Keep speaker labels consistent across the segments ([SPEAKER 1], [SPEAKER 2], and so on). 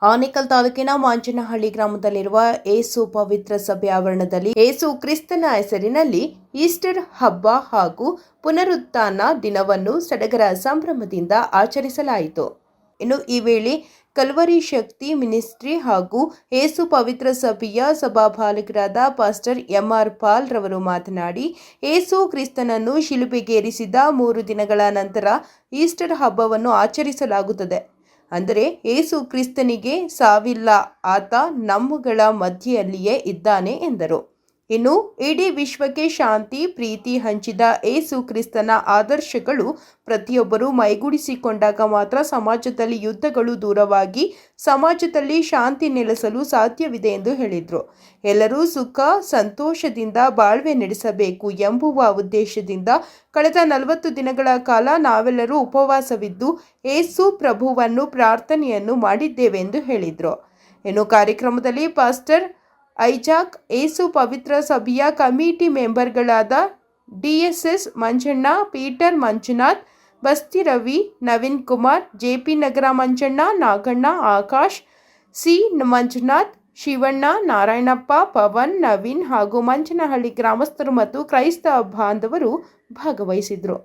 [SPEAKER 1] ಆನೇಕಲ್ ತಾಲೂಕಿನ ಮಾಂಚನಹಳ್ಳಿ ಗ್ರಾಮದಲ್ಲಿರುವ ಏಸು ಪವಿತ್ರ ಸಭೆ ಆವರಣದಲ್ಲಿ ಏಸು ಕ್ರಿಸ್ತನ ಹೆಸರಿನಲ್ಲಿ ಈಸ್ಟರ್ ಹಬ್ಬ ಹಾಗೂ ಪುನರುತ್ಥಾನ ದಿನವನ್ನು ಸಡಗರ ಸಂಭ್ರಮದಿಂದ ಆಚರಿಸಲಾಯಿತು. ಇನ್ನು ಈ ವೇಳೆ ಕಲ್ವರಿ ಶಕ್ತಿ ಮಿನಿಸ್ಟ್ರಿ ಹಾಗೂ ಏಸು ಪವಿತ್ರ ಸಭೆಯ ಸಭಾಪಾಲಕರಾದ ಪಾಸ್ಟರ್ ಎಂಆರ್ ಪಾಲ್ ರವರು ಮಾತನಾಡಿ, ಏಸು ಕ್ರಿಸ್ತನನ್ನು ಶಿಲುಬೆಗೇರಿಸಿದ 3 ದಿನಗಳ ನಂತರ ಈಸ್ಟರ್ ಹಬ್ಬವನ್ನು ಆಚರಿಸಲಾಗುತ್ತದೆ. ಅಂದರೆ ಏಸು ಕ್ರಿಸ್ತನಿಗೆ ಸಾವಿಲ್ಲ, ಆತ ನಮ್ಮಗಳ ಮಧ್ಯೆಯಲ್ಲಿಯೇ ಇದ್ದಾನೆ ಎಂದರು. ಇನ್ನು ಇಡೀ ವಿಶ್ವಕ್ಕೆ ಶಾಂತಿ ಪ್ರೀತಿ ಹಂಚಿದ ಏಸು ಕ್ರಿಸ್ತನ ಆದರ್ಶಗಳು ಪ್ರತಿಯೊಬ್ಬರೂ ಮೈಗೂಡಿಸಿಕೊಂಡಾಗ ಮಾತ್ರ ಸಮಾಜದಲ್ಲಿ ಯುದ್ಧಗಳು ದೂರವಾಗಿ ಸಮಾಜದಲ್ಲಿ ಶಾಂತಿ ನೆಲೆಸಲು ಸಾಧ್ಯವಿದೆ ಎಂದು ಹೇಳಿದರು. ಎಲ್ಲರೂ ಸುಖ ಸಂತೋಷದಿಂದ ಬಾಳ್ವೆ ನಡೆಸಬೇಕು ಎಂಬುವ ಉದ್ದೇಶದಿಂದ ಕಳೆದ 40 ದಿನಗಳ ಕಾಲ ನಾವೆಲ್ಲರೂ ಉಪವಾಸವಿದ್ದು ಏಸು ಪ್ರಭುವನ್ನು ಪ್ರಾರ್ಥನೆಯನ್ನು ಮಾಡಿದ್ದೇವೆ ಎಂದು ಹೇಳಿದರು. ಇನ್ನು ಕಾರ್ಯಕ್ರಮದಲ್ಲಿ ಪಾಸ್ಟರ್ ಐಜಾಕ್, ಏಸು ಪವಿತ್ರ ಸಭೆಯ ಕಮಿಟಿ ಮೆಂಬರ್ಗಳಾದ DSS Manjanna, Peter Manjunath, Basti Ravi, Naveen Kumar, JP Nagar Manjanna, Naganna, Akash, C Manjunath, Shivanna, Narayanappa, Pavan, Naveen ಹಾಗೂ ಮಂಚನಹಳ್ಳಿ ಗ್ರಾಮಸ್ಥರು ಮತ್ತು ಕ್ರೈಸ್ತ ಬಾಂಧವರು ಭಾಗವಹಿಸಿದರು.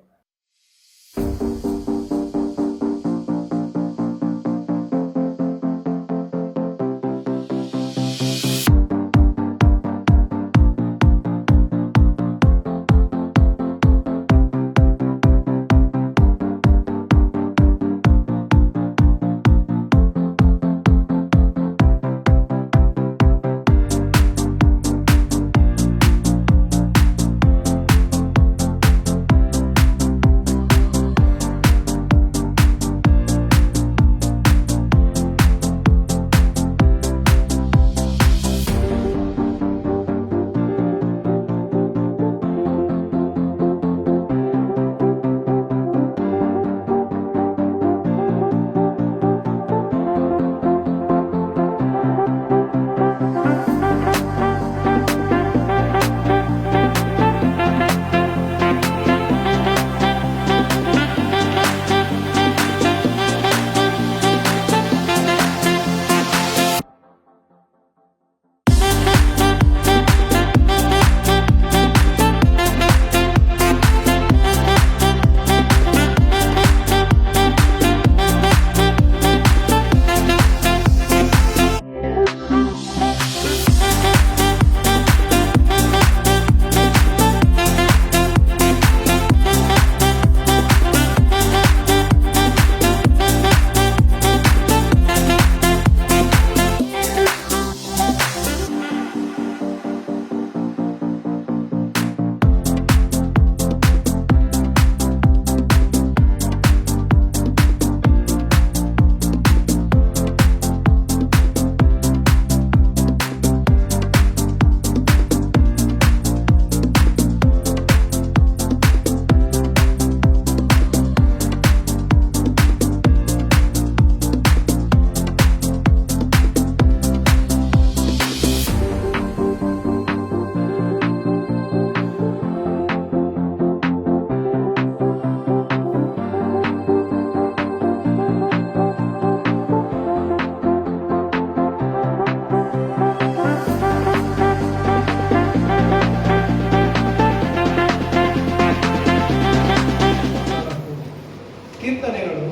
[SPEAKER 2] ಕೀರ್ತನೆಗಳು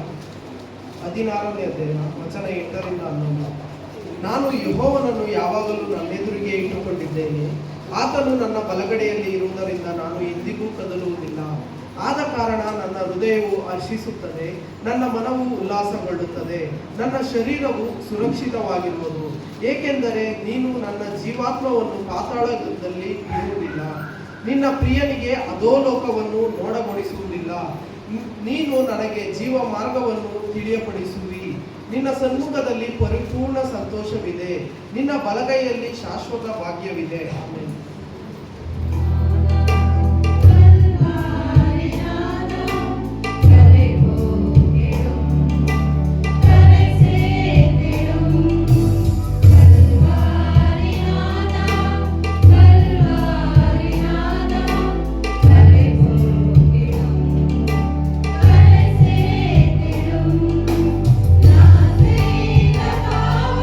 [SPEAKER 2] 16ನೇ ಅಧ್ಯಾಯ ವಚನ 8ರಿಂದ 11. ನಾನು ಯೆಹೋವನನ್ನು ಯಾವಾಗಲೂ ನನ್ನೆದುರಿಗೆ ಇಟ್ಟುಕೊಂಡಿದ್ದೇನೆ. ಆತನು ನನ್ನ ಬಲಗಡೆಯಲ್ಲಿ ಇರುವುದರಿಂದ ನಾನು ಎಂದಿಗೂ ಕದಲುವುದಿಲ್ಲ. ಆದ ಕಾರಣ ನನ್ನ ಹೃದಯವು ಹರ್ಷಿಸುತ್ತದೆ, ನನ್ನ ಮನವು ಉಲ್ಲಾಸಗೊಳ್ಳುತ್ತದೆ, ನನ್ನ ಶರೀರವು ಸುರಕ್ಷಿತವಾಗಿರುವುದು. ಏಕೆಂದರೆ ನೀನು ನನ್ನ ಜೀವಾತ್ಮವನ್ನು ಪಾತಾಳದಲ್ಲಿ ಇಡುವುದಿಲ್ಲ, ನಿನ್ನ ಪ್ರಿಯನಿಗೆ ಅಧೋಲೋಕವನ್ನು ನೋಡಗೊಡಿಸುವುದಿಲ್ಲ. ನೀನು ನನಗೆ ಜೀವ ಮಾರ್ಗವನ್ನು ತಿಳಿಯಪಡಿಸುವಿ. ನಿನ್ನ ಸನ್ಮುಖದಲ್ಲಿ ಪರಿಪೂರ್ಣ ಸಂತೋಷವಿದೆ, ನಿನ್ನ ಬಲಗೈಯಲ್ಲಿ ಶಾಶ್ವತ ಭಾಗ್ಯವಿದೆ. ಆಮೆನ್.
[SPEAKER 3] Thank you.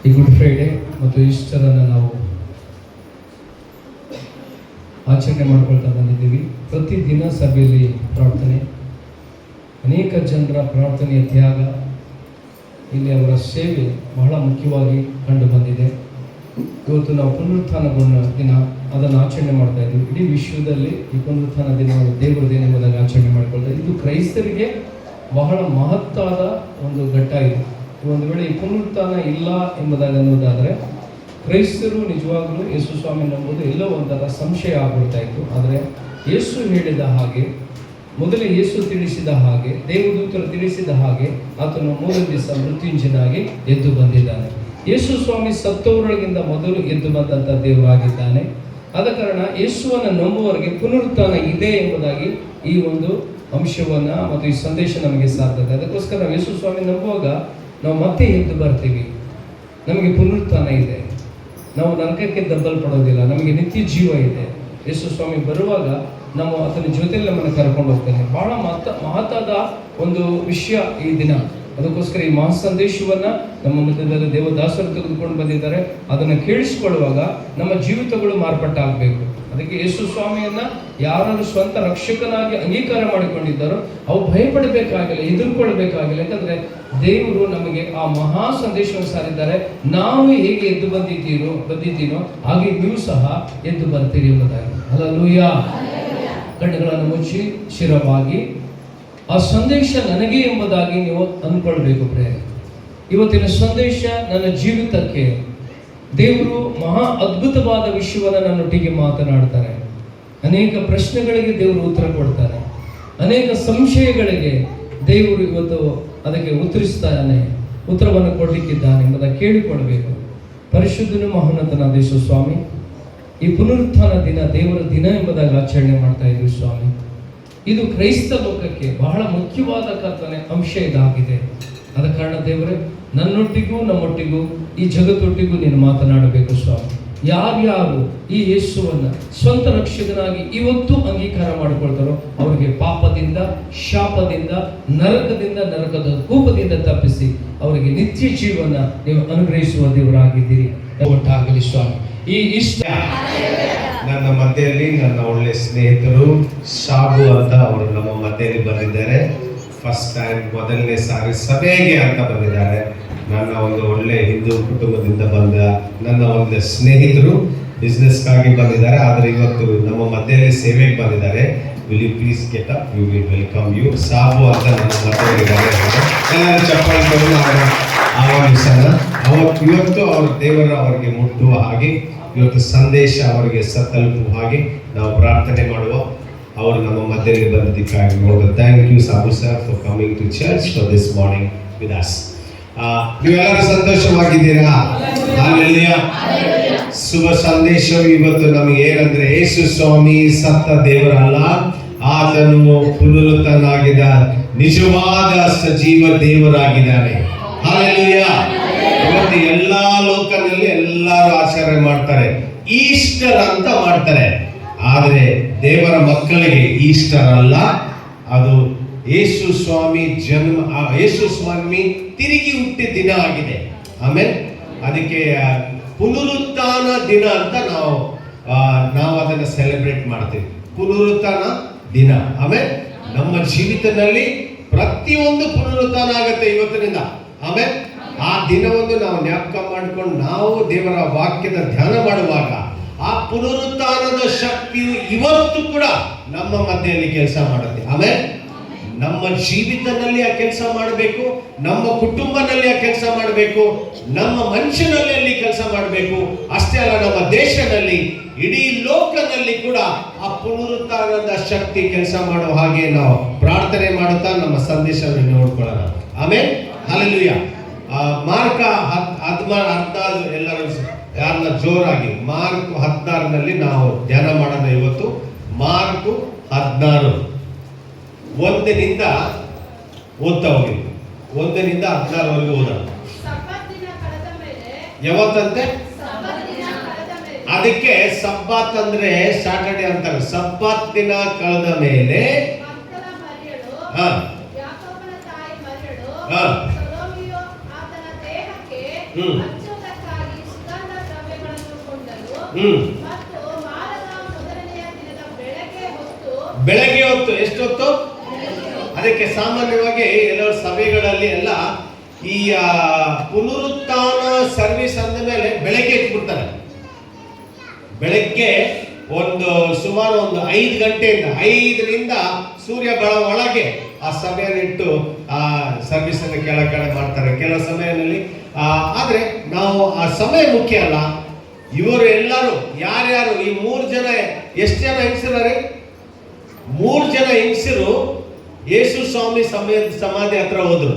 [SPEAKER 3] ಈ ಗುಡ್ ಫ್ರೈಡೆ ಮತ್ತು ಈಸ್ಟರನ್ನು ನಾವು ಆಚರಣೆ ಮಾಡ್ಕೊಳ್ತಾ ಬಂದಿದ್ದೀವಿ. ಪ್ರತಿದಿನ ಸಭೆಯಲ್ಲಿ ಪ್ರಾರ್ಥನೆ, ಅನೇಕ ಜನರ ಪ್ರಾರ್ಥನೆಯ ತ್ಯಾಗ, ಇಲ್ಲಿ ಅವರ ಸೇವೆ ಬಹಳ ಮುಖ್ಯವಾಗಿ ಕಂಡು ಬಂದಿದೆ. ಇವತ್ತು ನಾವು ಪುನರುತ್ಥಾನಗೊಂಡ ದಿನ ಅದನ್ನು ಆಚರಣೆ ಮಾಡ್ತಾ ಇದ್ದೀವಿ. ಇಡೀ ವಿಶ್ವದಲ್ಲಿ ಈ ಪುನರುತ್ಥಾನ ದಿನವನ್ನು ದೇವರ ದಿನ ಎಂಬುದಾಗಿ ಆಚರಣೆ ಮಾಡ್ಕೊಳ್ತಾ ಇದ್ದೀವಿ. ಇದು ಕ್ರೈಸ್ತರಿಗೆ ಬಹಳ ಮಹತ್ತಾದ ಒಂದು ಘಟ್ಟ ಇದೆ. ಒಂದು ವೇಳೆ ಈ ಪುನರುತ್ಥಾನ ಇಲ್ಲ ಎಂಬುದಾಗಿ ಅನ್ನೋದಾದರೆ ಕ್ರೈಸ್ತರು ನಿಜವಾಗಲೂ ಯೇಸು ಸ್ವಾಮಿ ನಂಬುದು ಎಲ್ಲೋ ಒಂಥರ ಸಂಶಯ ಆಗ್ಬಿಡ್ತಾ ಇತ್ತು. ಆದರೆ ಯೇಸು ಹೇಳಿದ ಹಾಗೆ, ಮೊದಲೇ ಯೇಸು ತಿಳಿಸಿದ ಹಾಗೆ, ದೇವದೂತರು ತಿಳಿಸಿದ ಹಾಗೆ ಆತನು 3 ದಿವಸ ಮೃತ್ಯುಂಜಯನಾಗಿ ಎದ್ದು ಬಂದಿದ್ದಾನೆ. ಯೇಸು ಸ್ವಾಮಿ ಸತ್ತವರೊಳಗಿಂದ ಮೊದಲು ಎದ್ದು ಬಂದಂಥ ದೇವರಾಗಿದ್ದಾನೆ. ಆದ ಕಾರಣ ಯೇಸುವನ್ನು ನಂಬುವವರಿಗೆ ಪುನರುತ್ಥಾನ ಇದೆ ಎಂಬುದಾಗಿ ಈ ಒಂದು ಅಂಶವನ್ನು ಮತ್ತು ಈ ಸಂದೇಶ ನಮಗೆ ಸಾರ್ತದೆ. ಅದಕ್ಕೋಸ್ಕರ ನಾವು ಯೇಸು ಸ್ವಾಮಿ ನಂಬುವಾಗ ನಾವು ಮತ್ತೆ ಎದ್ದು ಬರ್ತೀವಿ. ನಮಗೆ ಪುನರುತ್ಥಾನ ಇದೆ, ನಾವು ನರಕಕ್ಕೆ ದಬ್ಬಲ್ಪಡೋದಿಲ್ಲ, ನಮಗೆ ನಿತ್ಯ ಜೀವ ಇದೆ. ಯೇಸು ಸ್ವಾಮಿ ಬರುವಾಗ ನಾವು ಆತನ ಜೊತೆಯಲ್ಲಿ ನಮ್ಮನ್ನು ಕರ್ಕೊಂಡು ಹೋಗ್ತಾನೆ. ಬಹಳ ಮಹತ್ತಾದ ಒಂದು ವಿಷಯ ಈ ದಿನ. ಅದಕ್ಕೋಸ್ಕರ ಈ ಮಹಾ ಸಂದೇಶವನ್ನು ನಮ್ಮ ಮಧ್ಯದಲ್ಲಿ ದೇವದಾಸರು ತೆಗೆದುಕೊಂಡು ಬಂದಿದ್ದಾರೆ. ಅದನ್ನು ಕೇಳಿಸಿಕೊಳ್ಳುವಾಗ ನಮ್ಮ ಜೀವಿತಗಳು ಮಾರ್ಪಾಟಾಗಬೇಕು. ಅದಕ್ಕೆ ಯೇಸು ಸ್ವಾಮಿಯನ್ನು ಯಾರು ಸ್ವಂತ ರಕ್ಷಕನಾಗಿ ಅಂಗೀಕಾರ ಮಾಡಿಕೊಂಡಿದ್ದಾರೋ ಅವು ಭಯಪಡಬೇಕಾಗಿಲ್ಲ, ಎದುರುಕೊಳ್ಬೇಕಾಗಿಲ್ಲ. ಯಾಕಂದರೆ ದೇವರು ನಮಗೆ ಆ ಮಹಾ ಸಂದೇಶವನ್ನು ಸಾರಿದ್ದಾರೆ. ನಾವು ಹೇಗೆ ಎದ್ದು ಬಂದಿದ್ದೀನೋ ಹಾಗೆ ನೀವು ಸಹ ಎದ್ದು ಬರ್ತೀರಿ ಎಂಬುದಾಗಿ. ಹಲ್ಲೆಲೂಯಾ. ಕಣ್ಣುಗಳನ್ನು ಮುಚ್ಚಿ ಶಿರವಾಗಿ ಆ ಸಂದೇಶ ನನಗೆ ಎಂಬುದಾಗಿ ನೀವು ಅಂದ್ಕೊಳ್ಬೇಕು. ಪ್ರೇರೆ, ಇವತ್ತಿನ ಸಂದೇಶ ನನ್ನ ಜೀವಿತಕ್ಕೆ ದೇವರು ಮಹಾ ಅದ್ಭುತವಾದ ವಿಷಯವನ್ನು ನನ್ನೊಟ್ಟಿಗೆ ಮಾತನಾಡ್ತಾರೆ. ಅನೇಕ ಪ್ರಶ್ನೆಗಳಿಗೆ ದೇವರು ಉತ್ತರ ಕೊಡ್ತಾನೆ. ಅನೇಕ ಸಂಶಯಗಳಿಗೆ ದೇವರು ಇವತ್ತು ಅದಕ್ಕೆ ಉತ್ತರವನ್ನು ಕೊಡಲಿಕ್ಕಿದ್ದಾನೆ ಎಂಬುದಾಗಿ ಕೇಳಿಕೊಳ್ಬೇಕು. ಪರಿಶುದ್ಧನು ಮಹೋನ್ನತನಾದ ಯೇಸು ಸ್ವಾಮಿ, ಈ ಪುನರುತ್ಥಾನ ದಿನ ದೇವರ ದಿನ ಎಂಬುದಾಗಿ ಆಚರಣೆ ಮಾಡ್ತಾ ಇದ್ದೀವಿ ಸ್ವಾಮಿ. ಇದು ಕ್ರೈಸ್ತ ಲೋಕಕ್ಕೆ ಬಹಳ ಮುಖ್ಯವಾದ ಕಲ್ಪನೆ ಅಂಶ ಇದಾಗಿದೆ. ಆದ ಕಾರಣ ದೇವರೇ, ನನ್ನೊಟ್ಟಿಗೂ ನಮ್ಮೊಟ್ಟಿಗೂ ಈ ಜಗತ್ತೊಟ್ಟಿಗೂ ನೀನು ಮಾತನಾಡಬೇಕು ಸ್ವಾಮಿ. ಯಾರ್ಯಾರು ಈ ಯೇಸುವನ್ನು ಸ್ವಂತ ರಕ್ಷಕನಾಗಿ ಇವತ್ತು ಅಂಗೀಕಾರ ಮಾಡಿಕೊಳ್ತಾರೋ ಅವರಿಗೆ ಪಾಪದಿಂದ, ಶಾಪದಿಂದ, ನರಕದ ಕೂಪದಿಂದ ತಪ್ಪಿಸಿ ಅವರಿಗೆ ನಿತ್ಯ ಜೀವನ ನೀವು ಅನುಗ್ರಹಿಸುವ ದೇವರಾಗಿದ್ದೀರಿ. ಒಟ್ಟಾಗಲಿ ಸ್ವಾಮಿ. ಈ ಇಷ್ಟ
[SPEAKER 4] ನನ್ನ ಮಧ್ಯೆಯಲ್ಲಿ ನನ್ನ ಒಳ್ಳೆ ಸ್ನೇಹಿತರು ಶಾಬು ಅಂತ ಅವರು ನಮ್ಮ ಮಧ್ಯೆಯಲ್ಲಿ ಬಂದಿದ್ದಾರೆ. ಫಸ್ಟ್ ಟೈಮ್, ಮೊದಲನೇ ಸಾರಿ ಸಭೆಗೆ ಅಂತ ಬಂದಿದ್ದಾರೆ. ನನ್ನ ಒಂದು ಒಳ್ಳೆ ಹಿಂದೂ ಕುಟುಂಬದಿಂದ ಬಂದ ನನ್ನ ಒಂದು ಸ್ನೇಹಿತರು ಬಿಸ್ನೆಸ್ಗಾಗಿ ಬಂದಿದ್ದಾರೆ. ಆದರೆ ಇವತ್ತು ನಮ್ಮ ಮಧ್ಯೆಯಲ್ಲಿ ಸೇವೆಗೆ ಬಂದಿದ್ದಾರೆ. Will you please get up, you will welcome you. Sabu ಅಂತ ನನ್ನ ಮಧ್ಯೆಯಲ್ಲಿದ್ದಾರೆ. ಎಲ್ಲರೂ ಚಪ್ಪಾಳೆ ಕೊಟ್ಟು ಆಹ್ವಾನಿಸೋಣ. ಇವತ್ತು ಅವರು ದೇವರ ಅವರಿಗೆ ಮುಟ್ಟುವ ಹಾಗೆ, ಇವತ್ತು ಸಂದೇಶ ಅವರಿಗೆ ತಲುಪುವ ಹಾಗೆ ನಾವು ಪ್ರಾರ್ಥನೆ ಮಾಡುವ. ಅವರು ನಮ್ಮ ಮಧ್ಯದಲ್ಲಿ ಬಂದಿದ್ದಕ್ಕಾಗಿ thank you Sabu sir for coming to church for this morning with us. ನೀವೆಲ್ಲರೂ ಸಂತೋಷವಾಗಿದ್ದೀರಾ? ಹಲ್ಲೆಲೂಯಾ. ಶುಭ ಸಂದೇಶವು ಇವತ್ತು ನಮಗೆ ಏನಂದ್ರೆ, ಯೇಸು ಸ್ವಾಮಿ ಸತ್ತ ದೇವರಲ್ಲ, ಆತನು ಪುನರುತ್ಥಾನಾಗಿದ್ದ ನಿಜವಾದ ಸಜೀವ ದೇವರಾಗಿದ್ದಾನೆ. ಹಲ್ಲೆಲೂಯಾ. ಇವತ್ತು ಎಲ್ಲಾ ಲೋಕದಲ್ಲಿ ಎಲ್ಲರೂ ಆಚರಣೆ ಮಾಡ್ತಾರೆ, ಈಸ್ಟರ್ ಅಂತ ಮಾಡ್ತಾರೆ. ಆದರೆ ದೇವರ ಮಕ್ಕಳಿಗೆ ಈಸ್ಟರ್ ಅಲ್ಲ, ಅದು ಯೇಸು ಸ್ವಾಮಿ ಯೇಸು ಸ್ವಾಮಿ ತಿರುಗಿ ಹುಟ್ಟಿದ ದಿನ ಆಗಿದೆ. ಆಮೇಲೆ ಅದಕ್ಕೆ ಪುನರುತ್ಥಾನ ದಿನ ಅಂತ ನಾವು ಅದನ್ನು ಸೆಲೆಬ್ರೇಟ್ ಮಾಡ್ತೀವಿ, ಪುನರುತ್ಥಾನ ದಿನ. ಆಮೇಲೆ ನಮ್ಮ ಜೀವಿತದಲ್ಲಿ ಪ್ರತಿಯೊಂದು ಪುನರುತ್ಥಾನ ಆಗುತ್ತೆ ಇವತ್ತಿನಿಂದ. ಆಮೇಲೆ ಆ ದಿನವನ್ನು ನಾವು ಜ್ಞಾಪಕ ಮಾಡಿಕೊಂಡು ನಾವು ದೇವರ ವಾಕ್ಯದ ಧ್ಯಾನ ಮಾಡುವಾಗ ಆ ಪುನರುತ್ಥಾನದ ಶಕ್ತಿಯು ಇವತ್ತು ಕೂಡ ನಮ್ಮ ಮಧ್ಯೆಯಲ್ಲಿ ಕೆಲಸ ಮಾಡುತ್ತೆ. ಆಮೇಲೆ ನಮ್ಮ ಜೀವಿತದಲ್ಲಿ ಆ ಕೆಲಸ ಮಾಡಬೇಕು, ನಮ್ಮ ಕುಟುಂಬದಲ್ಲಿ ಆ ಕೆಲಸ ಮಾಡಬೇಕು, ನಮ್ಮ ಮನುಷ್ಯನಲ್ಲಿ ಅಲ್ಲಿ ಕೆಲಸ ಮಾಡಬೇಕು. ಅಷ್ಟೇ ಅಲ್ಲ, ನಮ್ಮ ದೇಶದಲ್ಲಿ, ಇಡೀ ಲೋಕದಲ್ಲಿ ಕೂಡ ಆ ಪುನರುತ್ಥಾನದ ಶಕ್ತಿ ಕೆಲಸ ಮಾಡುವ ಹಾಗೆ ನಾವು ಪ್ರಾರ್ಥನೆ ಮಾಡುತ್ತಾ ನಮ್ಮ ಸಂದೇಶವನ್ನು ನೋಡ್ಕೊಳ್ಳೋಣ. ಆಮೇಲೆ ಹಲ್ಲೆಲೂಯಾ. ಮಾರ್ಕ 16 ಎಲ್ಲರೂ ಯಾರನ್ನ ಜೋರಾಗಿ ಮಾರ್ಕ್ 16 ನಾವು ಧ್ಯಾನ ಮಾಡೋಣ ಇವತ್ತು. ಮಾರ್ಕ್ 16 1 ಓದ್ತಾ ಹೋಗಿ, 1 16 ಓದೋಣ. ಯಾವತ್ತಂತೆ? ಅದಕ್ಕೆ ಸಬ್ಬತ್ ಅಂದ್ರೆ ಸ್ಯಾಟರ್ಡೆ ಅಂತಾರೆ. ಸಬ್ಬತ್ ದಿನ ಕಳೆದ ಮೇಲೆ
[SPEAKER 5] ಮತ್ತು ವಾರದ ಮೊದಲನೆಯ ದಿನದ
[SPEAKER 4] ಬೆಳಗ್ಗೆ ಹೊತ್ತು ಎಷ್ಟೊತ್ತು? ಅದಕ್ಕೆ ಸಾಮಾನ್ಯವಾಗಿ ಎಲ್ಲರೂ ಸಭೆಗಳಲ್ಲಿ ಎಲ್ಲ ಈ ಪುನರುತ್ಥಾನ ಸರ್ವಿಸ್ ಅಂದ ಮೇಲೆ ಬೆಳಗ್ಗೆ ಎತ್ಬಿಡ್ತಾರೆ. ಬೆಳಗ್ಗೆ ಸುಮಾರು 5 ಗಂಟೆಯಿಂದ 5ರಿಂದ ಸೂರ್ಯ ಬಳ ಒಳಗೆ ಆ ಸಭೆಯನ್ನಿಟ್ಟು ಆ ಸರ್ವಿಸ್ ಅನ್ನು ಕೆಳಗಡೆ ಮಾಡ್ತಾರೆ ಕೆಲವು ಸಮಯದಲ್ಲಿ. ಆದ್ರೆ ನಾವು ಆ ಸಮಯ ಮುಖ್ಯ ಅಲ್ಲ. ಇವರು ಎಲ್ಲರೂ ಯಾರ್ಯಾರು ಈ 3 ಜನ, ಎಷ್ಟು ಜನ ಹೆಂಗಸರೇ? 3 ಜನ ಹೆಂಗಸರು ಯೇಸು ಸ್ವಾಮಿ ಸಮಾಧಿ ಹತ್ರ ಹೋದ್ರು.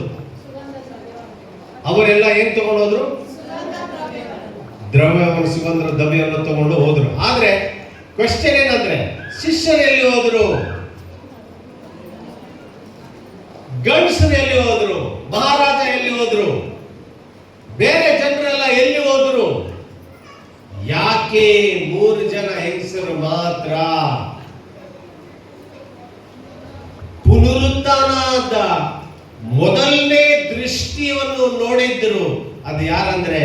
[SPEAKER 4] ಅವರೆಲ್ಲ ಏನ್ ತಗೊಂಡು ಹೋದ್ರು? ದ್ರವ್ಯವನ್ನು, ಸುಗಂಧ ದ್ರವ್ಯವನ್ನು ತಗೊಂಡು ಹೋದ್ರು. ಆದ್ರೆ ಕ್ವೆಶ್ಚನ್ ಏನಂದ್ರೆ, ಶಿಷ್ಯರು ಎಲ್ಲಿ ಹೋದ್ರು? ಗಂಡಸರು ಎಲ್ಲಿ ಹೋದ್ರು? ಮಹಾರಾಜ ಎಲ್ಲಿ ಹೋದ್ರು? ಬೇರೆ ಜನರೆಲ್ಲ ಎಲ್ಲಿ ಹೋದ್ರು? ಯಾಕೆ 3 ಜನ ಹೆಂಗಸರು ಮಾತ್ರ ಪುನರುತ್ಥಾನದ ಮೊದಲನೇ ದೃಷ್ಟಿಯನ್ನು ನೋಡಿದ್ರು? ಅದು ಯಾರಂದ್ರೆ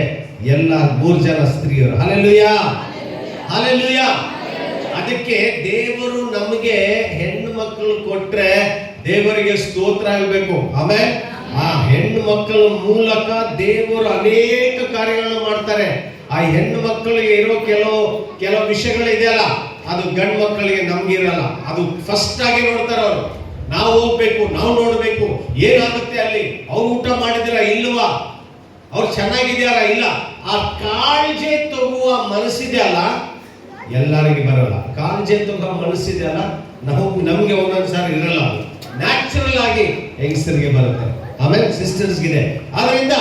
[SPEAKER 4] ಎಲ್ಲ 3 ಜನ ಸ್ತ್ರೀಯರು. Hallelujah, hallelujah. ಅದಕ್ಕೆ ದೇವರು ನಮಗೆ ಹೆಣ್ಣು ಮಕ್ಕಳು ಕೊಟ್ರೆ ದೇವರಿಗೆ ಸ್ತೋತ್ರ ಆಗಬೇಕು. ಆಮೇಲೆ ಆ ಹೆಣ್ಣು ಮಕ್ಕಳ ಮೂಲಕ ದೇವರು ಅನೇಕ ಕಾರ್ಯಗಳನ್ನು ಮಾಡ್ತಾರೆ. ಆ ಹೆಣ್ಣು ಮಕ್ಕಳಿಗೆ ಇರೋ ಕೆಲವು ವಿಷಯಗಳಿದೆಯಲ್ಲ, ಅದು ಗಂಡು ಮಕ್ಕಳಿಗೆ ನಮ್ಗಿರಲ್ಲ. ಅದು ಫಸ್ಟ್ ಆಗಿ ನೋಡ್ತಾರೆ ಅವರು. ನಾವು ಹೋಗ್ಬೇಕು, ನಾವು ನೋಡ್ಬೇಕು ಏನಾಗುತ್ತೆ ಅಲ್ಲಿ, ಅವ್ರು ಊಟ ಮಾಡಿದಿರ ಇಲ್ವಾ, ಅವ್ರು ಚೆನ್ನಾಗಿದ್ಯಾರ ಇಲ್ಲ. ಆ ಕಾಳಜಿ ತಗುವ ಮನಸ್ಸಿದೆಯಲ್ಲ, ಎಲ್ಲರಿಗೆ ಬರಲ್ಲ. ಕಾಳಜಿ ತಗುವ ಮನಸ್ಸಿದೆಯಲ್ಲ, ನಮ್ಗೆ ಒಂದೊಂದ್ಸಾರಿ ಇರಲ್ಲ. ನ್ಯಾಚುರಲ್ ಆಗಿ ಹೆಂಗಸರಿಗೆ ಬರುತ್ತೆ, ಆಮೇಲೆ ಸಿಸ್ಟರ್ಸ್ಗಿದೆ. ಆದ್ರಿಂದ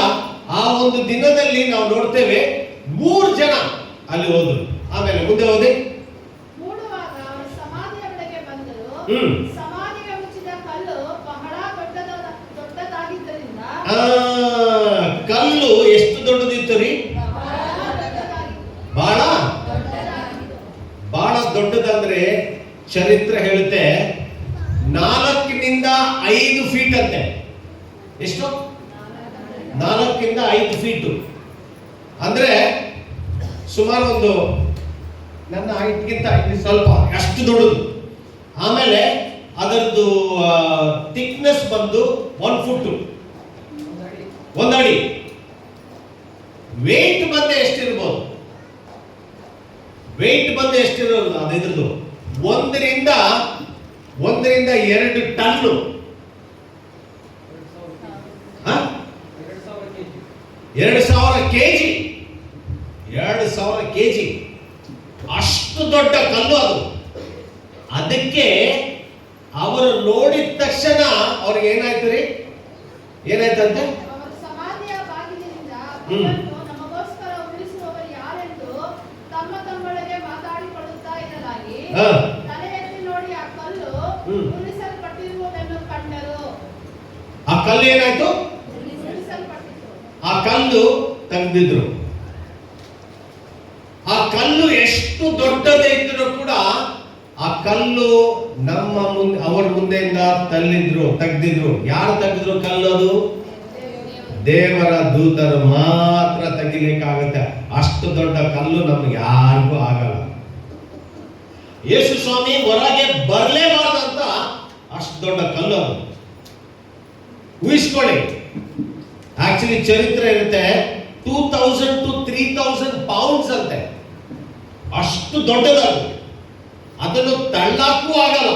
[SPEAKER 4] ಆ ಒಂದು ದಿನದಲ್ಲಿ ನಾವು ನೋಡ್ತೇವೆ 3 ಜನ ಅಲ್ಲಿ ಹೋದ್ರು. ಆಮೇಲೆ ಮುಂದೆ ಹೋದೆ, ಕಲ್ಲು ಎಷ್ಟು ದೊಡ್ಡದಿತ್ತು ರೀ? ಬಹಳ ದೊಡ್ಡದಂದ್ರೆ ಚರಿತ್ರೆ ಹೇಳುತ್ತೆ 4ರಿಂದ 5 ಫೀಟ್ ಅಂತೆ. ಎಷ್ಟು? 4ರಿಂದ 5 ಫೀಟು ಅಂದ್ರೆ ಸುಮಾರು ನನ್ನ ಹೈಟ್ಗಿಂತ ಸ್ವಲ್ಪ ಅಷ್ಟು ದೊಡ್ಡದು. ಆಮೇಲೆ ಅದರದ್ದು ಥಿಕ್ನೆಸ್ ಬಂದು 1 ಫುಟ್, 1 ಅಡಿ. ವೇಟ್ ಬಂದು ಎಷ್ಟಿರ್ಬೋದು? ವೇಟ್ ಬಂದು ಎಷ್ಟಿರೋದು? ಅದಿದ್ರದ್ದು 1ರಿಂದ 2 ಟನ್ನು. 2000 ಕೆಜಿ. 2000 ಕೆಜಿ ಅಷ್ಟು ದೊಡ್ಡ ಕಲ್ಲು ಅದು. ಅದಕ್ಕೆ ಅವರು ನೋಡಿದ ತಕ್ಷಣ ಅವ್ರಿಗೆ ಏನಾಯ್ತು ರೀ? ಏನಾಯ್ತಂತೆ?
[SPEAKER 5] ನಮಗೋಸ್ಕರ ಉಳಿಸುವವರು ಯಾರೆಂದು ತಮ್ಮ ತಮ್ಮೊಳಗೆ ಮಾತಾಡಿಕೊಳ್ಳುತ್ತಾ ಇರಲಾಗಿ ತಲೆ ಎತ್ತಿ ನೋಡಿ ಆ ಕಲ್ಲು ಉಳಿಸಲ್ಪಟ್ಟಿರುವುದನ್ನು ಕಂಡರು.
[SPEAKER 4] ಆ ಕಲ್ಲು ಏನಾಯ್ತು? ಆ ಕಲ್ಲು ತೆಗೆದಿದ್ರು. ಆ ಕಲ್ಲು ಎಷ್ಟು ದೊಡ್ಡದೇ ಇದ್ರೂ ಕೂಡ ಆ ಕಲ್ಲು ಅವರ ಮುಂದೆಯಿಂದ ತೆಗೆದಿದ್ರು. ಯಾರು ತೆಗೆದ್ರು ಕಲ್ಲು? ಅದು ದೇವರ ದೂತರು ಮಾತ್ರ ತೆಗಿಲಿಕ್ಕಾಗತ್ತೆ. ಅಷ್ಟು ದೊಡ್ಡ ಕಲ್ಲು ನಮ್ಗೆ ಯಾರಿಗೂ ಆಗಲ್ಲ. ಯೇಸು ಸ್ವಾಮಿ ಹೊರಗೆ ಬರಲೇಬಾರ್ದಂತ ಅಷ್ಟು ದೊಡ್ಡ ಕಲ್ಲು ಅದು. ಊಹಿಸ್ಕೊಳ್ಳಿ. ಆಕ್ಚುಲಿ ಚರಿತ್ರೆ ಇರುತ್ತೆ 2000 to 3000 ಪೌಂಡ್ಸ್ ಅಂತೆ. ಅಷ್ಟು ದೊಡ್ಡದದು. ಅದನ್ನು ತಳ್ಳಕ್ಕೂ ಆಗಲ್ಲ.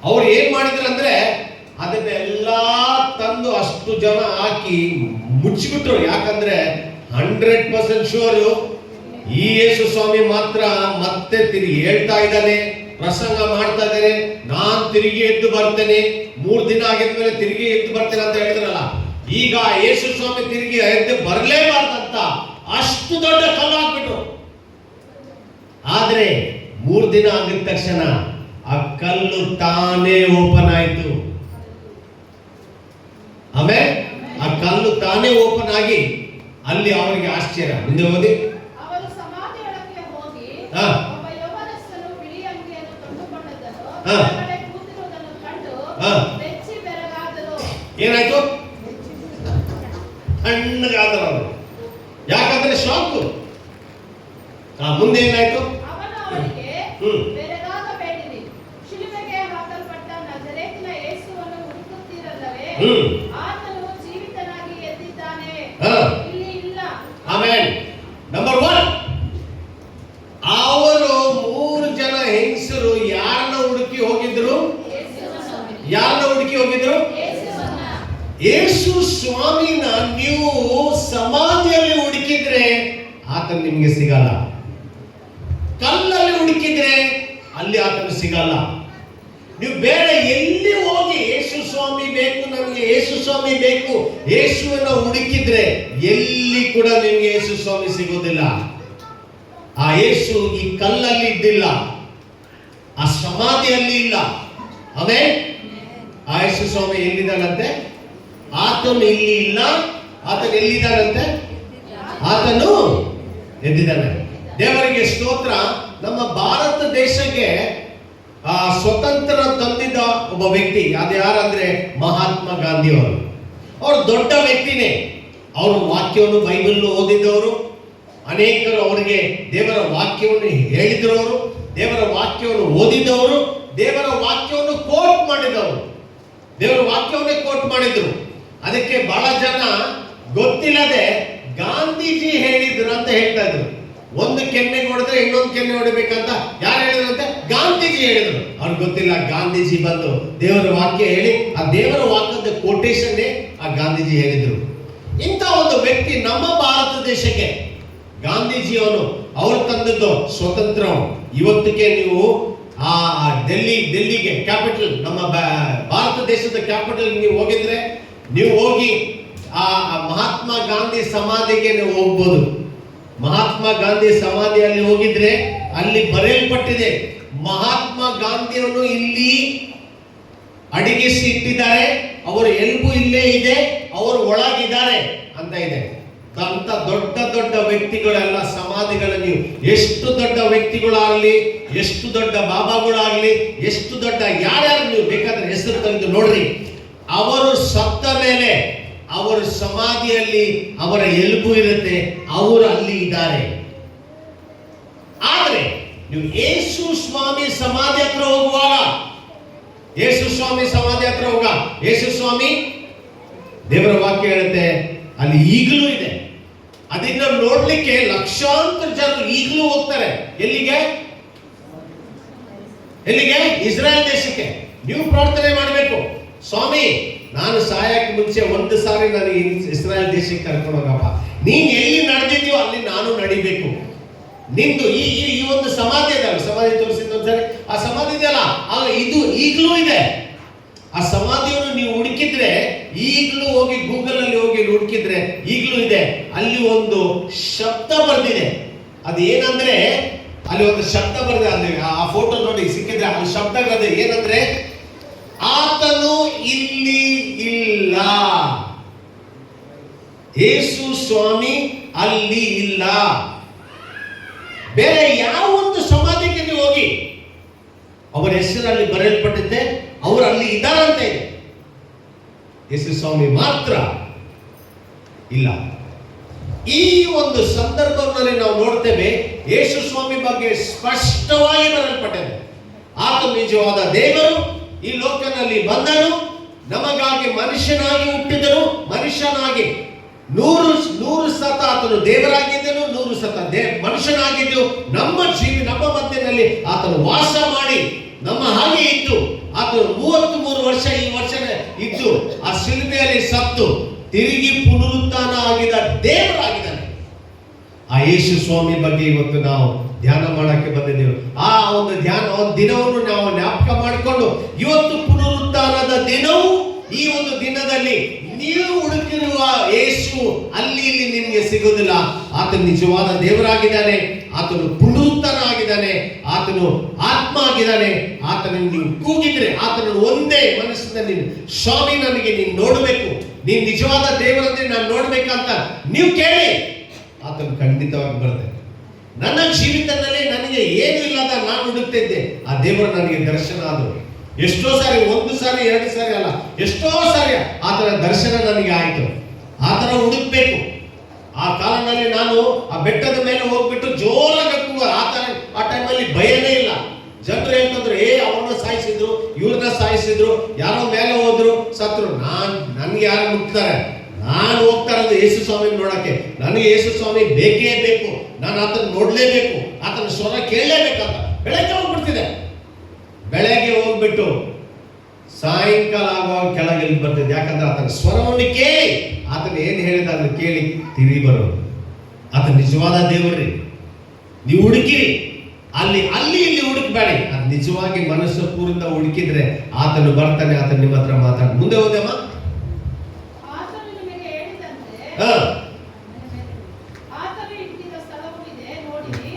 [SPEAKER 4] ಅವ್ರು ಏನ್ ಮಾಡಿದ್ರಂದ್ರೆ ಅದನ್ನೆಲ್ಲ ತಂದು ಅಷ್ಟು ಜನ ಹಾಕಿ ಮುಚ್ಚಿಬಿಟ್ರು. ಯಾಕಂದ್ರೆ 100% ಶೋರು ಈ ಯೇಸು ಸ್ವಾಮಿ ಮಾತ್ರ ಮತ್ತೆ ತಿರುಗಿ ಹೇಳ್ತಾ ಇದ್ದಾನೆ, ಪ್ರಸಂಗ ಮಾಡ್ತಾ ಇದ್ದಾನೆ, ನಾನ್ ತಿರುಗಿ ಎದ್ದು ಬರ್ತೇನೆ, 3 ದಿನ ಆಗಿದ್ಮೇಲೆ ತಿರುಗಿ ಎದ್ದು ಬರ್ತೇನೆ ಅಂತ ಹೇಳಿದ್ರಲ್ಲ. ಈಗ ಯೇಸು ಸ್ವಾಮಿ ತಿರುಗಿ ಎದ್ದು ಬರಲೇಬಾರ್ದಂತ ಅಷ್ಟು ದೊಡ್ಡ ಕಲ್ಲು ಹಾಕ್ಬಿಟ್ರು. ಆದ್ರೆ 3 ದಿನ ಆಗಿದ ತಕ್ಷಣ ಆ ಕಲ್ಲು ತಾನೇ ಓಪನ್ ಆಯ್ತು. ಆಮೇಲೆ ಆ ಕಲ್ಲು ತಾನೇ ಓಪನ್ ಆಗಿ ಅಲ್ಲಿ ಅವರಿಗೆ ಆಶ್ಚರ್ಯ. ಮುಂದೆ ಓದಿ.
[SPEAKER 5] ಅವರು ಸಮಾಧಿಯೊಳಗೆ ಹೋಗಿ ಒಬ್ಬ ಯೌವನಸ್ಥನು ಬಿಳಿ ಅಂಗಿಯನ್ನು ತೊಟ್ಟುಕೊಂಡದ್ದನ್ನು ಹೊರಗಡೆ ಕೂತಿರುವುದನ್ನು ಕಂಡು ಬೆಚ್ಚಿ ಬೆರಗಾದರು.
[SPEAKER 4] ಏನಾಯ್ತು? ತಣ್ಣಗಾದರು ಅವರು. ಯಾಕಂದ್ರೆ ಶಾಕು. ಮುಂದೆ ಏನಾಯ್ತು?
[SPEAKER 5] ಅವನು ಅವರಿಗೆ,
[SPEAKER 4] ಹ್ಮ್.
[SPEAKER 5] ಬೆರಗಾಗಬೇಡಿರಿ, ಶಿಲುಬೆಗೆ ಹಾಕಲ್ಪಟ್ಟ ನಜರೇತಿನ ಯೇಸುವನ್ನು ಹುಡುಕುತ್ತೀರಲ್ಲವೇ,
[SPEAKER 4] ಹ್ಮ್.
[SPEAKER 5] ಆತನು ಜೀವಿತನಾಗಿ ಎದ್ದಿದ್ದಾನೆ,
[SPEAKER 4] ಹಾ.
[SPEAKER 5] ಇಲ್ಲಿ ಇಲ್ಲ.
[SPEAKER 4] ಆಮೇನ್. ನಂಬರ್ 1, ಅವರು 3 ಜನ ಹೆಂಗಸರು ಯಾರನ್ನ ಹುಡುಕಿ ಹೋಗಿದ್ರು? ಯಾರನ್ನ ಹುಡುಕಿ ಹೋಗಿದ್ರು? ಯೇಸು ಸ್ವಾಮಿನ ನೀವು ಸಮಾಧಿಯಲ್ಲಿ ಹುಡುಕಿದ್ರೆ ಆತನು ನಿಮ್ಗೆ ಸಿಗಲ್ಲ. ಕಲ್ಲಲ್ಲಿ ಹುಡುಕಿದ್ರೆ ಅಲ್ಲಿ ಆತನು ಸಿಗಲ್ಲ. ನೀವು ಬೇರೆ ಎಲ್ಲಿ ಹೋಗಿ ಯೇಸು ಸ್ವಾಮಿ ಬೇಕು, ನಮಗೆ ಯೇಸು ಸ್ವಾಮಿ ಬೇಕು, ಯೇಸುವನ್ನ ಹುಡುಕಿದ್ರೆ ಎಲ್ಲಿ ಕೂಡ ನಿಮ್ಗೆ ಯೇಸು ಸ್ವಾಮಿ ಸಿಗೋದಿಲ್ಲ. ಆ ಯೇಸು ಈ ಕಲ್ಲಲ್ಲಿ ಇದ್ದಿಲ್ಲ, ಆ ಸಮಾಧಿಯಲ್ಲಿ ಇಲ್ಲ. ಆಮೇಲೆ ಆ ಯೇಸು ಸ್ವಾಮಿ ಎಲ್ಲಿದ್ದಾನಂತೆ? ಆತನು ಇಲ್ಲಿ ಇಲ್ಲ. ಆತನು ಎಲ್ಲಿದ್ದಾನಂತೆ? ಆತನು ಎದ್ದಿದ್ದಾನೆ. ದೇವರಿಗೆ ಸ್ತೋತ್ರ. ನಮ್ಮ ಭಾರತ ದೇಶಕ್ಕೆ ಸ್ವತಂತ್ರ ತಂದಿದ್ದ ಒಬ್ಬ ವ್ಯಕ್ತಿ ಅದು ಯಾರಂದ್ರೆ ಮಹಾತ್ಮ ಗಾಂಧಿ ಅವರು. ಅವರು ದೊಡ್ಡ ವ್ಯಕ್ತಿನೇ. ಅವರು ವಾಕ್ಯವನ್ನು ಬೈಬಲ್ ಓದಿದವರು, ಅನೇಕರು ಅವರಿಗೆ ದೇವರ ವಾಕ್ಯವನ್ನು ಹೇಳಿದವರು, ದೇವರ ವಾಕ್ಯವನ್ನು ಓದಿದವರು, ದೇವರ ವಾಕ್ಯವನ್ನು ಕೋಟ್ ಮಾಡಿದವರು, ದೇವರ ವಾಕ್ಯವನ್ನೇ ಕೋಟ್ ಮಾಡಿದ್ರು. ಅದಕ್ಕೆ ಬಹಳ ಜನ ಗೊತ್ತಿಲ್ಲದೆ ಗಾಂಧೀಜಿ ಹೇಳಿದ್ರು ಅಂತ ಹೇಳ್ತಾ ಇದ್ರು. ಒಂದು ಕೆನ್ನೆ ಹೊಡೆದ್ರೆ ಇನ್ನೊಂದು ಕೆನ್ನೆ ಹೊಡಿಬೇಕಂತ ಯಾರು ಹೇಳಿದ್ರಂತೆ? ಗಾಂಧೀಜಿ ಹೇಳಿದ್ರು. ಅವ್ರಿಗೆ ಗೊತ್ತಿಲ್ಲ ಗಾಂಧೀಜಿ ಬಂದು ದೇವರ ವಾಕ್ಯ ಹೇಳಿ ಆ ದೇವರ ವಾಕ್ಯದ ಕೋಟೇಶನ್ ಆ ಗಾಂಧೀಜಿ ಹೇಳಿದ್ರು. ಇಂಥ ಒಂದು ವ್ಯಕ್ತಿ ನಮ್ಮ ಭಾರತ ದೇಶಕ್ಕೆ ಗಾಂಧೀಜಿಯವನು ಅವರು ತಂದದ್ದು ಸ್ವತಂತ್ರ. ಇವತ್ತಿಗೆ ನೀವು ಆ ಡೆಲ್ಲಿಗೆ ಕ್ಯಾಪಿಟಲ್, ನಮ್ಮ ಭಾರತ ದೇಶದ ಕ್ಯಾಪಿಟಲ್ ನೀವು ಹೋಗಿದ್ರೆ, ನೀವು ಹೋಗಿ ಆ ಮಹಾತ್ಮ ಗಾಂಧಿ ಸಮಾಧಿಗೆ ನೀವು ಹೋಗ್ಬೋದು. ಮಹಾತ್ಮ ಗಾಂಧಿ ಸಮಾಧಿಯಲ್ಲಿ ಹೋಗಿದ್ರೆ ಅಲ್ಲಿ ಬರೆಯಲ್ಪಟ್ಟಿದೆ, ಮಹಾತ್ಮ ಗಾಂಧಿಯನ್ನು ಇಲ್ಲಿ ಅಡಗಿಸಿ ಇಟ್ಟಿದ್ದಾರೆ, ಅವರ ಎಲುಬು ಇಲ್ಲೇ ಇದೆ, ಅವರು ಒಳಗಿದ್ದಾರೆ ಅಂತ ಇದೆ. ಅಂತ ದೊಡ್ಡ ದೊಡ್ಡ ವ್ಯಕ್ತಿಗಳೆಲ್ಲ ಸಮಾಧಿಗಳನ್ನು ನೀವು ಎಷ್ಟು ದೊಡ್ಡ ವ್ಯಕ್ತಿಗಳಾಗಲಿ, ಎಷ್ಟು ದೊಡ್ಡ ಬಾಬಾಗಳಾಗಲಿ, ಎಷ್ಟು ದೊಡ್ಡ ಯಾರ್ಯಾರು ನೀವು ಬೇಕಾದ್ರೆ ಹೆಸರು ತೆಗೆದು ನೋಡ್ರಿ, ಅವರು ಸತ್ತ ಮೇಲೆ ಅವರ ಸಮಾಧಿಯಲ್ಲಿ ಅವರ ಎಲುಬು ಇರುತ್ತೆ, ಅವರು ಅಲ್ಲಿ ಇದ್ದಾರೆ. ಆದ್ರೆ ನೀವು ಯೇಸು ಸ್ವಾಮಿ ಸಮಾಧಿ ಹತ್ರ ಹೋಗುವಾಗ, ಯೇಸು ಸ್ವಾಮಿ ಸಮಾಧಿ ಹತ್ರ ಹೋಗ, ಯೇಸು ಸ್ವಾಮಿ ದೇವರ ವಾಕ್ಯ ಹೇಳುತ್ತೆ ಅಲ್ಲಿ ಈಗಲೂ ಇದೆ. ಅದನ್ನ ನೋಡ್ಲಿಕ್ಕೆ ಲಕ್ಷಾಂತರ ಜನರು ಈಗಲೂ ಹೋಗ್ತಾರೆ. ಎಲ್ಲಿಗೆ? ಎಲ್ಲಿಗೆ? ಇಸ್ರಾಯೇಲ್ ದೇಶಕ್ಕೆ. ನೀವು ಪ್ರಾರ್ಥನೆ ಮಾಡಬೇಕು, ಸ್ವಾಮಿ ನಾನು ಸಾಯಕ್ಕೆ ಮುಂಚೆ ಒಂದು ಸಾರಿ ನನಗೆ ಇಸ್ರಾಯೇಲ್ ದೇಶಕ್ಕೆ ಕರ್ಕೊಂಡು ಹೋಗಪ್ಪ. ನೀನ್ ಎಲ್ಲಿ ನಡೆದಿದ್ಯೋ ಅಲ್ಲಿ ನಾನು ನಡಿಬೇಕು. ನಿಂದು ಈ ಒಂದು ಸಮಾಧಿ ಇದಲ್ಲ, ಸಮಾಧಿ ತೋರಿಸಿದ ಒಂದ್ಸರಿ ಆ ಸಮಾಧಿ ಇದೆಯಲ್ಲ, ಆಗ ಇದು ಈಗಲೂ ಇದೆ. ಆ ಸಮಾಧಿಯನ್ನು ನೀವು ಹುಡುಕಿದ್ರೆ, ಈಗಲೂ ಹೋಗಿ ಗೂಗಲ್ ಅಲ್ಲಿ ಹೋಗಿ ಹುಡುಕಿದ್ರೆ ಈಗಲೂ ಇದೆ. ಅಲ್ಲಿ ಒಂದು ಶಬ್ದ ಬರ್ದಿದೆ. ಅದು ಏನಂದ್ರೆ, ಅಲ್ಲಿ ಒಂದು ಶಬ್ದ ಬರ್ದಿದೆ. ಅಲ್ಲಿ ಆ ಫೋಟೋ ನೋಡಿ ಸಿಕ್ಕಿದ್ರೆ ಅಲ್ಲಿ ಶಬ್ದ ಬರ್ದಿದೆ. ಏನಂದ್ರೆ, ಆತನು ಇಲ್ಲಿ ಇಲ್ಲ, ಯೇಸು ಸ್ವಾಮಿ ಅಲ್ಲಿ ಇಲ್ಲ. ಬೇರೆ ಯಾವ ಒಂದು ಸಮಾಧಿಗೆ ನೀವು ಹೋಗಿ ಅವರ ಹೆಸರಲ್ಲಿ ಬರೆಯಲ್ಪಟ್ಟಿದ್ದೆ, ಅವರು ಅಲ್ಲಿ ಇದ್ದಾರಂತ ಇದೆ. ಯೇಸು ಸ್ವಾಮಿ ಮಾತ್ರ ಇಲ್ಲ. ಈ ಒಂದು ಸಂದರ್ಭದಲ್ಲಿ ನಾವು ನೋಡ್ತೇವೆ, ಯೇಸು ಸ್ವಾಮಿ ಬಗ್ಗೆ ಸ್ಪಷ್ಟವಾಗಿ ಬರೆಯಲ್ಪಟ್ಟಿದೆ. ಆತ ನಿಜವಾದ ದೇವರು, ಈ ಲೋಕದಲ್ಲಿ ಬಂದನು, ನಮಗಾಗಿ ಮನುಷ್ಯನಾಗಿ ಹುಟ್ಟಿದನು, ಮನುಷ್ಯನಾಗಿ 100 ಸತ ಆತನು ದೇವರಾಗಿದ್ದನು, 100 ಸತ ಮನುಷ್ಯನಾಗಿದ್ದು, ನಮ್ಮ ಮಧ್ಯದಲ್ಲಿ ಆತನು ವಾಸ ಮಾಡಿ ನಮ್ಮ ಹಾಗೆ ಇದ್ದು, ಆತನು 33 ವರ್ಷ ಈ ವರ್ಷ ಇದ್ದು ಆ ಶಿಲುಬೆಯಲ್ಲಿ ಸತ್ತು ತಿರುಗಿ ಪುನರುತ್ಥಾನ ಆಗಿದ ದೇವರಾಗಿದ್ದಾನೆ. ಆ ಯೇಸು ಸ್ವಾಮಿ ಬಗ್ಗೆ ಇವತ್ತು ನಾವು ಧ್ಯಾನ ಮಾಡಕ್ಕೆ ಬಂದಿದ್ದೇವೆ. ಆ ಒಂದು ದಿನವನ್ನು ನಾವು ಜ್ಞಾಪಕ ಮಾಡಿಕೊಂಡು, ಇವತ್ತು ಪುನರುತ್ಥಾನದ ದಿನವು, ಈ ಒಂದು ದಿನದಲ್ಲಿ ನೀವು ಹುಡುಕಿರುವ ಯೇಸು ಅಲ್ಲಿ ಇಲ್ಲಿ ನಿಮಗೆ ಸಿಗುವುದಿಲ್ಲ. ಆತನು ನಿಜವಾದ ದೇವರಾಗಿದ್ದಾನೆ, ಆತನು ಪುನರುತ್ಥಾನ ಆಗಿದ್ದಾನೆ, ಆತನು ಆತ್ಮ ಆಗಿದ್ದಾನೆ. ಆತನನ್ನು ನೀವು ಕೂಗಿದ್ರೆ, ಆತನನ್ನು ಒಂದೇ ಮನಸ್ಸಿನಲ್ಲಿ ಸ್ವಾಮಿ ನನಗೆ ನೀನು ನೋಡಬೇಕು, ನೀನು ನಿಜವಾದ ದೇವರಂದ್ರೆ ನಾನು ನೋಡ್ಬೇಕಂತ ನೀವು ಕೇಳಿ, ಆತನು ಖಂಡಿತವಾಗಿ ಬರ್ತೇನೆ. ನನ್ನ ಜೀವಿತದಲ್ಲಿ ನನಗೆ ಏನು ಇಲ್ಲದ ನಾನು ಹುಡುಕ್ತಿದ್ದೆ, ಆ ದೇವರು ನನಗೆ ದರ್ಶನ ಆದರು. ಎಷ್ಟೋ ಸಾರಿ, 1 ಸಾರಿ 2 ಸಾರಿ ಅಲ್ಲ, ಎಷ್ಟೋ ಸಾರಿ ಆತರ ದರ್ಶನ ನನಗೆ ಆಯ್ತು. ಆತರ ಹುಡುಕ್ಬೇಕು, ಆ ಕಾಲದಲ್ಲಿ ನಾನು ಆ ಬೆಟ್ಟದ ಮೇಲೆ ಹೋಗ್ಬಿಟ್ಟು ಜೋರಾಗಿ ಕೂಗ, ಆ ಟೈಮಲ್ಲಿ ಭಯನೇ ಇಲ್ಲ. ಜನರು ಹೇಳ್ತಿದ್ರು, ಅವ್ರನ್ನ ಸಾಯಿಸಿದ್ರು, ಇವ್ರನ್ನ ಸಾಯಿಸಿದ್ರು, ಯಾರೋ ಮೇಲೆ ಹೋದ್ರು, ಸತ್ರು. ನನ್ಗೆ ಯಾರು ಮುಟ್ತಾರೆ? ನಾನು ಹೋಗ್ತಾ ಇರೋದು ಯೇಸು ಸ್ವಾಮಿ ನೋಡಕ್ಕೆ. ನನಗೆ ಯೇಸು ಸ್ವಾಮಿ ಬೇಕೇ ಬೇಕು. ನಾನು ಆತನ ನೋಡ್ಲೇಬೇಕು, ಆತನ ಸ್ವರ ಕೇಳಲೇಬೇಕಂತ ಬೆಳಗ್ಗೆ ಹೋಗ್ಬಿಡ್ತಿದೆ. ಬೆಳಗ್ಗೆ ಹೋಗ್ಬಿಟ್ಟು ಸಾಯಂಕಾಲ ಆಗುವಾಗ ಕೆಳಗೆ ಇಲ್ಲಿ ಬರ್ತಿದ್ದೆ. ಯಾಕಂದ್ರೆ ಆತನ ಸ್ವರವನ್ನು ಕೇಳಿ, ಆತನ ಏನ್ ಹೇಳಿದ ಅದನ್ನು ಕೇಳಿ ತಿರುಗಿ ಬರೋದು. ಆತನ ನಿಜವಾದ ದೇವರ್ರಿ. ನೀವು ಹುಡುಕಿರಿ, ಅಲ್ಲಿ ಇಲ್ಲಿ ಹುಡುಕ್ಬೇಡಿ. ಅದು ನಿಜವಾಗಿ ಮನಸ್ಸು ಪೂರ್ಣ ಹುಡುಕಿದ್ರೆ ಆತನು ಬರ್ತಾನೆ, ಆತನ ನಿಮ್ಮ ಹತ್ರ ಮಾತಾಡ. ಮುಂದೆ ಹೋದಮ್ಮ.
[SPEAKER 5] ಆತನು ನಿಮಗೆ ಹೇಳಿದಂತೆ ಆತನು ಇಟ್ಟಿದ್ದ ಸ್ಥಳವು ಇದೆ, ನೋಡಿರಿ.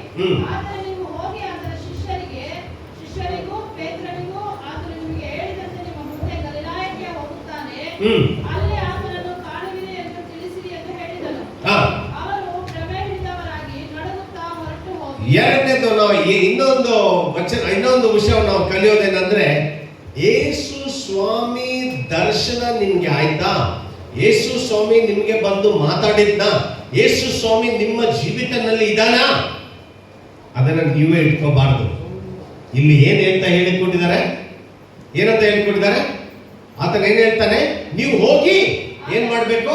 [SPEAKER 5] ಆದರೆ ನೀವು ಹೋಗಿ ಆತನ ಶಿಷ್ಯರಿಗೂ ಪೇತ್ರನಿಗೂ ಆತನು ನಿಮಗೆ ಹೇಳಿದಂತೆ ನಿಮ್ಮ ಮುಂದೆ ಗಲಿಲಾಯಕ್ಕೆ ಹೋಗುತ್ತಾನೆ, ಅಲ್ಲಿ ಆತನನ್ನು ಕಾಣುವಿರಿ ಎಂದು ತಿಳಿಸಿರಿ ಎಂದು ಹೇಳಿದನು. ಅವರು ಭ್ರಮೆ ಹಿಡಿದವರಾಗಿ ನಡುಗುತ್ತಾ ಹೊರಟು ಹೋದರು.
[SPEAKER 4] ಎರಡನೇದು ನಾವು ಇನ್ನೊಂದು ವಿಷಯ ನಾವು ಕಲಿಯೋದೇನಂದ್ರೆ, ಯೇಸು ಸ್ವಾಮಿ ದರ್ಶನ ನಿಮ್ಗೆ ಆಯ್ತಾ? ಯೇಸು ಸ್ವಾಮಿ ನಿಮ್ಗೆ ಬಂದು ಮಾತಾಡಿದ್ನ? ಯೇಸು ಸ್ವಾಮಿ ನಿಮ್ಮ ಜೀವಿತದಲ್ಲಿ ಇದಾನ? ಅದನ್ನ ನೀವೇ ಇಟ್ಕೋಬಾರ್ದು. ಇಲ್ಲಿ ಏನ್ ಹೇಳ್ತಾ ಹೇಳಿಕೊಂಡಿದ್ದಾರೆ? ಏನಂತ ಹೇಳಿಕೊಂಡಿದ್ದಾರೆ? ಆತನ ಏನ್ ಹೇಳ್ತಾನೆ? ನೀವು ಹೋಗಿ ಏನ್ ಮಾಡ್ಬೇಕು?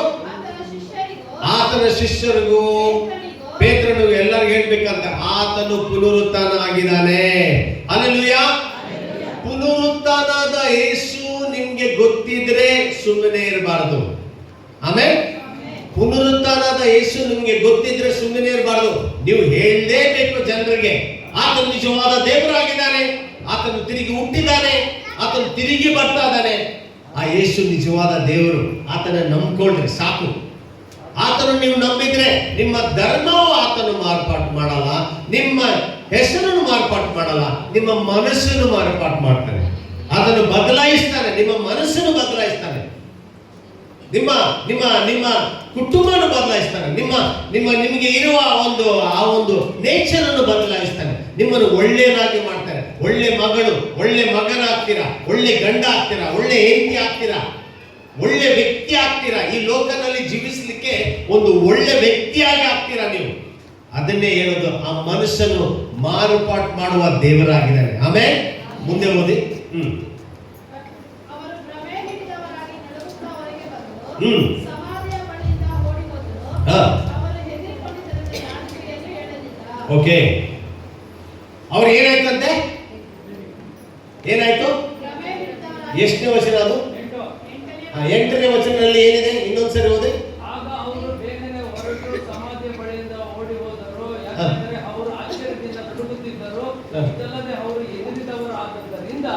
[SPEAKER 4] ಆತನ ಶಿಷ್ಯರಿಗೂ ಪೇತ್ರನಿಗೂ ಎಲ್ಲರಿಗೂ ಹೇಳ್ಬೇಕಂತ. ಆತನು ಪುನರುತ್ಥಾನ ಆಗಿದ್ದಾನೆ. ಹಲ್ಲೆಲೂಯಾ. ಪುನರುತ್ಥಾನದ ಯೇಸು ನಿಮ್ಗೆ ಗೊತ್ತಿದ್ರೆ ಸುಮ್ಮನೆ ಇರಬಾರದು. ಆಮೇಲೆ ಪುನರುತ್ಥಾನದ ಯೇಸು ನಿಮ್ಗೆ ಗೊತ್ತಿದ್ರೆ ಸುಮ್ಮನೆ ಇರಬಾರದು. ನೀವು ಹೇಳಲೇಬೇಕು ಜನರಿಗೆ, ಆತನು ನಿಜವಾದ ದೇವರಾಗಿದ್ದಾನೆ, ಆತನು ತಿರುಗಿ ಹುಟ್ಟಿದ್ದಾನೆ, ಆತನು ತಿರುಗಿ ಬರ್ತಾ ಇದ್ದಾನೆ. ಆ ಯೇಸು ನಿಜವಾದ ದೇವರು. ಆತನ ನಂಬ್ಕೊಳ್ರಿ ಸಾಕು. ಆತನು ನೀವು ನಂಬಿದ್ರೆ ನಿಮ್ಮ ಧರ್ಮವು ಆತನು ಮಾರ್ಪಾಟು ಮಾಡಲ್ಲ, ನಿಮ್ಮ ಹೆಸರನ್ನು ಮಾರ್ಪಾಟು ಮಾಡಲ್ಲ, ನಿಮ್ಮ ಮನಸ್ಸನ್ನು ಮಾರ್ಪಾಟು ಮಾಡ್ತಾನೆ. ಅದನ್ನು ಬದಲಾಯಿಸ್ತಾನೆ, ನಿಮ್ಮ ಮನಸ್ಸನ್ನು ಬದಲಾಯಿಸ್ತಾನೆ, ನಿಮ್ಮ ನಿಮ್ಮ ನಿಮ್ಮ ಕುಟುಂಬವನ್ನು ಬದಲಾಯಿಸ್ತಾನೆ, ನಿಮಗೆ ಇರುವ ಆ ಒಂದು ನೇಚರ್ ಅನ್ನು ಬದಲಾಯಿಸ್ತಾನೆ, ನಿಮ್ಮನ್ನು ಒಳ್ಳೆಯದಾಗಿ ಮಾಡ್ತಾನೆ. ಒಳ್ಳೆ ಮಗಳು, ಒಳ್ಳೆ ಮಗನಾಗ್ತೀರಾ, ಒಳ್ಳೆ ಗಂಡ ಆಗ್ತೀರಾ, ಒಳ್ಳೆ ಹೆಂಡತಿ ಆಗ್ತೀರಾ, ಒಳ್ಳೆ ವ್ಯಕ್ತಿ ಆಗ್ತೀರಾ. ಈ ಲೋಕದಲ್ಲಿ ಜೀವಿಸಲಿಕ್ಕೆ ಒಂದು ಒಳ್ಳೆ ವ್ಯಕ್ತಿಯಾಗಿ ಆಗ್ತೀರಾ ನೀವು. ಅದನ್ನೇ ಹೇಳೋದು, ಆ ಮನುಷ್ಯನು ಮಾರುಪಾಟು ಮಾಡುವ ದೇವರಾಗಿದ್ದಾನೆ. ಆಮೇಲೆ ಮುಂದೆ ಓದಿ.
[SPEAKER 5] ಅವರು ಭ್ರಮೆ ಹಿಡಿದವರಾಗಿ ನಡುಗುತ್ತಾ ಹೊರಗೆ ಬಂದು ಸಮಾಧಿಯ ಬಳಿಯಿಂದ ಓಡಿ ಹೋದರು. ಅವರು ಹೆದರಿಕೊಂಡಿದ್ದರಿಂದ ಯಾರಿಗೂ ಹೇಳಲಿಲ್ಲ.
[SPEAKER 4] ಓಕೆ, ಅವ್ರು ಏನಾಯ್ತಂತೆ? ಏನಾಯ್ತು?
[SPEAKER 5] ಭ್ರಮೆ ಹಿಡಿದವರಾಗಿ.
[SPEAKER 4] ಎಷ್ಟನೇ ವಚನ ಅದು? 8ನೇ ವಚನದಲ್ಲಿ ಏನಿದೆ? ಇನ್ನೊಂದ್ಸರಿ ಓದಿ.
[SPEAKER 3] ಆಗ ಅವರು ಬೇಗನೆ ಹೊರಟು ಸಮಾಧಿಯ ಬಳಿಯಿಂದ ಓಡಿ ಹೋದರು, ಯಾಕಂದರೆ ಅವರು ಆಶ್ಚರ್ಯದಿಂದ ನಡುಗುತ್ತಿದ್ದರು. ಇದಲ್ಲದೆ ಅವರು ಎದುರಿದವರು ಆದ್ದರಿಂದ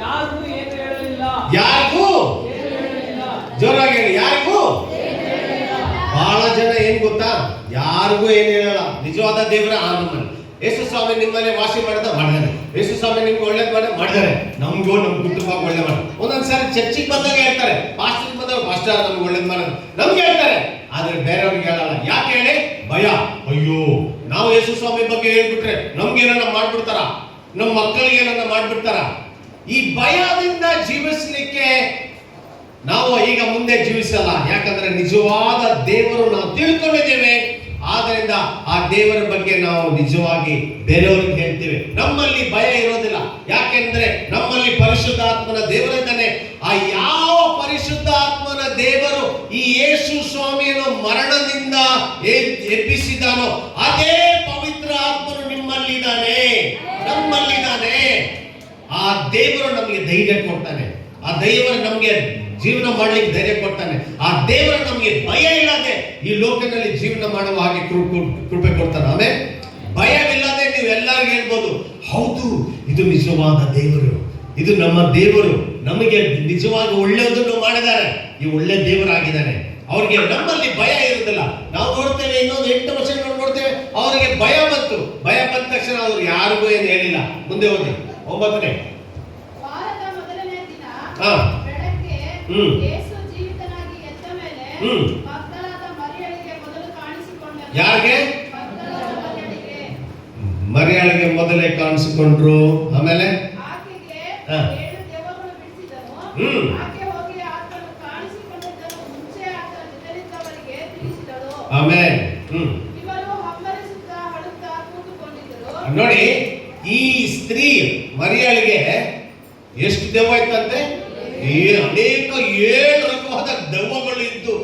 [SPEAKER 3] ಯಾರಿಗೂ ಏನು ಹೇಳಲಿಲ್ಲ.
[SPEAKER 4] ಯಾರಿಗೂ ಜೋರಾಗಿ ಹೇಳಿ, ಯಾರಿಗೂ. ಬಹಳ ಜನ ಏನ್ ಗೊತ್ತಾ, ಯಾರಿಗೂ ಏನು ಹೇಳಲ್ಲ. ನಿಜವಾದ ದೇವರ ಆನಂದ. ಯೇಸು ಸ್ವಾಮಿ ನಿಮ್ಮಲ್ಲಿ ವಾಸಿ ಮಾಡಿದ್ದಾರೆ, ಯೇಸು ಸ್ವಾಮಿ ನಿಮ್ಗೆ ಒಳ್ಳೇದು ಮಾಡಿದ್ದಾರೆ, ನಮ್ಗೂ ನಮ್ಮ ಕುಟುಂಬಕ್ಕೆ ಒಳ್ಳೆ ಮಾಡಿ. ಒಂದೊಂದ್ಸಾರಿ ಚರ್ಚಿಗೆ ಬಂದಾಗ ಹೇಳ್ತಾರೆ, ಪಾಸ್ಟರ್ ಬಂದಾಗ ಪಾಸ್ಟರ್ ನಮ್ಗೆ ಒಳ್ಳೇದು ಮಾಡೋದು ನಮ್ಗೆ ಹೇಳ್ತಾರೆ, ಆದ್ರೆ ಬೇರೆಯವ್ರಿಗೆ ಹೇಳಲ್ಲ. ಯಾಕೆ ಹೇಳಿ? ಭಯ. ಅಯ್ಯೋ, ನಾವು ಯೇಸು ಸ್ವಾಮಿ ಬಗ್ಗೆ ಹೇಳ್ಬಿಟ್ರೆ ನಮ್ಗೆ ಏನನ್ನ ಮಾಡ್ಬಿಡ್ತಾರ, ನಮ್ಮ ಮಕ್ಕಳಿಗೆ ಏನನ್ನ ಮಾಡ್ಬಿಡ್ತಾರ. ಈ ಭಯದಿಂದ ಜೀವಿಸ್ಲಿಕ್ಕೆ ನಾವು ಈಗ ಮುಂದೆ ಜೀವಿಸಲ್ಲ. ಯಾಕಂದ್ರೆ ನಿಜವಾದ ದೇವರು ನಾವು ತಿಳ್ಕೊಂಡಿದ್ದೇವೆ. ಆದ್ದರಿಂದ ಆ ದೇವರ ಬಗ್ಗೆ ನಾವು ನಿಜವಾಗಿ ಬೇರೆಯವ್ರಿಗೆ ಹೇಳ್ತೇವೆ. ನಮ್ಮಲ್ಲಿ ಭಯ ಇರೋದಿಲ್ಲ. ಯಾಕೆಂದ್ರೆ ನಮ್ಮಲ್ಲಿ ಪರಿಶುದ್ಧಾತ್ಮನ ದೇವರಿದ್ದಾನೆ. ಆ ಯಾವ ಪರಿಶುದ್ಧಾತ್ಮನ ದೇವರು ಈ ಯೇಸು ಸ್ವಾಮಿಯನ್ನು ಮರಣದಿಂದ ಎಬ್ಬಿಸಿದಾನೋ ಅದೇ ಪವಿತ್ರ ಆತ್ಮನು ನಿಮ್ಮಲ್ಲಿದ್ದಾನೆ, ನಮ್ಮಲ್ಲಿದ್ದಾನೆ. ಆ ದೇವರು ನಮಗೆ ಧೈರ್ಯ ಕೊಡ್ತಾನೆ. ಆ ದೇವರು ನಮಗೆ ಜೀವನ ಮಾಡ್ಲಿಕ್ಕೆ ಧೈರ್ಯ ಕೊಡ್ತಾನೆ. ಆ ದೇವರು ನಮಗೆ ಭಯ ಇಲ್ಲದೆ ಈ ಲೋಕದಲ್ಲಿ ಜೀವನ ಮಾಡುವ ಹಾಗೆ ಕೃಪೆ ಕೊಡ್ತಾನೆ. ಆಮೇಲೆ ಭಯವಿಲ್ಲದೆ ನೀವು ಎಲ್ಲರಿಗೂ ಹೇಳ್ಬೋದು, ಹೌದು ಇದು ನಿಜವಾದ ದೇವರು, ಇದು ನಮ್ಮ ದೇವರು, ನಮಗೆ ನಿಜವಾಗಿ ಒಳ್ಳೆಯದನ್ನು ಮಾಡಿದ್ದಾರೆ, ಈ ಒಳ್ಳೆ ದೇವರಾಗಿದ್ದಾನೆ. ಅವ್ರಿಗೆ ನಮ್ಮಲ್ಲಿ ಭಯ ಇರುವುದಿಲ್ಲ. ನಾವು ನೋಡ್ತೇವೆ, ಇನ್ನೊಂದು 8 ವರ್ಷ ನೋಡ್ತೇವೆ, ಅವರಿಗೆ ಭಯ ಬಂತು. ಭಯ ಬಂದ ತಕ್ಷಣ ಅವ್ರು ಯಾರಿಗೂ ಏನು ಹೇಳಿಲ್ಲ. ಮುಂದೆ ಹೋಗಿ 9ನೇ
[SPEAKER 5] ವಾರದ ಮೊದಲನೇ ದಿನ
[SPEAKER 4] ಹ್ಮ್
[SPEAKER 5] ಯೇಸು ಜೀವಿತನಾಗಿ ಎದ್ದ ಮೇಲೆ ಮಗ್ದಲದ ಮರಿಯಳಿಗೆ ಮೊದಲು ಕಾಣಿಸಿಕೊಂಡನು.
[SPEAKER 4] ಯಾರಿಗೆ?
[SPEAKER 5] ಮಗ್ದಲದ ಮರಿಯಳಿಗೆ.
[SPEAKER 4] ಮರಿಯಳಿಗೆ ಮೊದಲೇ ಕಾಣಿಸಿಕೊಂಡ್ರು. ಆಮೇಲೆ
[SPEAKER 5] ಆಕೆಗೆ 7 ದೆವ್ವಗಳು ಬಿಡಿಸಿದನು. ಆಕೆ ಹೋಗಿ ಆತನು ಕಾಣಿಸಿಕೊಂಡಿದ್ದನ್ನು ಮುಂಚೆ ಆತನ ಜೊತೆಲಿದ್ದವರಿಗೆ ತಿಳಿಸಿದಳು.
[SPEAKER 4] ಆಮೇಲೆ
[SPEAKER 5] ಇವರು ಹಂಬಲಿಸುತ್ತಾ ಅಳುತ್ತಾ ಕೂತುಕೊಂಡಿದ್ದರು.
[SPEAKER 4] ನೋಡಿ, ಈ ಸ್ತ್ರೀ ಮರಿಯಳಿಗೆ ಎಷ್ಟು ದೆವ್ವ ಇತ್ತಂತೆ? ಅನೇಕ 7 ರಕವಾದ ದೆವ್ವಗಳು ಇದ್ದು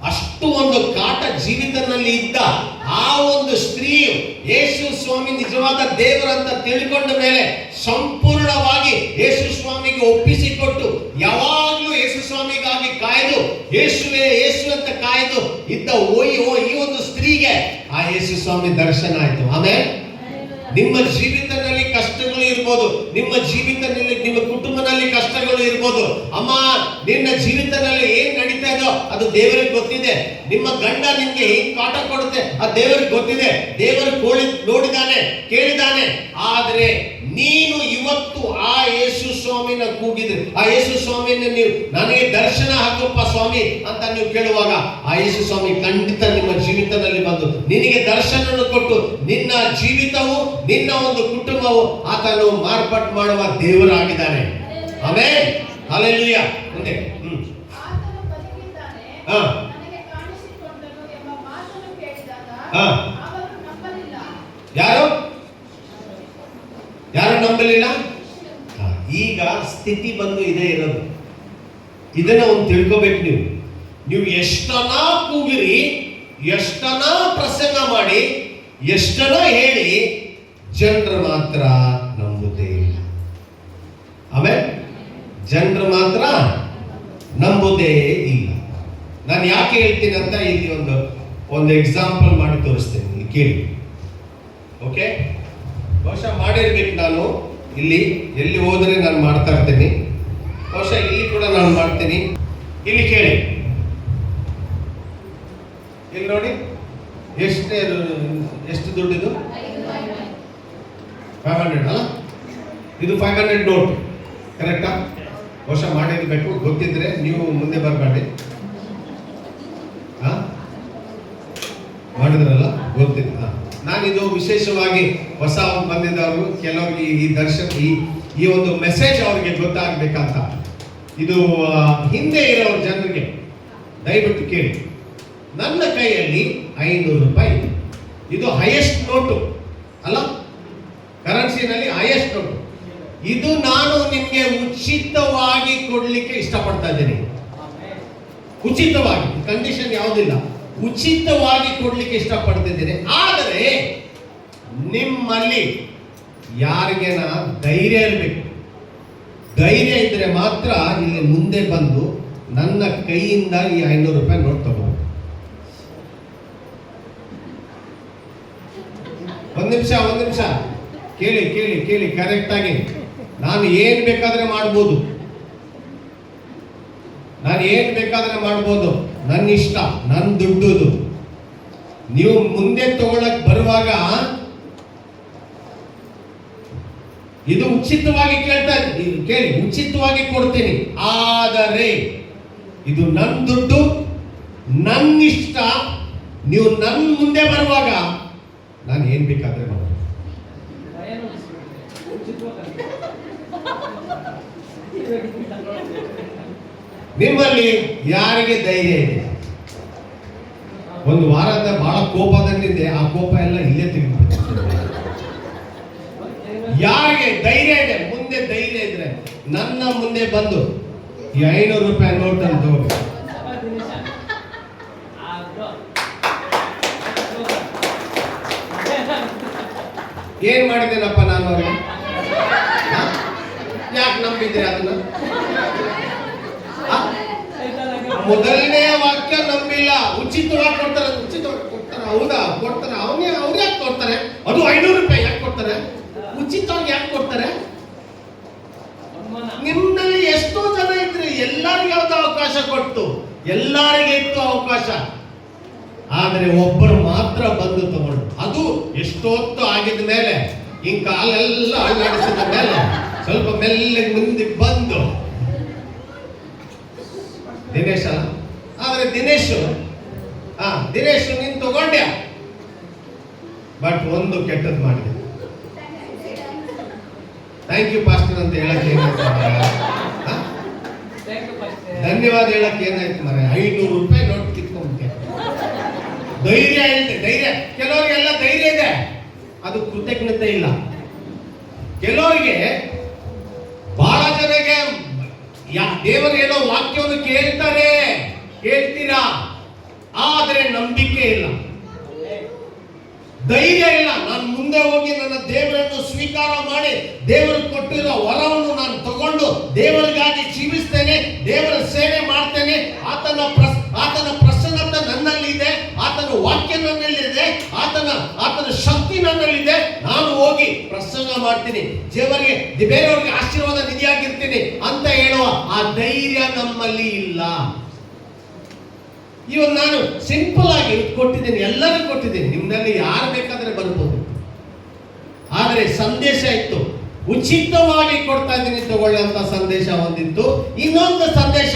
[SPEAKER 4] ಅಷ್ಟು ಒಂದು ಕಾಟ ಜೀವಿತನಲ್ಲಿ ಇದ್ದ ಆ ಒಂದು ಸ್ತ್ರೀಯು ಯೇಸು ಸ್ವಾಮಿ ನಿಜವಾದ ದೇವರಂತ ತಿಳ್ಕೊಂಡ ಮೇಲೆ ಸಂಪೂರ್ಣವಾಗಿ ಯೇಸು ಸ್ವಾಮಿಗೆ ಒಪ್ಪಿಸಿಕೊಟ್ಟು ಯಾವಾಗ್ಲೂ ಯೇಸು ಸ್ವಾಮಿಗಾಗಿ ಕಾಯ್ದು ಯೇಸುವೇ ಯೇಸು ಅಂತ ಕಾಯ್ದು ಇದ್ದ ಈ ಒಂದು ಸ್ತ್ರೀಗೆ ಆ ಯೇಸು ಸ್ವಾಮಿ ದರ್ಶನ ಆಯ್ತು. ಆಮೇಲೆ ನಿಮ್ಮ ಜೀವಿತದಲ್ಲಿ ಕಷ್ಟಗಳು ಇರ್ಬೋದು, ನಿಮ್ಮ ಜೀವಿತದಲ್ಲಿ ನಿಮ್ಮ ಕುಟುಂಬದಲ್ಲಿ ಕಷ್ಟಗಳು ಇರ್ಬೋದು. ಅಮ್ಮ, ನಿನ್ನ ಜೀವಿತದಲ್ಲಿ ಏನ್ ನಡೀತಾ ಇದೋ ಅದು ದೇವರಿಗೆ ಗೊತ್ತಿದೆ. ನಿಮ್ಮ ಗಂಡ ನಿಮ್ಗೆ ಏನ್ ಕಾಟ ಕೊಡುತ್ತೆ ಅದು ದೇವರಿಗೆ ಗೊತ್ತಿದೆ. ದೇವರು ನೋಡಿದಾನೆ, ಕೇಳಿದಾನೆ. ಆದ್ರೆ ನೀನು ಇವತ್ತು ಆ ಯೇಸು ಸ್ವಾಮಿನ ಕೂಗಿದ್ರೆ, ಆ ಯೇಸು ಸ್ವಾಮಿನ ನೀವು ನನಗೆ ದರ್ಶನ ಹಾಕಪ್ಪ ಸ್ವಾಮಿ ಅಂತ ನೀವು ಕೇಳುವಾಗ ಆ ಯೇಸು ಸ್ವಾಮಿ ಖಂಡಿತ ನಿಮ್ಮ ಜೀವಿತದಲ್ಲಿ ಬಂದು ನಿನಗೆ ದರ್ಶನ ಕೊಟ್ಟು ನಿನ್ನ ಜೀವಿತವು ನಿನ್ನ ಒಂದು ಕುಟುಂಬವು ಆತನು ಮಾರ್ಪಾಟು ಮಾಡುವ ದೇವರಾಗಿದ್ದಾನೆ. Amen, hallelujah. ಮುಂದೆ
[SPEAKER 5] ಆತನು ಬದುಕಿದ್ದಾನೆ,
[SPEAKER 4] ಹಾ
[SPEAKER 5] ನನಗೆ ಕಾಣಿಸಿಕೊಂಡನು ಎಂಬ ಮಾತನ್ನು ಕೇಳಿದಾಗ
[SPEAKER 4] ಹಾ
[SPEAKER 5] ಅವರು ನಂಬಲಿಲ್ಲ.
[SPEAKER 4] ಯಾರು ನಂಬಲಿಲ್ಲ? ಈಗ ಸ್ಥಿತಿ ಬಂದು ಇದೇ ಇರೋದು. ಇದನ್ನ ಒಂದು ತಿಳ್ಕೋಬೇಕು. ನೀವು ಎಷ್ಟನ ಕೂಗಿರಿ, ಎಷ್ಟನ ಪ್ರಸಂಗ ಮಾಡಿ, ಎಷ್ಟನ ಹೇಳಿ, ಜನರು ಮಾತ್ರ ನಂಬುದೇ ಇಲ್ಲ. ಆಮೇಲೆ ಜನರು ಮಾತ್ರ ನಂಬುದೇ ಇಲ್ಲ. ನಾನು ಯಾಕೆ ಹೇಳ್ತೀನಿ ಅಂತ ಇಲ್ಲಿ ಒಂದು ಎಕ್ಸಾಂಪಲ್ ಮಾಡಿ ತೋರಿಸ್ತೇನೆ, ಇಲ್ಲಿ ಕೇಳಿ. ಓಕೆ, ಬಹುಶಃ ಮಾಡಿರ್ಬೇಕು. ನಾನು ಇಲ್ಲಿ ಎಲ್ಲಿ ಹೋದ್ರೆ ನಾನು ಮಾಡ್ತಾ ಇರ್ತೀನಿ. ಬಹುಶಃ ಇಲ್ಲಿ ಕೂಡ ನಾನು ಮಾಡ್ತೀನಿ. ಇಲ್ಲಿ ಕೇಳಿ, ಇಲ್ಲಿ ನೋಡಿ, ಎಷ್ಟು ದುಡ್ಡಿದು? 500 ಅಲ್ಲ? ಇದು 500 ನೋಟ್ ಕರೆಕ್ಟಾ? ಬಹುಶಃ ಮಾಡಿರ್ಬೇಕು. ಗೊತ್ತಿದ್ರೆ ನೀವು ಮುಂದೆ ಬರಬೇಡಿ. ಮಾಡಿದ್ರಲ್ಲ, ಗೊತ್ತಿಲ್ಲ. ನಾನಿದು ವಿಶೇಷವಾಗಿ ಹೊಸ ಬಂದಿದ್ದವರು ಕೆಲವರಿಗೆ ಈ ದರ್ಶನ ಈ ಒಂದು ಮೆಸೇಜ್ ಅವರಿಗೆ ಗೊತ್ತಾಗಬೇಕಂತ ಇದು ಹಿಂದೆ ಇರೋರು ಜನರಿಗೆ ದಯವಿಟ್ಟು ಕೇಳಿ. ನನ್ನ ಕೈಯಲ್ಲಿ 500 ರೂಪಾಯಿ ಇದೆ. ಇದು ಹೈಯೆಸ್ಟ್ ನೋಟು ಅಲ್ಲ, ಕರೆನ್ಸಿನಲ್ಲಿ ಹೈಯೆಸ್ಟ್ ನೋಟು. ಇದು ನಾನು ನಿಮಗೆ ಉಚಿತವಾಗಿ ಕೊಡ್ಲಿಕ್ಕೆ ಇಷ್ಟಪಡ್ತಾ ಇದ್ದೀನಿ. ಉಚಿತವಾಗಿ, ಕಂಡೀಷನ್ ಯಾವುದಿಲ್ಲ, ಉಚಿತವಾಗಿ ಕೊಡ್ಲಿಕ್ಕೆ ಇಷ್ಟಪಡ್ತಿದ್ದೇನೆ. ಆದರೆ ನಿಮ್ಮಲ್ಲಿ ಯಾರಿಗೇನ ಧೈರ್ಯ ಇರಬೇಕು. ಧೈರ್ಯ ಇದ್ರೆ ಮಾತ್ರ ಇಲ್ಲಿ ಮುಂದೆ ಬಂದು ನನ್ನ ಕೈಯಿಂದ ಈ 500 ರೂಪಾಯಿ ನೋಟ್ ತಗೋ. ಒಂದ್ ನಿಮಿಷ ಕೇಳಿ ಕರೆಕ್ಟ್ ಆಗಿ. ನಾನು ಏನ್ ಬೇಕಾದ್ರೆ ಮಾಡ್ಬೋದು, ನನ್ನ ಇಷ್ಟ, ನನ್ನ ದುಡ್ಡುದು. ನೀವು ಮುಂದೆ ತಗೊಳಕ್ ಬರುವಾಗ ಇದು ಉಚಿತವಾಗಿ ಕೇಳಿ, ಉಚಿತವಾಗಿ ಕೊಡ್ತೀನಿ. ಆದರೆ ಇದು ನನ್ನ ದುಡ್ಡು, ನನ್ನ ಇಷ್ಟ. ನೀವು ನನ್ನ ಮುಂದೆ ಬರುವಾಗ ನಾನು ಏನ್ ಬೇಕಾದ್ರೆ ಮಾಡ್ಬೋದು. ನಿಮ್ಮಲ್ಲಿ ಯಾರಿಗೆ ಧೈರ್ಯ ಇದೆ? ಒಂದು ವಾರದ ಬಹಳ ಕೋಪದಲ್ಲಿದೆ, ಆ ಕೋಪ ಎಲ್ಲ ಇಲ್ಲೇ ತೆಗೆದುಬಿಡ್ತಾರೆ. ಯಾರಿಗೆ ಧೈರ್ಯ ಇದೆ, ಮುಂದೆ ಧೈರ್ಯ ಇದ್ರೆ ನನ್ನ ಮುಂದೆ ಬಂದು ಈ 500 ರೂಪಾಯಿ ನೋಟ್ ಅಂತ ಹೋಗಿ. ಏನ್ ಮಾಡಿದ್ದೇನಪ್ಪ ನಾನು? ಯಾಕೆ ನಂಬಿದ್ರೆ ಅದನ್ನ? ಮೊದಲನೇ ವಾಕ್ಯ ನಂಬಿಲ್ಲ. ಉಚಿತವಾಗಿ ಕೊಡ್ತಾರೆ. ಹೌದಾ? ಕೊಡ್ತಾರೆ. ಅವ್ರು ಯಾಕೆ ಕೊಡ್ತಾರೆ? ಅದು 500 ರೂಪಾಯಿ ಯಾಕೆ ಕೊಡ್ತಾರೆ? ಉಚಿತವಾಗಿ ಯಾಕೆ ಕೊಡ್ತಾರೆ? ನಿಮ್ಮಲ್ಲಿ ಎಷ್ಟೋ ಜನ ಇದ್ರೆ ಎಲ್ಲರಿಗೂ ಯಾವ್ದು ಅವಕಾಶ ಕೊಟ್ಟು, ಎಲ್ಲರಿಗೆ ಇತ್ತು ಅವಕಾಶ. ಆದರೆ ಒಬ್ಬರು ಮಾತ್ರ ಬಂದು ತಗೊಂಡು, ಅದು ಎಷ್ಟೊತ್ತು ಆಗಿದ ಮೇಲೆ, ಹಿಂಗ್ ಕಾಲೆಲ್ಲ ಅಳ್ಳಾಡಿಸಿದ ಮೇಲೆ ಸ್ವಲ್ಪ ಮೆಲ್ಲಗೆ ಮುಂದೆ ಬಂದು ದಿನೇಶ. ಆದ್ರೆ ದಿನೇಶ್ ನೀನ್ ತಗೊಂಡ್ಯ, ಬಟ್ ಒಂದು ಕೆಟ್ಟದ್ದು ಮಾಡಿದೆ. ಥ್ಯಾಂಕ್ ಯು ಪಾಸ್ಟರ್ ಅಂತ ಹೇಳಕ್ಕೆ ಧನ್ಯವಾದ ಹೇಳಕ್ಕೆ ಏನಾಯ್ತು ಮರೆ? 500 ರೂಪಾಯಿ ನೋಟ್ ಕಿತ್ಕೊಂಡ್ಬಿಟ್ಟೆ. ಧೈರ್ಯ ಇದೆ, ಧೈರ್ಯ. ಕೆಲವರಿಗೆಲ್ಲ ಧೈರ್ಯ ಇದೆ, ಅದು ಕೃತಜ್ಞತೆ ಇಲ್ಲ. ಕೆಲವರಿಗೆ ಬಹಳ ಜನಗೆ ದೇವರು ಹೇಳೋ ವಾಕ್ಯವನ್ನು ಕೇಳ್ತಾರೆ, ಕೇಳ್ತೀರಾ, ಆದರೆ ನಂಬಿಕೆ ಇಲ್ಲ, ಧೈರ್ಯ ಇಲ್ಲ. ನಾನು ಮುಂದೆ ಹೋಗಿ ನನ್ನ ದೇವರನ್ನು ಸ್ವೀಕಾರ ಮಾಡಿ ದೇವರು ಕೊಟ್ಟಿರೋ ವರವನ್ನು ನಾನು ತಗೊಂಡು ದೇವರಿಗಾಗಿ ಜೀವಿಸ್ತೇನೆ, ದೇವರ ಸೇವೆ ಮಾಡ್ತೇನೆ. ಆತನ ಪ್ರಸನ್ನತೆ ನನ್ನಲ್ಲಿದೆ, ಆತನ ವಾಕ್ಯ ನನ್ನಲ್ಲಿದೆ, ಆತನ ಶಕ್ತಿ ನನ್ನಲ್ಲಿದೆ. ನಾನು ಹೋಗಿ ಪ್ರಸಂಗ ಮಾಡ್ತೀನಿ, ಬೇರೆಯವ್ರಿಗೆ ಆಶೀರ್ವಾದ ನಿಧಿಯಾಗಿರ್ತೀನಿ ಅಂತ ಹೇಳುವ ಆ ಧೈರ್ಯ ನಮ್ಮಲ್ಲಿ ಇಲ್ಲ. ಇವಾಗ ನಾನು ಸಿಂಪಲ್ ಆಗಿ ಕೊಟ್ಟಿದ್ದೀನಿ, ಎಲ್ಲರಿಗೂ ಕೊಟ್ಟಿದ್ದೀನಿ, ನಿಮ್ಮಲ್ಲಿ ಯಾರು ಬೇಕಾದ್ರೆ ಬರ್ಬೋದು. ಆದರೆ ಸಂದೇಶ ಇತ್ತು, ಉಚಿತವಾಗಿ ಕೊಡ್ತಾ ಇದ್ದೀನಿ ತಗೊಳ್ಳುವಂತ ಸಂದೇಶ ಒಂದಿತ್ತು. ಇನ್ನೊಂದು ಸಂದೇಶ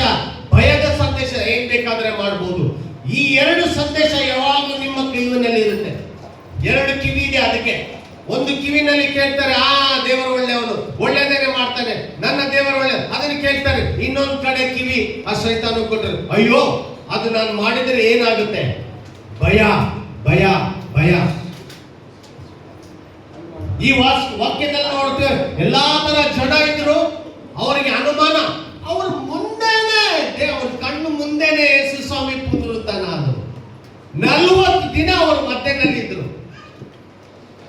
[SPEAKER 4] ಭಯದ ಸಂದೇಶ, ಏನ್ ಬೇಕಾದ್ರೆ ಮಾಡ್ಬೋದು. ಈ ಎರಡು ಸಂದೇಶ ಯಾವಾಗಲೂ ನಿಮ್ಮ ಕಿವಿನಲ್ಲಿ ಇರುತ್ತೆ. ಎರಡು ಕಿವಿ ಇದೆ ಅದಕ್ಕೆ. ಒಂದು ಕಿವಿನಲ್ಲಿ ಕೇಳ್ತಾರೆ, ದೇವರು ಒಳ್ಳೆಯವನು, ಒಳ್ಳೆಯದೇನೆ ಮಾಡ್ತಾನೆ, ನನ್ನ ದೇವರು ಒಳ್ಳೆ, ಅದನ್ನು ಕೇಳ್ತಾರೆ. ಇನ್ನೊಂದು ಕಡೆ ಕಿವಿ ಆ ಶೈತಾನು ಕೊಟ್ಟರು, ಅಯ್ಯೋ ಅದು ನಾನು ಮಾಡಿದರೆ ಏನಾಗುತ್ತೆ, ಭಯ ಭಯ ಭಯ. ಈ ವಾಕ್ಯದಲ್ಲಿ ನೋಡ್ತೇವೆ, ಎಲ್ಲಾ ತರ ಜಡ ಇದ್ರು, ಅವರಿಗೆ ಅನುಮಾನ. ಅವ್ರ ಮುಂದೆನೆ, ಅವ್ರ ಕಣ್ಣು ಮುಂದೆನೆ ಯೇಸು ಸ್ವಾಮಿ ಪುನರುತ್ಥಾನ ಆದರು. 40 ದಿನ ಅವರು ಮಧ್ಯದಲ್ಲಿದ್ರು,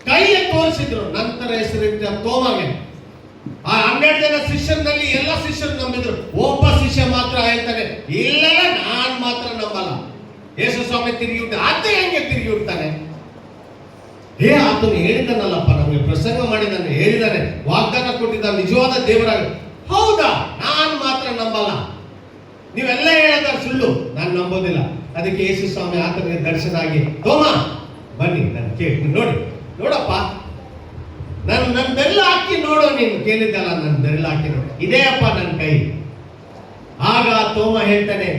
[SPEAKER 4] ಕೈಯ ತೋರಿಸಿದ್ರು. ನಂತರ ಹೆಸರಿಟ್ಟ ತೋಮಗೆ. ಆ 12 ಜನ ಶಿಷ್ಯರಲ್ಲಿ ಎಲ್ಲ ಶಿಷ್ಯರು ನಂಬಿದ್ರು, ಒಬ್ಬ ಶಿಷ್ಯ ಮಾತ್ರ ಹೇಳ್ತಾನೆ, ಇಲ್ಲ ನಾನ್ ಮಾತ್ರ ನಂಬಲ್ಲ. ಯೇಸು ಸ್ವಾಮಿ ತಿರುಗಿ ಉಂಟಾನೆ. ಆತ ಹೆಂಗೆ ತಿರುಗಿ ಉಂಟಾನೆ? ಆತನು ಹೇಳಿದನಲ್ಲಪ್ಪ, ನಮಗೆ ಪ್ರಸಂಗ ಮಾಡಿದಾನೆ, ಹೇಳಿದಾನೆ, ವಾಗ್ದಾನ ಕೊಟ್ಟಿದ್ದಾನೆ, ನಿಜವಾದ ದೇವರಾಗ. ಹೌದಾ, ನಾನ್ ಮಾತ್ರ ನಂಬಲ್ಲ, ನೀವೆಲ್ಲ ಹೇಳೋದಾರ ಸುಳ್ಳು, ನಾನು ನಂಬೋದಿಲ್ಲ. ಅದಕ್ಕೆ ಯೇಸು ಸ್ವಾಮಿ ಆತನಿಗೆ ದರ್ಶನ ಆಗಿ, ತೋಮ ಬನ್ನಿ, ನಾನು ಕೇಳಿ ನೋಡಪ್ಪ, ನನ್ನ ಬೆರಳು ಹಾಕಿ ನೋಡು, ನೀನು ಕೇಳಿದ್ದಲ್ಲ, ನನ್ನ ಬೆರಳು ಹಾಕಿ ನೋಡು, ಇದೇ ಅಪ್ಪ ನನ್ನ ಕೈ. ಆಗ ತೋಮ ಹೇಳ್ತಾನೆ,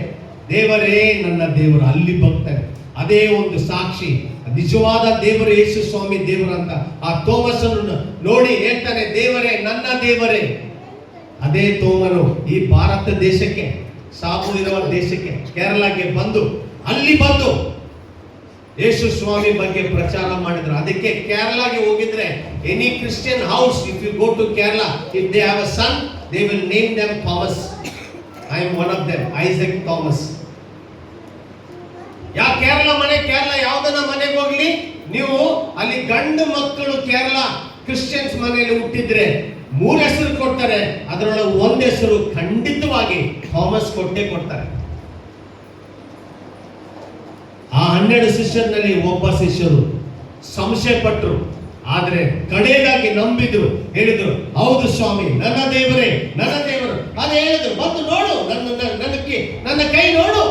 [SPEAKER 4] ದೇವರೇ ನನ್ನ ದೇವರು. ಅಲ್ಲಿ ಬರ್ತಾನೆ, ಅದೇ ಒಂದು ಸಾಕ್ಷಿ, ನಿಜವಾದ ದೇವರು ಯೇಸು ಸ್ವಾಮಿ ದೇವರು ಅಂತ. ಆ ತೋಮಸನ್ನು ನೋಡಿ ಹೇಳ್ತಾನೆ, ದೇವರೇ ನನ್ನ ದೇವರೇ. ಅದೇ ತೋಮನು ಈ ಭಾರತ ದೇಶಕ್ಕೆ, ಸಾಬು ಇರುವ ದೇಶಕ್ಕೆ, ಕೇರಳಕ್ಕೆ ಬಂದು, ಅಲ್ಲಿ ಬಂದು ಯೇಸು ಸ್ವಾಮಿ ಬಗ್ಗೆ ಪ್ರಚಾರ ಮಾಡಿದ್ರು. ಅದಕ್ಕೆ ಕೇರಳಗೆ ಹೋಗಿದ್ರೆ, any Christian house, if you go to Kerala, if they have a son, they will name them Thomas. I am one of them, Isaac Thomas. Kerala ಯಾವ್ದನ್ನ ಮನೆಗೆ ಹೋಗ್ಲಿ ನೀವು, ಅಲ್ಲಿ ಗಂಡು ಮಕ್ಕಳು ಕೇರಳ ಕ್ರಿಶ್ಚಿಯನ್ಸ್ ಮನೆಯಲ್ಲಿ ಹುಟ್ಟಿದ್ರೆ 3 ಹೆಸರು ಕೊಡ್ತಾರೆ, ಅದರೊಳಗೆ ಒಂದು ಹೆಸರು ಖಂಡಿತವಾಗಿ ಥಾಮಸ್ ಕೊಟ್ಟೇ ಕೊಡ್ತಾರೆ. ಆ 12 ಶಿಷ್ಯರಲ್ಲಿ ಒಬ್ಬ ಶಿಷ್ಯರು ಸಂಶಯ ಪಟ್ಟರು, ಆದ್ರೆ ಕಡೆಯದಾಗಿ ನಂಬಿದ್ರು, ಹೇಳಿದ್ರು, ಹೌದು ಸ್ವಾಮಿ, ನನ್ನ ದೇವರೇ, ನನ್ನ ದೇವರು. ಅದೇ ಹೇಳಿದ್ರು, ಬಂದು ನೋಡು, ನನ್ನ ಕೈ ನೋಡು.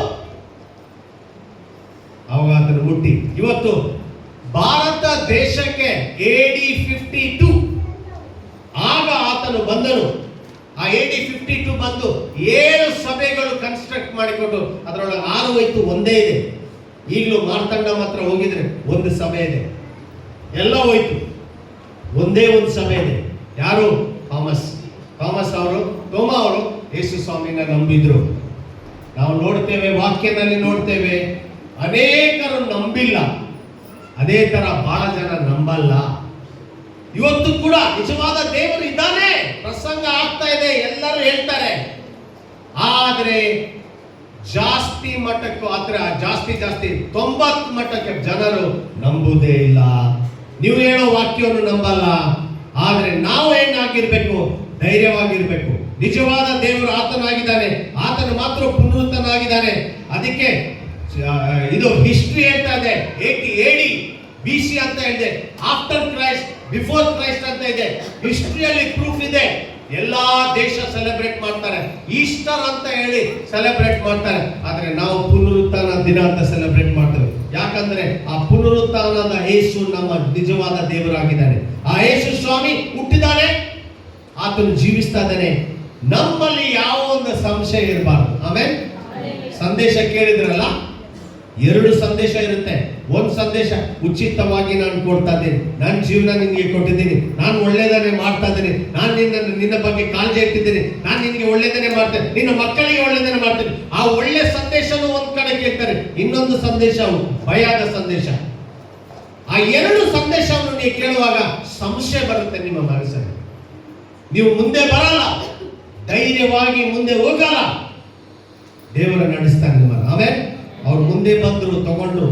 [SPEAKER 4] ಅವಾಗ ಅದನ್ನು ಮುಟ್ಟಿ. ಇವತ್ತು ಭಾರತ ದೇಶಕ್ಕೆ AD 52 ಆಗ ಆತನು ಬಂದನು. ಆ AD 52 ಬಂದು 7 ಸಭೆಗಳು ಕನ್ಸ್ಟ್ರಕ್ಟ್ ಮಾಡಿಕೊಂಡು, ಅದರೊಳಗೆ 6 ಹೋಯ್ತು, ಒಂದೇ ಇದೆ. ಈಗಲೂ ಮಾರ್ತಂಡ ಮಾತ್ರ ಹೋಗಿದ್ರೆ ಒಂದು ಸಭೆ ಇದೆ, ಎಲ್ಲ ಹೋಯ್ತು, ಒಂದೇ ಒಂದು ಸಭೆ ಇದೆ. ಯಾರು? ಥಾಮಸ್ ಅವರು, ತೋಮ ಅವರು ಯೇಸು ಸ್ವಾಮಿನ ನಂಬಿದ್ರು. ನಾವು ನೋಡ್ತೇವೆ, ವಾಕ್ಯದಲ್ಲಿ ನೋಡ್ತೇವೆ, ಅನೇಕರು ನಂಬಿಲ್ಲ. ಅದೇ ತರ ಬಹಳ ಜನ ನಂಬಲ್ಲ. ಇವತ್ತು ಕೂಡ ನಿಜವಾದ ದೇವರು ಇದ್ದಾನೆ, ಪ್ರಸಂಗ ಆಗ್ತಾ ಇದೆ, ಎಲ್ಲರೂ ಹೇಳ್ತಾರೆ, ಆದ್ರೆ ಜಾಸ್ತಿ ಮಟ್ಟಕ್ಕೂ ಹತ್ರ ಜಾಸ್ತಿ 90 ಮಟ್ಟಕ್ಕೆ ಜನರು ನಂಬುವುದೇ ಇಲ್ಲ. ನೀವು ಹೇಳೋ ವಾಕ್ಯವನ್ನು ನಂಬಲ್ಲ. ಆದ್ರೆ ನಾವು ಏನಾಗಿರ್ಬೇಕು? ಧೈರ್ಯವಾಗಿರ್ಬೇಕು. ನಿಜವಾದ ದೇವರು ಆತನಾಗಿದ್ದಾನೆ, ಆತನು ಮಾತ್ರ ಪುನರುತ್ಥಾನಾಗಿದ್ದಾನೆ. ಅದಕ್ಕೆ ಇದು ಹಿಸ್ಟ್ರಿ ಹೇಳ್ತಾ ಇದೆ, AD BC ಅಂತ ಇದೆ, ಆಫ್ಟರ್ ಕ್ರೈಸ್ಟ್, ಬಿಫೋರ್ ಕ್ರೈಸ್ಟ್ ಅಂತ ಇದೆ. ಹಿಸ್ಟ್ರಿಯಲ್ಲಿ ಪ್ರೂಫ್ ಇದೆ. ಎಲ್ಲಾ ದೇಶ ಸೆಲೆಬ್ರೇಟ್ ಮಾಡ್ತಾರೆ, ಈಸ್ಟರ್ ಅಂತ ಹೇಳಿ ಸೆಲೆಬ್ರೇಟ್ ಮಾಡ್ತಾರೆ. ಆದ್ರೆ ನಾವು ಪುನರುತ್ಥಾನ ದಿನ ಅಂತ ಸೆಲೆಬ್ರೇಟ್ ಮಾಡ್ತೇವೆ. ಯಾಕಂದ್ರೆ ಆ ಪುನರುತ್ಥಾನದ ಯೇಸು ನಮ್ಮ ನಿಜವಾದ ದೇವರಾಗಿದ್ದಾನೆ. ಆ ಯೇಸು ಸ್ವಾಮಿ ಹುಟ್ಟಿದ್ದಾನೆ, ಆತನು ಜೀವಿಸ್ತಾ ಇದ್ದಾನೆ. ನಮ್ಮಲ್ಲಿ ಯಾವ ಒಂದು ಸಂಶಯ ಇರಬಾರ್ದು. ಆಮೇಲೆ ಸಂದೇಶ ಕೇಳಿದ್ರಲ್ಲ, 2 ಸಂದೇಶ ಇರುತ್ತೆ. ಒಂದು ಸಂದೇಶ ಉಚಿತವಾಗಿ ನಾನು ಕೊಡ್ತಾ ಇದ್ದೀನಿ, ನನ್ನ ಜೀವನ ನಿನಗೆ ಕೊಟ್ಟಿದ್ದೀನಿ, ನಾನು ಒಳ್ಳೆಯದನ್ನೇ ಮಾಡ್ತಾ ಇದ್ದೀನಿ, ನಾನು ನಿನ್ನ ಬಗ್ಗೆ ಕಾಳಜಿ ಇಟ್ಟಿದ್ದೀನಿ, ನಾನು ನಿನಗೆ ಒಳ್ಳೆಯದನ್ನೇ ಮಾಡ್ತೇನೆ, ನಿನ್ನ ಮಕ್ಕಳಿಗೆ ಒಳ್ಳೆಯದನ್ನೇ ಮಾಡ್ತೇನೆ. ಆ ಒಳ್ಳೆ ಸಂದೇಶನೂ ಒಂದ್ ಕಡೆ ಕೇಳ್ತಾರೆ. ಇನ್ನೊಂದು ಸಂದೇಶವು ಭಯದ ಸಂದೇಶ. ಆ ಎರಡು ಸಂದೇಶವನ್ನು ನೀವು ಕೇಳುವಾಗ ಸಂಶಯ ಬರುತ್ತೆ ನಿಮ್ಮ ಮನಸ್ಸಲ್ಲಿ. ನೀವು ಮುಂದೆ ಬರಲ್ಲ, ಧೈರ್ಯವಾಗಿ ಮುಂದೆ ಹೋಗಲ್ಲ. ದೇವರು ನಡೆಸ್ತಾನೆ ನಿಮ್ಮನ್ನು. ಆಮೇಲೆ ಅವ್ರು ಮುಂದೆ ಬಂದ್ರು, ತಗೊಂಡ್ರು.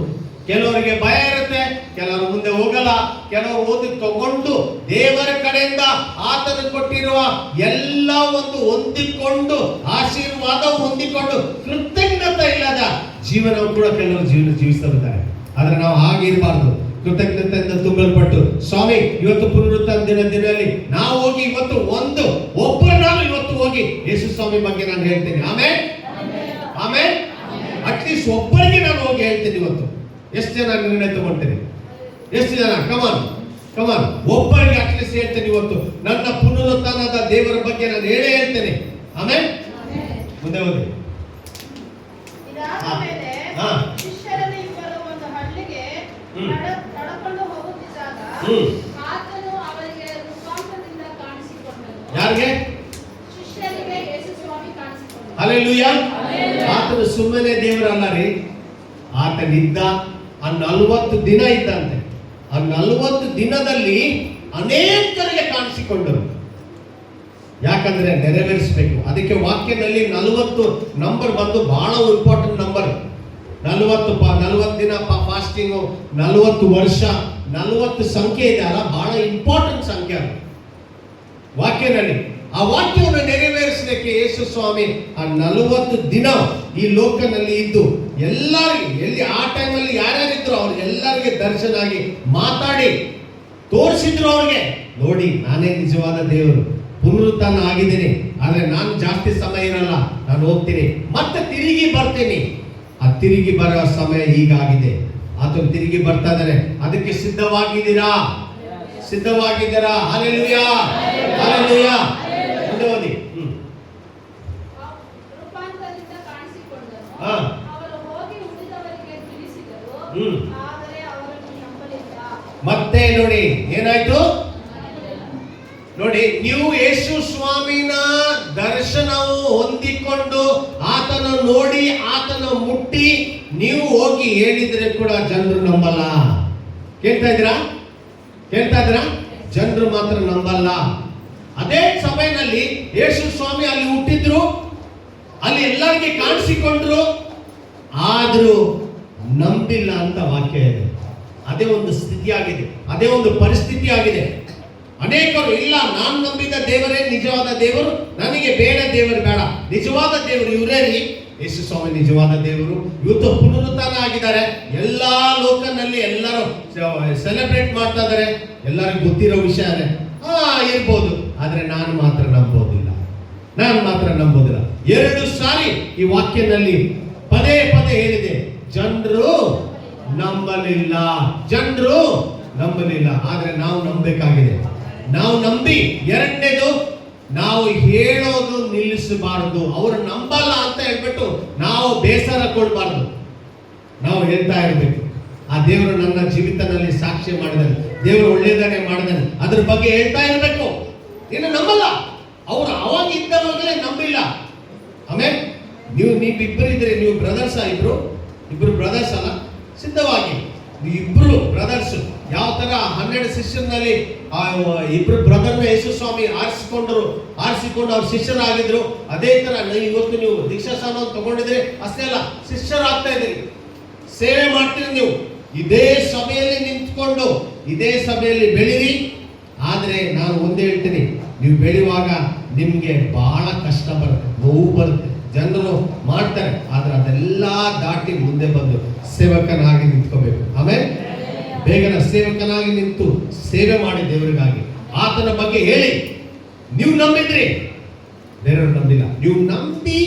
[SPEAKER 4] ಕೆಲವರಿಗೆ ಭಯ ಇರುತ್ತೆ, ಕೆಲವರು ಮುಂದೆ ಹೋಗಲ್ಲ, ಕೆಲವರು ಓದಿ ತಗೊಂಡು ದೇವರ ಕಡೆಯಿಂದ ಆತನು ಕೊಟ್ಟಿರುವ ಎಲ್ಲ ಒಂದು ಹೊಂದಿಕೊಂಡು, ಆಶೀರ್ವಾದ ಹೊಂದಿಕೊಂಡು ಕೃತಜ್ಞತೆ ಇಲ್ಲದ ಜೀವನವು ಕೂಡ ಕೆಲವರು ಜೀವಿಸ್ತಾರೆ. ಆದ್ರೆ ನಾವು ಹಾಗೆ ಇರಬಾರ್ದು. ಕೃತಜ್ಞತೆಯಿಂದ ತುಂಬಲ್ಪಟ್ಟು, ಸ್ವಾಮಿ ಇವತ್ತು ಪುನರುತ್ಥಾನ ದಿನದಲ್ಲಿ ನಾವು ಹೋಗಿ ಇವತ್ತು ಒಬ್ಬರನ್ನಾದ್ರೂ ಇವತ್ತು ಹೋಗಿ ಯೇಸು ಸ್ವಾಮಿ ಬಗ್ಗೆ ನಾನು ಹೇಳ್ತೀನಿ. ಆಮೇಲೆ ಅಟ್ಲೀಸ್ಟ್ ಒಬ್ಬರಿಗೆ ನಾನು ಹೋಗಿ ಹೇಳ್ತೀನಿ. ಇವತ್ತು ಎಷ್ಟು ಜನ ನಿರ್ಣಯ ತಗೊಳ್ತೀನಿ? ಎಷ್ಟು ಜನ? ಕಮಾನ್ ಒಬ್ಬರಿಗೆ ಅಟ್ಲೀಸ್ಟ್ ಹೇಳ್ತೇನೆ. ಇವತ್ತು ನನ್ನ ಪುನರುತ್ಥಾನದ ದೇವರ ಬಗ್ಗೆ ನಾನು ಹೇಳ್ತೇನೆ. ಆಮೇಲೆ ಮುಂದೆ ಹೋಗಿ.
[SPEAKER 5] ಇದಾದ ಮೇಲೆ ಶಿಷ್ಯರಲ್ಲಿ ಇಬ್ಬರು ಒಂದು ಹಳ್ಳಿಗೆ ನಡಕೊಂಡು ಹೋಗುತ್ತಿದ್ದಾಗ ಆತನು ಅವರಿಗೆ ರೂಪಾಂತರದಿಂದ ಕಾಣಿಸಿಕೊಂಡನು.
[SPEAKER 4] ಯಾರಿಗೆ?
[SPEAKER 5] ಶಿಷ್ಯರಿಗೆ ಯೇಸು ಸ್ವಾಮಿ ಕಾಣಿಸಿಕೊಂಡನು.
[SPEAKER 4] ಹಲ್ಲೆಲೂಯಾ. ಆತನು ಸುಮ್ಮನೆ ದೇವರಲ್ಲ ರೀ. ಆತನಿದ್ದ ಆ 40 ದಿನ ಇದ್ದಂತೆ. ಆ 40 ದಿನದಲ್ಲಿ ಅನೇಕರಿಗೆ ಕಾಣಿಸಿಕೊಂಡರು. ಯಾಕಂದ್ರೆ ನೆರವೇರಿಸಬೇಕು. ಅದಕ್ಕೆ ವಾಕ್ಯದಲ್ಲಿ 40 ನಂಬರ್ ಬಂದು ಬಹಳ ಇಂಪಾರ್ಟೆಂಟ್ ನಂಬರ್. 40 ದಿನ ಫಾಸ್ಟಿಂಗು, 40 ವರ್ಷ, 40 ಸಂಖ್ಯೆ ಇದೆ ಅಲ್ಲ, ಬಹಳ ಇಂಪಾರ್ಟೆಂಟ್ ಸಂಖ್ಯೆ ಅದು ವಾಕ್ಯದಲ್ಲಿ. ಆ ವಾಕ್ಯವನ್ನು ನೆರವೇರಿಸಲಿಕ್ಕೆ ಯೇಸು ಸ್ವಾಮಿ ಆ 40 ದಿನ ಈ ಲೋಕದಲ್ಲಿ ಇದ್ದು ಎಲ್ಲರಿಗೂ, ಎಲ್ಲಿ ಆ ಟೈಮಲ್ಲಿ ಯಾರ್ಯಾರಿದ್ರು ಅವ್ರಿಗೆಲ್ಲರಿಗೆ ದರ್ಶನ ಆಗಿ ಮಾತಾಡಿ ತೋರಿಸಿದ್ರು. ಅವ್ರಿಗೆ ನೋಡಿ, ನಾನೇ ನಿಜವಾದ ದೇವರು, ಪುನರುತ್ಥಾನ ಆಗಿದ್ದೀನಿ, ಆದ್ರೆ ನಾನು ಜಾಸ್ತಿ ಸಮಯ ಇರಲ್ಲ, ನಾನು ಹೋಗ್ತೀನಿ, ಮತ್ತೆ ತಿರುಗಿ ಬರ್ತೀನಿ. ಆ ತಿರುಗಿ ಬರೋ ಸಮಯ ಈಗಾಗಿದೆ. ಆತನು ತಿರುಗಿ ಬರ್ತಾ ಇದ್ದಾನೆ. ಅದಕ್ಕೆ ಸಿದ್ಧವಾಗಿದ್ದೀರಾ? ಹಲ್ಲೆಲೂಯಾ. ಓದಿ.
[SPEAKER 5] ರೂಪಾಂತರದಿಂದ ಕಾಣಿಸಿಕೊಂಡನು.
[SPEAKER 4] ಹಾ.
[SPEAKER 5] ಅವರು ಹೋಗಿ ಉಳಿದವರಿಗೆ ತಿಳಿಸಿದರು, ಆದರೆ ಅವರನ್ನು ನಂಬಲಿಲ್ಲ.
[SPEAKER 4] ಮತ್ತೆ ನೋಡಿ ಏನಾಯ್ತು? ನೋಡಿ, ನೀವು ಯೇಸು ಸ್ವಾಮಿನ ದರ್ಶನವು ಹೊಂದಿಕೊಂಡು ಆತನ ನೋಡಿ ಆತನ ಮುಟ್ಟಿ ನೀವು ಹೋಗಿ ಹೇಳಿದ್ರೆ ಕೂಡ ಜನರು ನಂಬಲ್ಲ. ಕೇಳ್ತಾ ಇದ್ದೀರಾ? ಜನರು ಮಾತ್ರ ನಂಬಲ್ಲ. ಅದೇ ಸಮಯದಲ್ಲಿ ಯೇಸು ಸ್ವಾಮಿ ಅಲ್ಲಿ ಹುಟ್ಟಿದ್ರು, ಅಲ್ಲಿ ಎಲ್ಲರಿಗೆ ಕಾಣಿಸಿಕೊಂಡ್ರು, ಆದ್ರೂ ನಂಬಿಲ್ಲ ಅಂತ ವಾಕ್ಯ ಇದೆ. ಅದೇ ಒಂದು ಸ್ಥಿತಿ ಆಗಿದೆ, ಅದೇ ಒಂದು ಪರಿಸ್ಥಿತಿ ಆಗಿದೆ. ಅನೇಕರು ಇಲ್ಲ, ನಾನು ನಂಬಿದ ದೇವರೇ ನಿಜವಾದ ದೇವರು, ನನಗೆ ಬೇರೆ ದೇವರು ಬೇಡ, ನಿಜವಾದ ದೇವರು ಇವರೇ ರೀ. ಯೇಸು ಸ್ವಾಮಿ ನಿಜವಾದ ದೇವರು. ಇವತ್ತು ಪುನರುತ್ಥಾನ ಆಗಿದ್ದಾರೆ. ಎಲ್ಲಾ ಲೋಕನಲ್ಲಿ ಎಲ್ಲರೂ ಸೆಲೆಬ್ರೇಟ್ ಮಾಡ್ತಾ ಇದ್ದಾರೆ. ಎಲ್ಲರಿಗೂ ಗೊತ್ತಿರೋ ವಿಷಯನೇ ಇರ್ಬೋದು, ಆದ್ರೆ ನಾನು ಮಾತ್ರ ನಂಬೋದಿಲ್ಲ. 2 ಸಾರಿ ಈ ವಾಕ್ಯದಲ್ಲಿ ಪದೇ ಹೇಳಿದೆ, ಜನರು ನಂಬಲಿಲ್ಲ. ಆದ್ರೆ ನಾವು ನಂಬಬೇಕಾಗಿದೆ. ನಾವು ನಂಬಿ, ಎರಡನೇದು ನಾವು ಹೇಳೋದು ನಿಲ್ಲಿಸಬಾರದು. ಅವರು ನಂಬಲ್ಲ ಅಂತ ಹೇಳ್ಬಿಟ್ಟು ನಾವು ಬೇಸರ ಕೊಡಬಾರ್ದು. ನಾವು ಹೇಳ್ತಾ ಇರಬೇಕು, ಆ ದೇವರು ನನ್ನ ಜೀವಿತದಲ್ಲಿ ಸಾಕ್ಷ್ಯ ಮಾಡಿದಾನೆ, ದೇವರು ಒಳ್ಳೇದಾನೆ ಮಾಡಿದಾನೆ, ಅದ್ರ ಬಗ್ಗೆ ಹೇಳ್ತಾ ಇರಬೇಕು. ಇನ್ನು ನಂಬಲ್ಲ, ಅವರು ಅವಾಗ ಇದ್ದವಾಗಲೇ ನಂಬಿಲ್ಲ. ಆಮೇಲೆ ನೀವಿಬ್ಬರಿದ್ರೆ, ನೀವು ಬ್ರದರ್ಸ್ ಇಬ್ರು ಬ್ರದರ್ಸ್ ಅಲ್ಲ, ಸಿದ್ಧವಾಗಿ ಇಬ್ರು ಬ್ರದರ್ಸ್. ಯಾವ ತರ 12 ಶಿಷ್ಯರಲ್ಲಿ ಇಬ್ರು ಬ್ರದರ್ನ ಯೇಸು ಸ್ವಾಮಿ ಆರಿಸಿಕೊಂಡು ಅವ್ರ ಶಿಷ್ಯರಾಗಿದ್ರು, ಅದೇ ತರ ಇವತ್ತು ನೀವು ದೀಕ್ಷಾಸ್ನಾನ ತಗೊಂಡಿದ್ರೆ ಅಷ್ಟೇ ಅಲ್ಲ, ಶಿಷ್ಯರಾಗ್ತಾ ಇದ್ರಿ, ಸೇವೆ ಮಾಡ್ತೀರಿ. ನೀವು ಇದೇ ಸಭೆಯಲ್ಲಿ ನಿಂತ್ಕೊಂಡು ಇದೇ ಸಭೆಯಲ್ಲಿ ಬೆಳೀರಿ. ಆದ್ರೆ ನಾನು ಒಂದೇ ಹೇಳ್ತೀನಿ, ನೀವು ಬೆಳೆಯುವಾಗ ನಿಮ್ಗೆ ಬಹಳ ಕಷ್ಟ ಬರುತ್ತೆ, ನೋವು ಬರುತ್ತೆ, ಜನರು ಮಾಡ್ತಾರೆ. ಆದ್ರೆ ಅದೆಲ್ಲ ದಾಟಿ ಮುಂದೆ ಬಂದು ಸೇವಕನಾಗಿ ನಿಂತ್ಕೋಬೇಕು. ಆಮೇಲೆ ಬೇಗನ ಸೇವಕನಾಗಿ ನಿಂತು ಸೇವೆ ಮಾಡಿ ದೇವರಿಗಾಗಿ ಆತನ ಬಗ್ಗೆ ಹೇಳಿ. ನೀವು ನಂಬಿದ್ರಿ, ಬೇರೆಯವ್ರು ನಂಬಿಲ್ಲ. ನೀವು ನಂಬಿ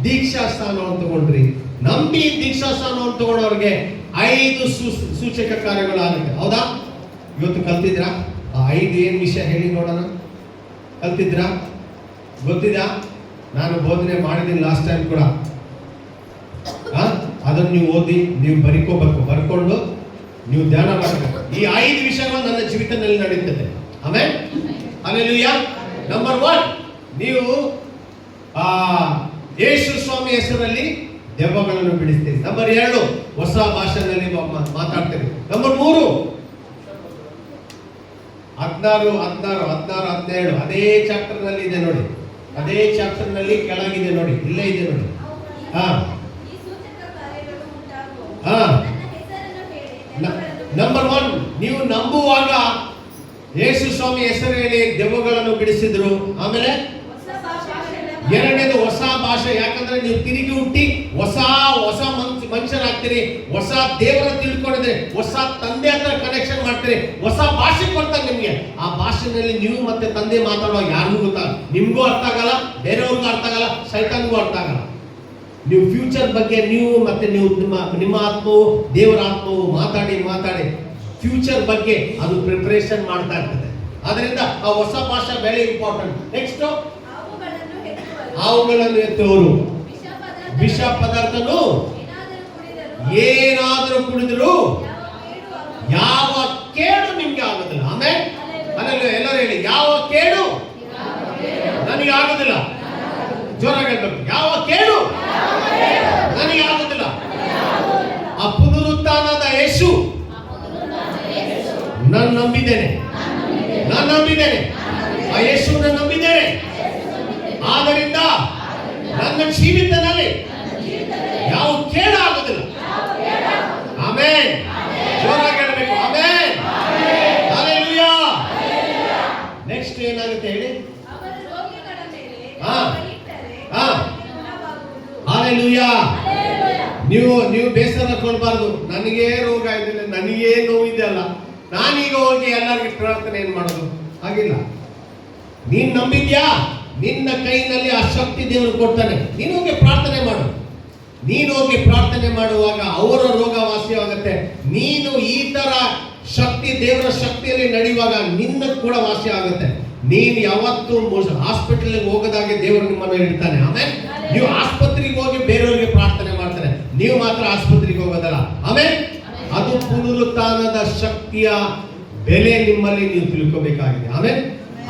[SPEAKER 4] ದೀಕ್ಷಾಸ್ಥಾನವನ್ನು ತಗೊಂಡ್ರಿ. ನಂಬಿ ದೀಕ್ಷಾಸ್ಥಾನವನ್ನು ತಗೊಂಡವ್ರಿಗೆ 5 ಸೂಚಕ ಕಾರ್ಯಗಳಾಗುತ್ತೆ. ಹೌದಾ? ಇವತ್ತು ಕಲ್ತಿದ್ರಾ? ಆ 5 ಏನ್ ವಿಷಯ ಹೇಳಿ ನೋಡೋಣ. ಕಲ್ತಿದ್ರಾ? ಗೊತ್ತಿದಾ? ನಾನು ಬೋಧನೆ ಮಾಡಿದ್ದೀನಿ ಲಾಸ್ಟ್ ಟೈಮ್ ಕೂಡ. ಅದನ್ನು ನೀವು ಓದಿ, ನೀವು ಬರ್ಕೊಂಡು ನೀವು ಧ್ಯಾನ ಮಾಡಬೇಕು. ಈ 5 ವಿಷಯಗಳು ನನ್ನ ಜೀವಿತದಲ್ಲಿ ನಡೀತದೆ. ಆಮೇಲೆ ಹಲ್ಲೆಲೂಯಾ. ನಂಬರ್ 1, ನೀವು ಯೇಸು ಸ್ವಾಮಿ ಹೆಸರಲ್ಲಿ ದೆವ್ವಗಳನ್ನು ಬಿಡಿಸ್ತೀರಿ. ನಂಬರ್ 2, ಹೊಸ ಭಾಷೆಯಲ್ಲಿ ಮಾತಾಡ್ತೀರಿ. ನಂಬರ್ 3, 16, 17 ಅದೇ ಚಾಪ್ಟರ್ ನಲ್ಲಿ ಇದೆ ನೋಡಿ. ಅದೇ ಚಾಪ್ಟರ್ ನಲ್ಲಿ ಕೆಳಗಿದೆ ನೋಡಿ, ಇಲ್ಲೇ ಇದೆ ನೋಡಿ. ಹಾ
[SPEAKER 5] ಈ ಸೂಚಕ ಕಾರ್ಯಗಳು ಉಂಟಾಗುವವು.
[SPEAKER 4] ಹಾ
[SPEAKER 5] ನನ್ನ ಹೆಸರನ್ನು ಹೇಳಿ ದೆವ್ವಗಳನ್ನು
[SPEAKER 4] ನಂಬರ್ 1, ನೀವು ನಂಬುವಾಗ ಯೇಸು ಸ್ವಾಮಿ ಹೆಸರು ಹೇಳಿ ದೆವ್ವಗಳನ್ನು ಬಿಡಿಸಿದ್ರು. ಆಮೇಲೆ
[SPEAKER 5] ಹೊಸ ಭಾಷೆಗಳ
[SPEAKER 4] ಎರಡನೇದು ಹೊಸ ಭಾಷೆ. ಯಾಕಂದ್ರೆ ನೀವು ತಿರುಗಿ ಹುಟ್ಟಿ ಹೊಸ ಮನುಷ್ಯರಾಗ್ತೀರಿ, ಹೊಸ ದೇವರ ತಿಳ್ಕೊಂಡಿದ್ರೆ, ಹೊಸ ತಂದೆ ಹತ್ರ ಕನೆಕ್ಷನ್ ಮಾಡ್ತೀರಿ, ಹೊಸ ಭಾಷೆ ಕೊಡ್ತಾರೆ ನಿಮ್ಗೆ. ಆ ಭಾಷೆನಲ್ಲಿ ನೀವು ಮತ್ತೆ ತಂದೆ ಮಾತಾಡುವಾಗ ಯಾರಿಗೂ ಗೊತ್ತಾಗಲ್ಲ, ನಿಮ್ಗೂ ಅರ್ಥ ಆಗಲ್ಲ, ಬೇರೆಯವ್ರಿಗೂ ಅರ್ಥ ಆಗಲ್ಲ, ಸೈತಾನ್ಗೂ ಅರ್ಥ ಆಗಲ್ಲ. ನೀವು ಫ್ಯೂಚರ್ ಬಗ್ಗೆ ನೀವು ಮತ್ತೆ ನೀವು ನಿಮ್ಮ ಆತ್ಮವು ದೇವರ ಆತ್ಮವು ಮಾತಾಡಿ ಫ್ಯೂಚರ್ ಬಗ್ಗೆ ಅದು ಪ್ರಿಪರೇಷನ್ ಮಾಡ್ತಾ ಇರ್ತದೆ. ಅದರಿಂದ ಆ ಹೊಸ ಭಾಷೆ ವೆರಿ ಇಂಪಾರ್ಟೆಂಟ್. ನೆಕ್ಸ್ಟ್,
[SPEAKER 5] ಹಾವುಗಳನ್ನು ಹೆಕ್ಕುವರು.
[SPEAKER 4] ಅವುಗಳನ್ನು ಎತ್ತುವರು. ವಿಷ
[SPEAKER 5] ವಿಷ
[SPEAKER 4] ಪದಾರ್ಥನು
[SPEAKER 5] ಏನಾದರೂ ಕುಡಿದರು
[SPEAKER 4] ಏನಾದರೂ ಕುಡಿದ್ರು
[SPEAKER 5] ಯಾವ ಕೇಡು
[SPEAKER 4] ಯಾವ ಕೇಡು
[SPEAKER 5] ಆಗುವುದಿಲ್ಲ.
[SPEAKER 4] ನಿಮ್ಗೆ ಆಗೋದಿಲ್ಲ. ಆಮೇಲೆ ಅಲ್ಲಲ್ಲಿ ಎಲ್ಲರೂ ಹೇಳಿ, ಯಾವ ಕೇಡು ನನಗೆ ಆಗೋದಿಲ್ಲ. ಜೋರಾಗಿ ಹೇಳ್ಬೇಕು, ಯಾವ ಕೇಡು ನನಗೆ ಆಗೋದಿಲ್ಲ. ಆ ಪುನರುತ್ಥಾನದ ಯೇಸು ನಾನು ನಂಬಿದ್ದೇನೆ. ಆ ಯೇಸುವನ್ನು ನಂಬಿದ್ದೇನೆ. ಆದ್ದರಿಂದ ನನ್ನ ಜೀವಿತದಲ್ಲಿ ಯಾವ ಕೇಡು ಆಗೋದಿಲ್ಲ. ಆಮೆನ್. ಜೋರಾಗಿ ಹೇಳಬೇಕು, ಆಮೆನ್. ಹಲ್ಲೆಲೂಯಾ. ನೆಕ್ಸ್ಟ್ ಏನಾಗುತ್ತೆ ಹೇಳಿ?
[SPEAKER 5] ಅವರು ರೋಗಿಗಳ ಮೇಲೆ
[SPEAKER 4] ಹಾ.
[SPEAKER 5] ಕೈಯಿಟ್ಟರೆ
[SPEAKER 4] ಹಾ.
[SPEAKER 5] ಅವರಿಗೆ ಗುಣವಾಗುವುದು.
[SPEAKER 4] ಹಲ್ಲೆಲೂಯಾ.
[SPEAKER 5] ಹಲ್ಲೆಲೂಯಾ.
[SPEAKER 4] ನೀವು ಬೇಸರ ಕೊಡಬಾರ್ದು. ನನಗೇ ರೋಗ ಇದೆ, ನನಗೇ ನೋವಿದೆಯಲ್ಲ, ನಾನೀಗ ಹೋಗಿ ಎಲ್ಲರಿಗೂ ಪ್ರಾರ್ಥನೆ ಏನ್ ಮಾಡೋದು? ಹಾಗಿಲ್ಲ. ನೀನ್ ನಂಬಿದ್ಯಾ, ನಿನ್ನ ಕೈನಲ್ಲಿ ಆ ಶಕ್ತಿ ದೇವರು ಕೊಡ್ತಾನೆ. ನೀನು ಹೋಗಿ ಪ್ರಾರ್ಥನೆ ಮಾಡು. ನೀನು ಹೋಗಿ ಪ್ರಾರ್ಥನೆ ಮಾಡುವಾಗ ಅವರ ರೋಗ ವಾಸಿಯಾಗುತ್ತೆ. ನೀನು ಈ ತರ ಶಕ್ತಿ, ದೇವರ ಶಕ್ತಿಯಲ್ಲಿ ನಡೆಯುವಾಗ ನಿನ್ನ ಕೂಡ ವಾಸಿ ಆಗುತ್ತೆ. ನೀನು ಯಾವತ್ತೂ ಹಾಸ್ಪಿಟಲ್ ಹೋಗದಾಗೆ ದೇವರು ನಿಮ್ಮನ್ನು ಇಡ್ತಾನೆ. ಆಮೇಲೆ ನೀವು ಆಸ್ಪತ್ರೆಗೆ ಹೋಗಿ ಬೇರೆಯವರಿಗೆ ಪ್ರಾರ್ಥನೆ ಮಾಡ್ತಾರೆ, ನೀವು ಮಾತ್ರ ಆಸ್ಪತ್ರೆಗೆ ಹೋಗೋದಲ್ಲ. ಆಮೇಲೆ ಅದು ಪುನರುತ್ಥಾನದ ಶಕ್ತಿಯ ಬೆಲೆ ನಿಮ್ಮಲ್ಲಿ ನೀವು ತಿಳ್ಕೋಬೇಕಾಗಿದೆ. ಆಮೇಲೆ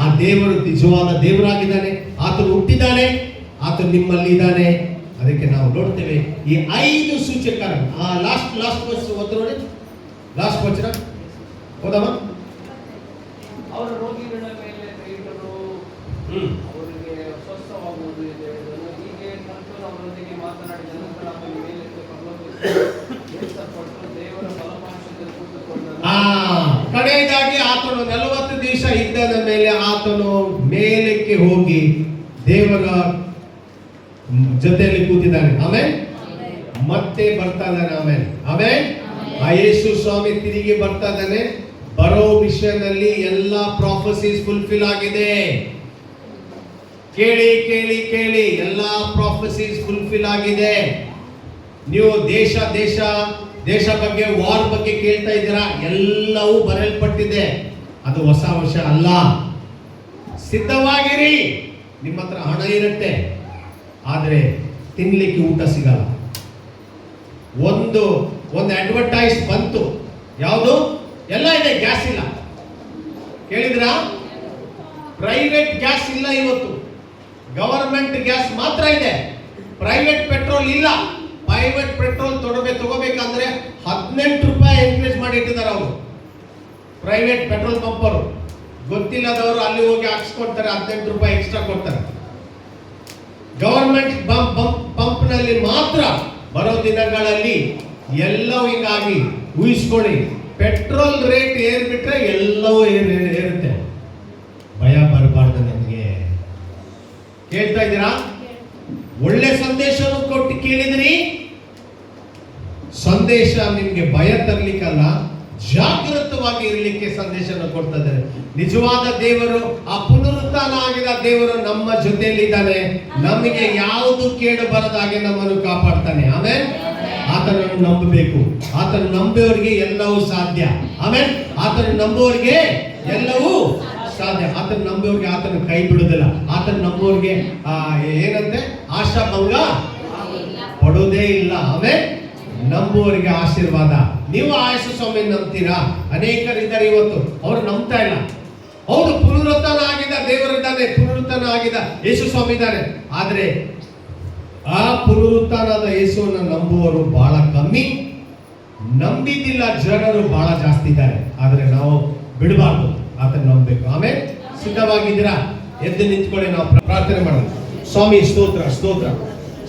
[SPEAKER 4] ಆ ದೇವರು ನಿಜವಾದ ದೇವರಾಗಿದ್ದಾನೆ, ಆತನು ಹುಟ್ಟಿದ್ದಾನೆ, ಆತನು ನಿಮ್ಮಲ್ಲಿ ಇದ್ದಾನೆ. ಅದಕ್ಕೆ ನಾವು ನೋಡ್ತೇವೆ ಈ 5 ಸೂಚಕ. ಆ ಲಾಸ್ಟ್ ವರ್ಸ್ ಓದು ನೋಡಿ. ಲಾಸ್ಟ್ ವಚನ ಓದಮ್ಮ.
[SPEAKER 3] ಅವರ ರೋಗಿಗಳ ಮೇಲೆ ಕೈಯಿಟ್ಟರು, ಅವರಿಗೆ ಸ್ವಸ್ಥವಾಗುವುದು ಇದೆ. ಹೀಗೆ ಕರ್ತನು ಅವರೊಂದಿಗೆ ಮಾತನಾಡಿ ಜನಗಳ ಮೇಲೆತ್ತು ಪರಲೋಕಕ್ಕೆ ದೇವರ ಫಲಮಾಂಶದಲ್ಲಿ ಕೂತುಕೊಂಡನು.
[SPEAKER 4] ಕಡೆಯದಾಗಿ ಆತನು 40 ದಿವಸ ಇದ್ದದ ಮೇಲೆ ಆತನು ಮೇಲಕ್ಕೆ ಹೋಗಿ ದೇವರ ಜೊತೆಯಲ್ಲಿ ಕೂತಿದ್ದಾನೆ. ಆಮೇಲೆ ಮತ್ತೆ ಬರ್ತಾ ಇದ್ದಾನೆ. ಆಮೇಲೆ ಆ ಯೇಸು ಸ್ವಾಮಿ ತಿರುಗಿ ಬರ್ತಾ ಇದ್ದಾನೆ. ಬರೋ ವಿಷಯದಲ್ಲಿ ಎಲ್ಲ ಪ್ರಾಫೆಸೀಸ್ ಫುಲ್ಫಿಲ್ ಆಗಿದೆ. ಕೇಳಿ ಕೇಳಿ ಕೇಳಿ, ಎಲ್ಲ ಪ್ರಾಫೆಸೀಸ್ ಫುಲ್ಫಿಲ್ ಆಗಿದೆ. ನೀವು ದೇಶ ಬಗ್ಗೆ, ವಾರ್ ಬಗ್ಗೆ ಕೇಳ್ತಾ ಇದ್ದೀರಾ, ಎಲ್ಲವೂ ಬರೆಯಲ್ಪಟ್ಟಿದೆ. ಅದು ಹೊಸ ವಿಷಯ ಅಲ್ಲ. ಸಿದ್ಧವಾಗಿರಿ. ನಿಮ್ಮ ಹತ್ರ ಹಣ ಇರುತ್ತೆ, ಆದ್ರೆ ತಿನ್ಲಿಕ್ಕೆ ಊಟ ಸಿಗಲ್ಲ. ಒಂದು ಅಡ್ವರ್ಟೈಸ್ ಬಂತು, ಯಾವುದು? ಎಲ್ಲ ಇದೆ, ಗ್ಯಾಸ್ ಇಲ್ಲ. ಕೇಳಿದ್ರಾ? ಪ್ರೈವೇಟ್ ಗ್ಯಾಸ್ ಇಲ್ಲ ಇವತ್ತು, ಗವರ್ಮೆಂಟ್ ಗ್ಯಾಸ್ ಮಾತ್ರ ಇದೆ. ಪ್ರೈವೇಟ್ ಪೆಟ್ರೋಲ್ ಇಲ್ಲ. ಪ್ರೈವೇಟ್ ಪೆಟ್ರೋಲ್ ತಗೋಬೇಕಂದ್ರೆ 18 ರೂಪಾಯಿ ಇನ್ಕ್ರೀಸ್ ಮಾಡಿ ಇಟ್ಟಿದ್ದಾರೆ ಅವರು. ಪ್ರೈವೇಟ್ ಪೆಟ್ರೋಲ್ ಪಂಪರು ಗೊತ್ತಿಲ್ಲದವರು ಅಲ್ಲಿ ಹೋಗಿ ಹಾಕ್ಸ್ಕೊಡ್ತಾರೆ, 18 ರೂಪಾಯಿ ಎಕ್ಸ್ಟ್ರಾ ಕೊಡ್ತಾರೆ. ಗವರ್ಮೆಂಟ್ ಪಂಪ್ನಲ್ಲಿ ಮಾತ್ರ ಬರೋ ದಿನಗಳಲ್ಲಿ ಎಲ್ಲವೂ ಹಿಂಗಾಗಿ ಊಹಿಸ್ಕೊಳ್ಳಿ, ಪೆಟ್ರೋಲ್ ರೇಟ್ ಏರ್ಬಿಟ್ರೆ ಎಲ್ಲವೂ ಏರುತ್ತೆ. ಭಯ ಬರಬಾರ್ದು ನಮಗೆ. ಕೇಳ್ತಾ ಇದ್ದೀರಾ? ಒಳ್ಳೆ ಸಂದೇಶವನ್ನು ಕೊಟ್ಟು ಕೇಳಿದ್ರಿ. ಸಂದೇಶ ನಿಮ್ಗೆ ಭಯ ತರಲಿಕ್ಕಲ್ಲ, ಜಾಗೃತವಾಗಿ ಇರಲಿಕ್ಕೆ ಸಂದೇಶವನ್ನು ಕೊಡ್ತಾ ಇದ್ದಾರೆ. ನಿಜವಾದ ದೇವರು, ಆ ಪುನರುತ್ಥಾನ ಆಗಿದ ದೇವರು ನಮ್ಮ ಜೊತೆಯಲ್ಲಿದ್ದಾನೆ. ನಮಗೆ ಯಾವುದು ಕೇಡು ಬರದಾಗೆ ನಮ್ಮನ್ನು ಕಾಪಾಡ್ತಾನೆ. ಆಮೇಲೆ ಆತನನ್ನು ನಂಬಬೇಕು. ಆತನು ನಂಬುವವರಿಗೆ ಎಲ್ಲವೂ ಸಾಧ್ಯ. ಆಮೇಲೆ ಆತನು ನಂಬುವವರಿಗೆ ಎಲ್ಲವೂ ಸಾಧ್ಯ. ಆತನ ನಂಬುವವರಿಗೆ ಆತನ ಕೈ ಬಿಡುವುದಿಲ್ಲ. ಆತನ ನಂಬುವವರಿಗೆ ಏನಂತೆ, ಆಶಾಭಂಗ ಪಡುವುದೇ ಇಲ್ಲ. ಆಮೇಲೆ ನಂಬುವವರಿಗೆ ಆಶೀರ್ವಾದ. ನೀವು ಆಯಸ್ಸು ಸ್ವಾಮಿ ನಂಬ್ತೀರಾ? ಅನೇಕರಿದ್ದಾರೆ ಇವತ್ತು, ಅವರು ನಂಬ್ತಾ ಇಲ್ಲ. ಹೌದು, ಪುನರುತ್ಥಾನ ಆಗಿದ ದೇವರಿದ್ದಾನೆ, ಪುನರುತ್ಥಾನ ಆಗಿದ ಯೇಸು ಸ್ವಾಮಿ ಇದ್ದಾನೆ. ಆದ್ರೆ ಆ ಪುನರುತ್ಥಾನದ ಯೇಸುವನ್ನು ನಂಬುವವರು ಬಹಳ ಕಮ್ಮಿ, ನಂಬಿದ್ದಿಲ್ಲ ಜನರು ಬಹಳ ಜಾಸ್ತಿ ಇದ್ದಾರೆ. ಆದರೆ ನಾವು ಬಿಡಬಾರ್ದು, ಆತನ ನಂಬಬೇಕು. ಆಮೇಲೆ ಸಿದ್ಧವಾಗಿದ್ದೀರಾ? ಎದ್ದು ನಿಂತ್ಕೊಳ್ಳಿ, ನಾವು ಪ್ರಾರ್ಥನೆ ಮಾಡೋಣ. ಸ್ವಾಮಿ ಸ್ತೋತ್ರ ಸ್ತೋತ್ರ.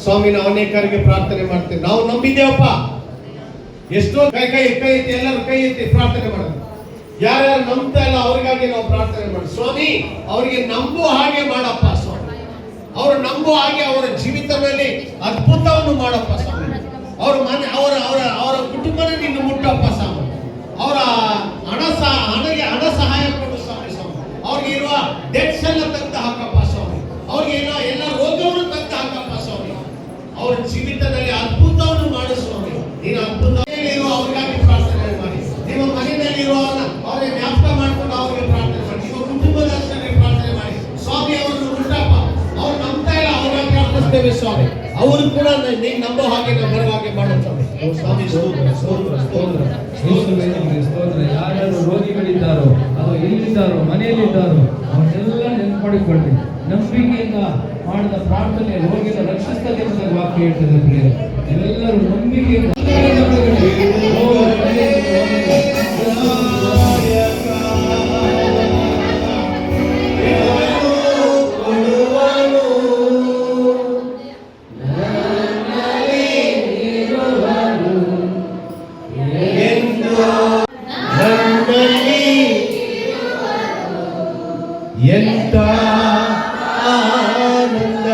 [SPEAKER 4] ಸ್ವಾಮಿ, ನಾವು ಅನೇಕರಿಗೆ ಪ್ರಾರ್ಥನೆ ಮಾಡ್ತೇವೆ. ನಾವು ನಂಬಿದ್ದೇವಪ್ಪ. ಎಷ್ಟೋ ಕೈ ಕೈ ಕೈ ಎತ್ತಿ, ಎಲ್ಲರೂ ಕೈ ಎತ್ತಿ ಪ್ರಾರ್ಥನೆ ಮಾಡೋಣ. ಯಾರ್ಯಾರು ನಂಬ್ತಾ ಇಲ್ಲ ಅವ್ರಿಗಾಗಿ ನಾವು ಪ್ರಾರ್ಥನೆ ಮಾಡೋಣ. ಸ್ವಾಮಿ, ಅವರಿಗೆ ನಂಬುವ ಹಾಗೆ ಮಾಡಪ್ಪ ಸ್ವಾಮಿ. ಅವರು ನಂಬುವ ಹಾಗೆ ಅವರ ಜೀವಿತದಲ್ಲಿ ಅದ್ಭುತವನ್ನು ಮಾಡಪ್ಪ ಸ್ವಾಮಿ. ಅವರ ಮನೆ, ಅವರ ಕುಟುಂಬನೇ ನಿನ್ನ ಮುಟ್ಟಪ್ಪ ಸ್ವಾಮಿ. ಅವರ ಹಣ ಸಹಾಯ ಕೊಡು ಸ್ವಾಮಿ. ಅವ್ರಿಗೆ ಇರುವ ಡೆಟ್ಸ್ ಎಲ್ಲ ತೆಗೆದು ಹಾಕಪ್ಪ ಸ್ವಾಮಿ. ಅವ್ರಿಗೆ ಎಲ್ಲ ರೋಗವನ್ನು ತೆಗೆದು ಹಾಕಪ್ಪ ಸ್ವಾಮಿ. ಅವರ ಜೀವಿತದಲ್ಲಿ ಅದ್ಭುತವನ್ನು ಮಾಡು ಸ್ವಾಮಿ. ನೀನು ಅದ್ಭುತದಲ್ಲಿ ಇರುವ ಅವ್ರಿಗಾಗಿ ಪ್ರಾರ್ಥನೆ ಮಾಡಿ. ನಿಮ್ಮ ಮನೆಯಲ್ಲಿ ಇರುವವನ್ನ ಅವರಿಗೆ ಜ್ಞಾಪಕ ಮಾಡ್ಕೊಂಡು ಅವರಿಗೆ ಪ್ರಾರ್ಥನೆ ಮಾಡಿ. ನಿಮ್ಮ ಕುಟುಂಬದ ಪ್ರಾರ್ಥನೆ ಮಾಡಿ. ಸ್ವಾಮಿ, ಅವರನ್ನು ಮುಟ್ಟಪ್ಪ. ಅವ್ರು ನಂಬ್ತಾ ಇಲ್ಲ, ಅವ್ರಿಗೆ ಪ್ರಾರ್ಥಿಸ್ತೇವೆ ಸ್ವಾಮಿ. ಅವರು ಕೂಡ ನೀನು ನಂಬೋ ಹಾಗೆ ನಾವು ಬರೋ ಹಾಗೆ ಮಾಡೋ ಸ್ವಾಮಿ. ಸ್ವಾಮಿ ಸ್ತೋತ್ರ ಸ್ತೋತ್ರ ಸ್ತೋತ್ರ
[SPEAKER 3] ಸ್ತೋತ್ರ. ಯಾರ್ಯಾರು ರೋಗಿಗಳಿದ್ದಾರೋ, ಅದು ಎಲ್ಲಿದ್ದಾರೋ, ಮನೆಯಲ್ಲಿದ್ದಾರೋ ಅವನ್ನೆಲ್ಲ ನೆನ್ಪಡಿಕೊಳ್ಳಿ. ನಂಬಿಕೆಯಿಂದ ಮಾಡಿದ ಪ್ರಾರ್ಥನೆ ರೋಗಿನ ರಕ್ಷಿಸ್ತದೆ ಎಂಬುದಾಗಿ ವಾಕ್ಯ ಹೇಳ್ತದೆ ಪ್ರಿಯರೇ. ಎಲ್ಲರೂ ನಂಬಿಕೆಯಿಂದ
[SPEAKER 4] ಎಂತ ಆನಂದ,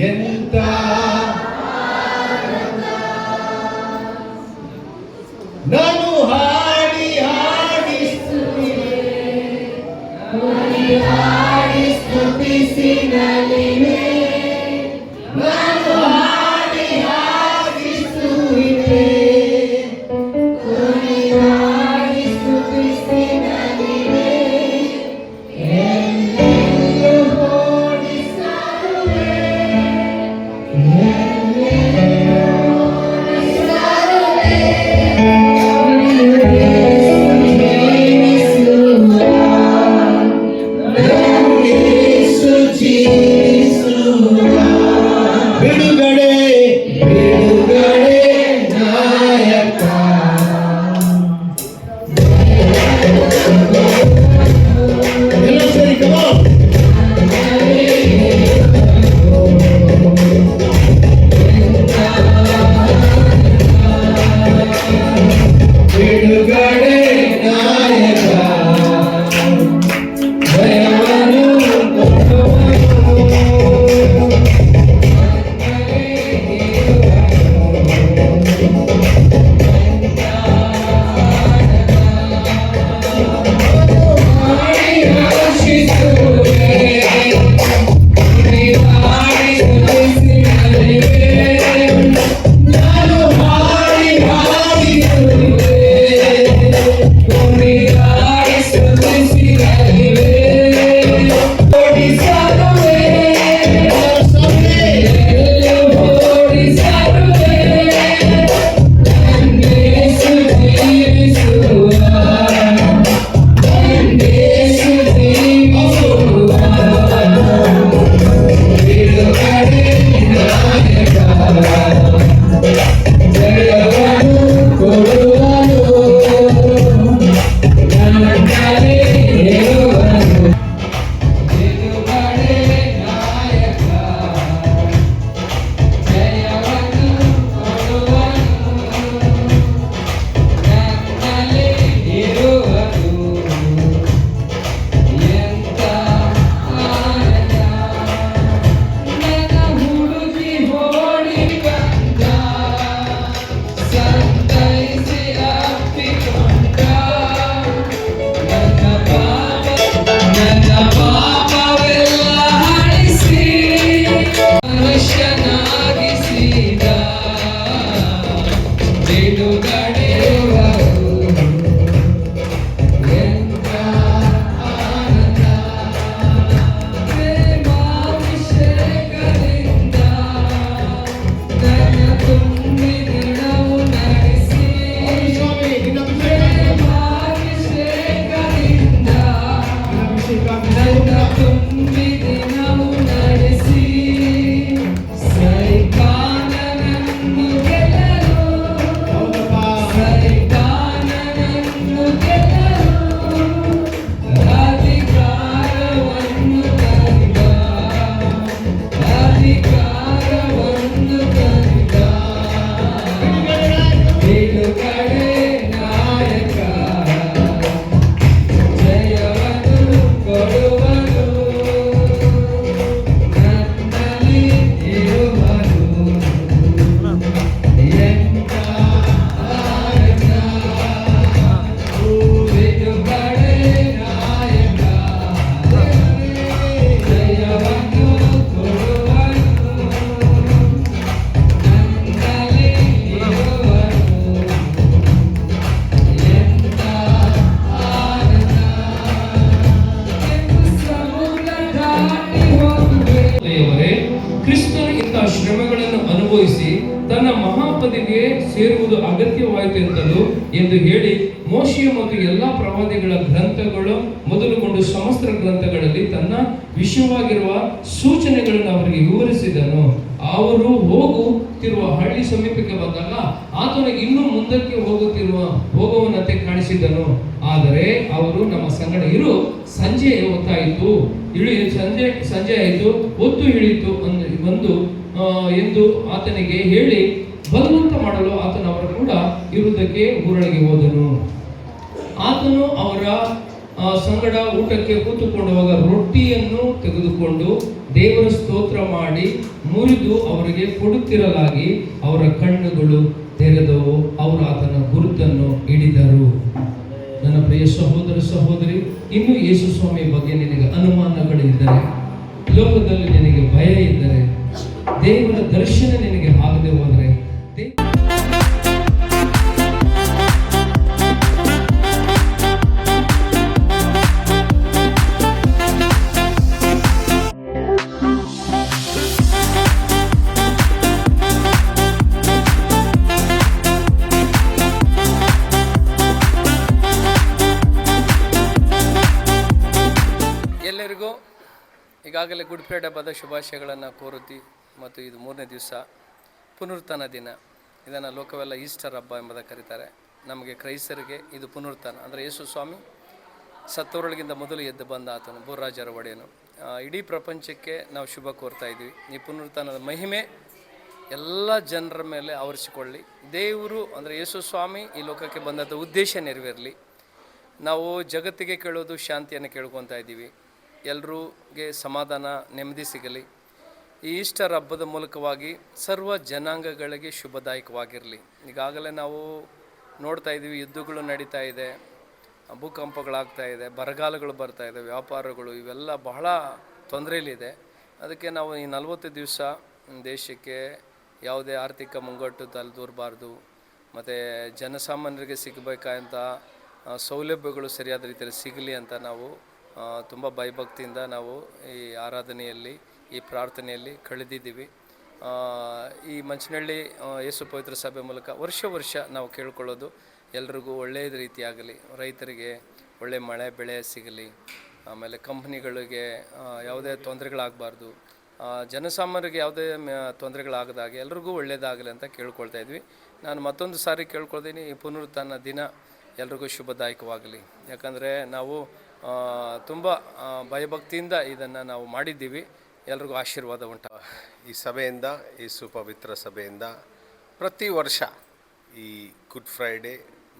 [SPEAKER 4] ಎಂತ ನಾನು ಹಾಡಿ ಹಾಡಿ ಸ್ತುತಿಸಿನಲಿವೆ. ನಾನು ಹಾಡಿ ಹಾಡಿ ಸ್ತುತಿಸಿವೆ. ಬಿಡುಗಡೆ ಬಿಡುಗಡೆ ನಾಯಕ. ಎಲ್ಲ ಸರಿ, ಕಮೋ. ಬಿಡುಗಡೆ ನಾಯಕ, ಜಯವನ್ನು ನಾನು ಹಾಡಿ ಹಾಡಿ
[SPEAKER 3] ಮಾಡಲು ಎಂದು ಹೇಳಿ ಮೋಶೆಯ ಮತ್ತು ಎಲ್ಲಾ ಪ್ರವಾದಿಗಳ ಗ್ರಂಥಗಳು ಮೊದಲುಗೊಂಡು ಸಮಸ್ತ ಗ್ರಂಥಗಳಲ್ಲಿ ತನ್ನ ವಿಷಯವಾಗಿರುವ ಸೂಚನೆಗಳನ್ನು ಅವರಿಗೆ ವಿವರಿಸಿದನು. ಅವರು ಹೋಗುತ್ತಿರುವ ಹಳ್ಳಿ ಸಮೀಪಕ್ಕೆ ಬಂದಾಗ ಆತನು ಇನ್ನೂ ಮುಂದಕ್ಕೆ ಹೋಗುವನಂತೆ ಕಾಣಿಸಿದನು. ಆದರೆ ಅವರು ನಮ್ಮ ಸಂಗಡ ಇರು, ಸಂಜೆ ಹೊತ್ತಾಯಿತು, ಸಂಜೆ ಆಯಿತು, ಹೊತ್ತು ಇಳಿತು ಎಂದು ಆತನಿಗೆ ಹೇಳಿ ಬಲವಂತ ಮಾಡಲು ಆತನು ಅವರ ಕೂಡ ಇರುವುದಕ್ಕೆ ಊರೊಳಗೆ ಹೋದನು. ಆತನು ಅವರ ಸಂಗಡ ಊಟಕ್ಕೆ ಕೂತುಕೊಂಡಾಗ ರೊಟ್ಟಿಯನ್ನು ತೆಗೆದುಕೊಂಡು ದೇವರ ಸ್ತೋತ್ರ ಮಾಡಿ ಮುರಿದು ಅವರಿಗೆ ಕೊಡುತ್ತಿರಲಾಗಿ ಅವರ ಕಣ್ಣುಗಳು ತೆರೆದವು, ಅವರು ಆತನ ಗುರುತನ್ನು ಹಿಡಿದರು. ನನ್ನ ಪ್ರಿಯ ಸಹೋದರ ಸಹೋದರಿ, ಇನ್ನು ಯೇಸು ಸ್ವಾಮಿ ಬಗ್ಗೆ ನಿನಗೆ ಅನುಮಾನಗಳಿದ್ದರೆ, ಲೋಕದಲ್ಲಿ ನಿನಗೆ ಭಯ ಇದ್ದರೆ, ದೇವರ ದರ್ಶನ ನಿನಗೆ ಆಗದೆ ಹೋದರೆ,
[SPEAKER 6] ಎಲ್ಲರಿಗೂ ಈಗಾಗಲೇ ಗುಡ್ ಫ್ರೈಡೆ ಹಬ್ಬದ ಶುಭಾಶಯಗಳನ್ನು ಕೋರುತ್ತಿ ಮತ್ತು ಇದು 3ನೇ ದಿವಸ ಪುನರುತ್ಥಾನ ದಿನ. ಇದನ್ನು ಲೋಕವೆಲ್ಲ ಈಸ್ಟರ್ ಹಬ್ಬ ಎಂಬುದಾಗಿ ಕರೀತಾರೆ. ನಮಗೆ ಕ್ರೈಸ್ತರಿಗೆ ಇದು ಪುನರುತ್ಥಾನ ಅಂದರೆ ಯೇಸು ಸ್ವಾಮಿ ಸತ್ತವರೊಳಗಿಂದ ಮೊದಲು ಎದ್ದು ಬಂದ ಆತನು, ಭೂರಾಜರ ಒಡೆಯನು. ಇಡೀ ಪ್ರಪಂಚಕ್ಕೆ ನಾವು ಶುಭ ಕೋರ್ತಾ ಇದ್ದೀವಿ. ಈ ಪುನರುತ್ಥಾನದ ಮಹಿಮೆ ಎಲ್ಲ ಜನರ ಮೇಲೆ ಆವರಿಸಿಕೊಳ್ಳಿ. ದೇವರು ಅಂದರೆ ಯೇಸು ಸ್ವಾಮಿ ಈ ಲೋಕಕ್ಕೆ ಬಂದದ್ದು ಉದ್ದೇಶ ನೆರವೇರಲಿ. ನಾವು ಜಗತ್ತಿಗೆ ಕೇಳೋದು ಶಾಂತಿಯನ್ನು ಕೇಳ್ಕೊತಾ ಇದ್ದೀವಿ. ಎಲ್ರಿಗೆ ಸಮಾಧಾನ, ನೆಮ್ಮದಿ ಸಿಗಲಿ. ಈ ಈಸ್ಟರ್ ಹಬ್ಬದ ಮೂಲಕವಾಗಿ ಸರ್ವ ಜನಾಂಗಗಳಿಗೆ ಶುಭದಾಯಕವಾಗಿರಲಿ. ಈಗಾಗಲೇ ನಾವು ನೋಡ್ತಾ ಇದ್ದೀವಿ, ಯುದ್ಧಗಳು ನಡೀತಾ ಇದೆ, ಭೂಕಂಪಗಳಾಗ್ತಾ ಇದೆ, ಬರಗಾಲಗಳು ಬರ್ತಾ ಇದೆ, ವ್ಯಾಪಾರಗಳು ಇವೆಲ್ಲ ಬಹಳ ತೊಂದರೆಯಲ್ಲಿದೆ. ಅದಕ್ಕೆ ನಾವು ಈ 40 ದಿವಸ ದೇಶಕ್ಕೆ ಯಾವುದೇ ಆರ್ಥಿಕ ಮುಂಗಟ್ಟು ತಲೆದೂರಬಾರ್ದು, ಮತ್ತು ಜನಸಾಮಾನ್ಯರಿಗೆ ಸಿಗಬೇಕಾದಂಥ ಸೌಲಭ್ಯಗಳು ಸರಿಯಾದ ರೀತಿಯಲ್ಲಿ ಸಿಗಲಿ ಅಂತ ನಾವು ತುಂಬ ಭಯಭಕ್ತಿಯಿಂದ ನಾವು ಈ ಆರಾಧನೆಯಲ್ಲಿ, ಈ ಪ್ರಾರ್ಥನೆಯಲ್ಲಿ ಕಳೆದಿದ್ದೀವಿ. ಈ ಮಂಚನಹಳ್ಳಿ ಯೇಸು ಪವಿತ್ರ ಸಭೆ ಮೂಲಕ ವರ್ಷ ನಾವು ಕೇಳ್ಕೊಳ್ಳೋದು ಎಲ್ರಿಗೂ ಒಳ್ಳೆಯದ ರೀತಿಯಾಗಲಿ, ರೈತರಿಗೆ ಒಳ್ಳೆ ಮಳೆ ಬೆಳೆ ಸಿಗಲಿ, ಆಮೇಲೆ ಕಂಪ್ನಿಗಳಿಗೆ ಯಾವುದೇ ತೊಂದರೆಗಳಾಗಬಾರ್ದು, ಜನಸಾಮಾನ್ಯರಿಗೆ ಯಾವುದೇ ತೊಂದರೆಗಳಾಗದಾಗೆ ಎಲ್ರಿಗೂ ಒಳ್ಳೆಯದಾಗಲಿ ಅಂತ ಕೇಳ್ಕೊಳ್ತಾ ಇದ್ವಿ. ನಾನು ಮತ್ತೊಂದು ಸಾರಿ ಕೇಳ್ಕೊಳ್ತೀನಿ, ಈ ಪುನರುತ್ಥಾನ ದಿನ ಎಲ್ರಿಗೂ ಶುಭದಾಯಕವಾಗಲಿ. ಯಾಕಂದರೆ ನಾವು ತುಂಬ ಭಯಭಕ್ತಿಯಿಂದ ಇದನ್ನು ನಾವು ಮಾಡಿದ್ದೀವಿ. ಎಲ್ರಿಗೂ ಆಶೀರ್ವಾದ ಉಂಟು.
[SPEAKER 4] ಈ ಸಭೆಯಿಂದ, ಯೇಸು ಪವಿತ್ರ ಸಭೆಯಿಂದ ಪ್ರತಿ ವರ್ಷ ಈ ಗುಡ್ ಫ್ರೈಡೇ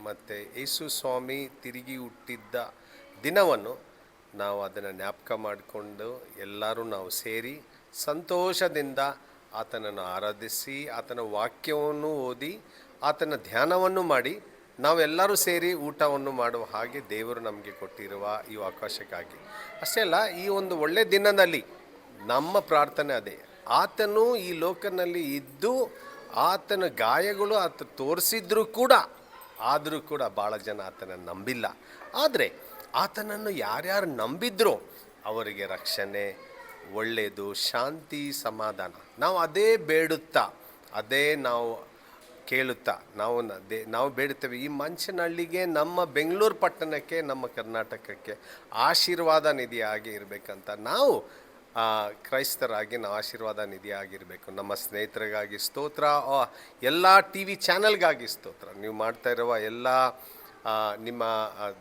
[SPEAKER 4] ಮತ್ತು ಯೇಸು ಸ್ವಾಮಿ ತಿರುಗಿ ಹುಟ್ಟಿದ್ದ ದಿನವನ್ನು ನಾವು ಅದನ್ನು ಜ್ಞಾಪಕ ಮಾಡಿಕೊಂಡು ಎಲ್ಲರೂ ನಾವು ಸೇರಿ ಸಂತೋಷದಿಂದ ಆತನನ್ನು ಆರಾಧಿಸಿ, ಆತನ ವಾಕ್ಯವನ್ನು ಓದಿ, ಆತನ ಧ್ಯಾನವನ್ನು ಮಾಡಿ ನಾವೆಲ್ಲರೂ ಸೇರಿ ಊಟವನ್ನು ಮಾಡುವ ಹಾಗೆ ದೇವರು ನಮಗೆ ಕೊಟ್ಟಿರುವ ಈ ಅವಕಾಶಕ್ಕಾಗಿ. ಅಷ್ಟೇ ಅಲ್ಲ, ಈ ಒಂದು ಒಳ್ಳೆಯ ದಿನದಲ್ಲಿ ನಮ್ಮ ಪ್ರಾರ್ಥನೆ ಅದೇ, ಆತನು ಈ ಲೋಕದಲ್ಲಿ ಇದ್ದು ಆತನ ಗಾಯಗಳು ಆತ ತೋರಿಸಿದ್ರೂ ಕೂಡ ಭಾಳ ಜನ ಆತನನ್ನು ನಂಬಿಲ್ಲ. ಆದರೆ ಆತನನ್ನು ಯಾರ್ಯಾರು ನಂಬಿದ್ರೋ ಅವರಿಗೆ ರಕ್ಷಣೆ, ಒಳ್ಳೆಯದು, ಶಾಂತಿ, ಸಮಾಧಾನ ನಾವು ಅದೇ ಬೇಡುತ್ತಾ, ಅದೇ ನಾವು ಕೇಳುತ್ತಾ ನಾವು ಬೇಡುತ್ತೇವೆ. ಈ ಮಂಚನಹಳ್ಳಿಗೆ, ನಮ್ಮ ಬೆಂಗಳೂರು ಪಟ್ಟಣಕ್ಕೆ, ನಮ್ಮ ಕರ್ನಾಟಕಕ್ಕೆ ಆಶೀರ್ವಾದ ನಿಧಿಯಾಗಿ ಇರಬೇಕಂತ ನಾವು ಕ್ರೈಸ್ತರಾಗಿ ನಾವು ಆಶೀರ್ವಾದ ನಿಧಿಯಾಗಿರಬೇಕು. ನಮ್ಮ ಸ್ನೇಹಿತರಿಗಾಗಿ ಸ್ತೋತ್ರ, ಎಲ್ಲ TV ಚಾನಲ್ಗಾಗಿ ಸ್ತೋತ್ರ, ನೀವು ಮಾಡ್ತಾ ಇರುವ ಎಲ್ಲ ನಿಮ್ಮ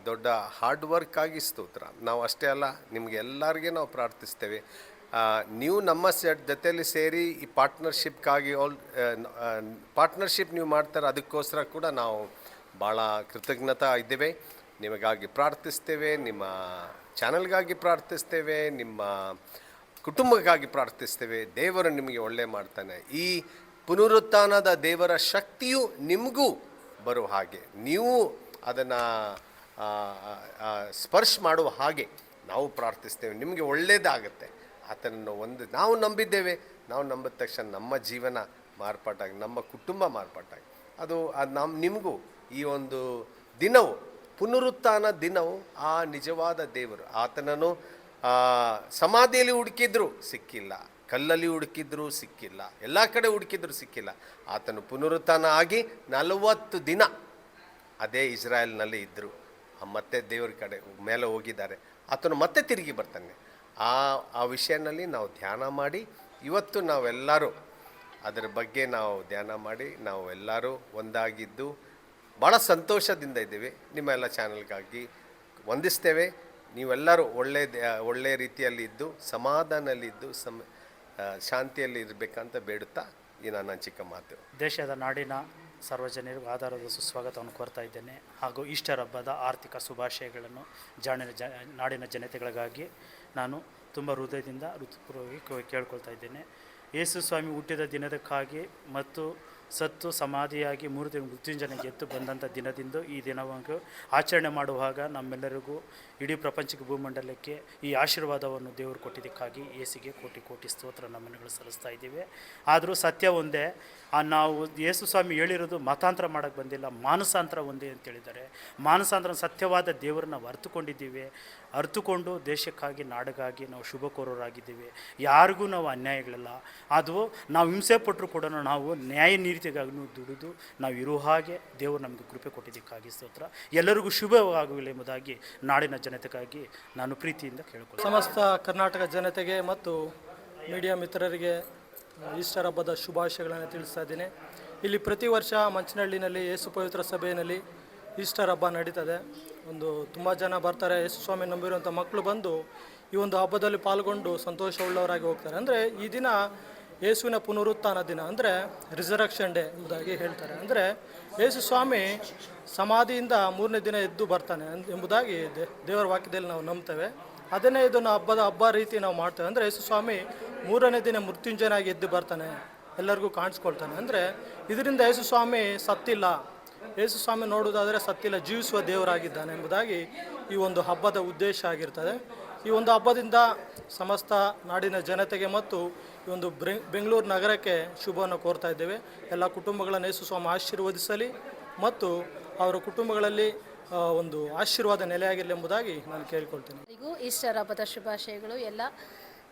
[SPEAKER 4] ದೊಡ್ಡ ಹಾರ್ಡ್ ವರ್ಕಾಗಿ ಸ್ತೋತ್ರ. ನಾವು ಅಷ್ಟೇ ಅಲ್ಲ, ನಿಮಗೆ ಎಲ್ಲರಿಗೆ ನಾವು ಪ್ರಾರ್ಥಿಸ್ತೇವೆ. ನೀವು ನಮ್ಮ ಜೊತೆಯಲ್ಲಿ ಸೇರಿ ಈ ಪಾರ್ಟ್ನರ್ಶಿಪ್ ನೀವು ಮಾಡ್ತಾರೆ, ಅದಕ್ಕೋಸ್ಕರ ಕೂಡ ನಾವು ಭಾಳ ಕೃತಜ್ಞತಾ ಇದ್ದೇವೆ. ನಿಮಗಾಗಿ ಪ್ರಾರ್ಥಿಸ್ತೇವೆ, ನಿಮ್ಮ ಚಾನಲ್ಗಾಗಿ ಪ್ರಾರ್ಥಿಸ್ತೇವೆ, ನಿಮ್ಮ ಕುಟುಂಬಕ್ಕಾಗಿ ಪ್ರಾರ್ಥಿಸ್ತೇವೆ. ದೇವರು ನಿಮಗೆ ಒಳ್ಳೆ ಮಾಡ್ತಾನೆ. ಈ ಪುನರುತ್ಥಾನದ ದೇವರ ಶಕ್ತಿಯು ನಿಮಗೂ ಬರುವ ಹಾಗೆ, ನೀವು ಅದನ್ನು ಸ್ಪರ್ಶ ಮಾಡುವ ಹಾಗೆ ನಾವು ಪ್ರಾರ್ಥಿಸ್ತೇವೆ. ನಿಮಗೆ ಒಳ್ಳೆಯದಾಗತ್ತೆ. ಆತನನ್ನು ನಾವು ನಂಬಿದ್ದೇವೆ, ನಾವು ನಂಬಿದ ತಕ್ಷಣ ನಮ್ಮ ಜೀವನ ಮಾರ್ಪಾಟಾಗಿ, ನಮ್ಮ ಕುಟುಂಬ ಮಾರ್ಪಾಟಾಗಿ, ಅದು ನಿಮಗೂ ಈ ಒಂದು ದಿನವು, ಪುನರುತ್ಥಾನ ದಿನವು ಆ ನಿಜವಾದ ದೇವರು. ಆತನನ್ನು ಸಮಾಧಿಯಲ್ಲಿ ಹುಡುಕಿದ್ರು ಸಿಕ್ಕಿಲ್ಲ, ಕಲ್ಲಲ್ಲಿ ಹುಡುಕಿದ್ರು ಸಿಕ್ಕಿಲ್ಲ, ಎಲ್ಲ ಕಡೆ ಹುಡುಕಿದ್ರು ಸಿಕ್ಕಿಲ್ಲ. ಆತನು ಪುನರುತ್ಥಾನ ಆಗಿ 40 ದಿನ ಅದೇ ಇಸ್ರಾಯೇಲ್ನಲ್ಲಿ ಇದ್ದರು, ಮತ್ತೆ ದೇವ್ರ ಕಡೆ ಮೇಲೆ ಹೋಗಿದ್ದಾರೆ. ಆತನು ಮತ್ತೆ ತಿರುಗಿ ಬರ್ತಾನೆ. ಆ ವಿಷಯದಲ್ಲಿ ನಾವು ಧ್ಯಾನ ಮಾಡಿ ಇವತ್ತು ನಾವೆಲ್ಲರೂ ಅದರ ಬಗ್ಗೆ ನಾವು ಧ್ಯಾನ ಮಾಡಿ ನಾವು ಎಲ್ಲರೂ ಒಂದಾಗಿದ್ದು ಭಾಳ ಸಂತೋಷದಿಂದ ಇದ್ದೀವಿ. ನಿಮ್ಮ ಎಲ್ಲ ಚಾನಲ್ಗಾಗಿ ವಂದಿಸ್ತೇವೆ. ನೀವೆಲ್ಲರೂ ಒಳ್ಳೆಯ ರೀತಿಯಲ್ಲಿ ಇದ್ದು ಸಮಾಧಾನದಲ್ಲಿದ್ದು ಶಾಂತಿಯಲ್ಲಿ ಇರಬೇಕಂತ ಬೇಡುತ್ತಾ ಈ ನನ್ನ ಚಿಕ್ಕ ಮಾತು.
[SPEAKER 7] ದೇಶದ ನಾಡಿನ ಸಾರ್ವಜನಿಕರಿಗೂ ಆಧಾರದ ಸುಸ್ವಾಗತವನ್ನು ಕೋರ್ತಾ ಇದ್ದೇನೆ. ಹಾಗೂ ಈಸ್ಟರ್ ಹಬ್ಬದ ಆರ್ಥಿಕ ಶುಭಾಶಯಗಳನ್ನು ನಾಡಿನ ಜನತೆಗಳಿಗಾಗಿ ನಾನು ತುಂಬ ಹೃದಯದಿಂದ ಹೃತ್ಪೂರ್ವಕವಾಗಿ ಕೇಳ್ಕೊಳ್ತಾ ಇದ್ದೇನೆ. ಯೇಸು ಸ್ವಾಮಿ ಹುಟ್ಟಿದ ದಿನದಕ್ಕಾಗಿ ಮತ್ತು ಸತ್ತು ಸಮಾಧಿಯಾಗಿ 3 ದಿನ ಮೃತ್ಯುಂಜಯನಿಗೆ ಎದ್ದು ಬಂದಂಥ ದಿನದಿಂದ ಈ ದಿನವನ್ನು ಆಚರಣೆ ಮಾಡುವಾಗ ನಮ್ಮೆಲ್ಲರಿಗೂ ಇಡೀ ಪ್ರಪಂಚಕ್ಕೆ ಭೂಮಂಡಲಕ್ಕೆ ಈ ಆಶೀರ್ವಾದವನ್ನು ದೇವರು ಕೊಟ್ಟಿದ್ದಕ್ಕಾಗಿ ಯೇಸುಗೆ ಕೋಟಿ ಕೋಟಿ ಸ್ತೋತ್ರ ನಮನಗಳು ಸಲ್ಲಿಸ್ತಾ ಇದ್ದೀವಿ. ಆದರೂ ಸತ್ಯ ಒಂದೇ, ನಾವು ಯೇಸು ಸ್ವಾಮಿ ಹೇಳಿರೋದು ಮತಾಂತರ ಮಾಡೋಕ್ಕೆ ಬಂದಿಲ್ಲ, ಮಾನಸಾಂತರ ಒಂದೇ ಅಂತ ಹೇಳಿದ್ದಾರೆ. ಮಾನಸಾಂತರ ಸತ್ಯವಾದ ದೇವರನ್ನ ನಾವು ಅರ್ಥಕೊಂಡು ದೇಶಕ್ಕಾಗಿ ನಾಡಿಗಾಗಿ ನಾವು ಶುಭ ಕೋರೋರಾಗಿದ್ದೀವಿ. ಯಾರಿಗೂ ನಾವು ಅನ್ಯಾಯಗಳಿಲ್ಲ. ಅದು ನಾವು ಹಿಂಸೆ ಪಟ್ಟರು ಕೂಡ ನಾವು ನ್ಯಾಯ ನೀತಿಗಾಗಿ ದುಡಿದು ನಾವು ಇರೋ ಹಾಗೆ ದೇವರು ನಮಗೆ ಕೃಪೆ ಕೊಟ್ಟಿದ್ದಕ್ಕಾಗಿ ಸ್ತೋತ್ರ. ಎಲ್ಲರಿಗೂ ಶುಭವಾಗಲಿ ಎಂಬುದಾಗಿ ನಾಡಿನ ಜನತೆಗಾಗಿ ನಾನು ಪ್ರೀತಿಯಿಂದ ಕೇಳಿಕೊಳ್ಳುತ್ತೇನೆ.
[SPEAKER 8] ಸಮಸ್ತ ಕರ್ನಾಟಕ ಜನತೆಗೆ ಮತ್ತು ಮೀಡಿಯಾ ಮಿತ್ರರಿಗೆ ಈಸ್ಟರ್ ಹಬ್ಬದ ಶುಭಾಶಯಗಳನ್ನು ತಿಳಿಸ್ತಾ ಇದ್ದೀನಿ. ಇಲ್ಲಿ ಪ್ರತಿ ವರ್ಷ ಮಂಚನಹಳ್ಳಿನಲ್ಲಿ ಯೇಸು ಪವಿತ್ರ ಸಭೆಯಲ್ಲಿ ಈಸ್ಟರ್ ಹಬ್ಬ ನಡೀತದೆ. ತುಂಬ ಜನ ಬರ್ತಾರೆ, ಯೇಸು ಸ್ವಾಮಿ ನಂಬಿರುವಂಥ ಮಕ್ಕಳು ಬಂದು ಈ ಒಂದು ಹಬ್ಬದಲ್ಲಿ ಪಾಲ್ಗೊಂಡು ಸಂತೋಷವುಳ್ಳವರಾಗಿ ಹೋಗ್ತಾರೆ. ಅಂದರೆ ಈ ದಿನ ಯೇಸುವಿನ ಪುನರುತ್ಥಾನ ದಿನ, ಅಂದರೆ ರಿಸರಕ್ಷನ್ ಡೇ ಎಂಬುದಾಗಿ ಹೇಳ್ತಾರೆ. ಅಂದರೆ ಯೇಸು ಸ್ವಾಮಿ ಸಮಾಧಿಯಿಂದ 3ನೇ ದಿನ ಎದ್ದು ಬರ್ತಾನೆ ಎಂಬುದಾಗಿ ದೇವರ ವಾಕ್ಯದಲ್ಲಿ ನಾವು ನಂಬ್ತೇವೆ. ಅದನ್ನೇ ಇದನ್ನು ಹಬ್ಬ ರೀತಿ ನಾವು ಮಾಡ್ತೇವೆ. ಅಂದರೆ ಯೇಸು ಸ್ವಾಮಿ 3ನೇ ದಿನ ಮೃತ್ಯುಂಜಯನಾಗಿ ಎದ್ದು ಬರ್ತಾನೆ, ಎಲ್ಲರಿಗೂ ಕಾಣಿಸ್ಕೊಳ್ತಾನೆ. ಅಂದರೆ ಇದರಿಂದ ಯೇಸು ಸ್ವಾಮಿ ಸತ್ತಿಲ್ಲ, ಯೇಸು ಸ್ವಾಮಿ ನೋಡುವುದಾದರೆ ಸತ್ತಿಲ್ಲ, ಜೀವಿಸುವ ದೇವರಾಗಿದ್ದಾನೆ ಎಂಬುದಾಗಿ ಈ ಒಂದು ಹಬ್ಬದ ಉದ್ದೇಶ ಆಗಿರ್ತದೆ. ಈ ಒಂದು ಹಬ್ಬದಿಂದ ಸಮಸ್ತ ನಾಡಿನ ಜನತೆಗೆ ಮತ್ತು ಈ ಒಂದು ಬೆಂಗಳೂರು ನಗರಕ್ಕೆ ಶುಭವನ್ನು ಕೋರ್ತಾ ಇದ್ದೇವೆ. ಎಲ್ಲ ಕುಟುಂಬಗಳನ್ನು ಯೇಸು ಸ್ವಾಮಿ ಆಶೀರ್ವದಿಸಲಿ ಮತ್ತು ಅವರ ಕುಟುಂಬಗಳಲ್ಲಿ ಒಂದು ಆಶೀರ್ವಾದ ನೆಲೆಯಾಗಿರಲಿ ಎಂಬುದಾಗಿ ನಾನು ಕೇಳಿಕೊಳ್ತೇನೆ.
[SPEAKER 9] ಈಸ್ಟರ್ ಹಬ್ಬದ ಶುಭಾಶಯಗಳು ಎಲ್ಲ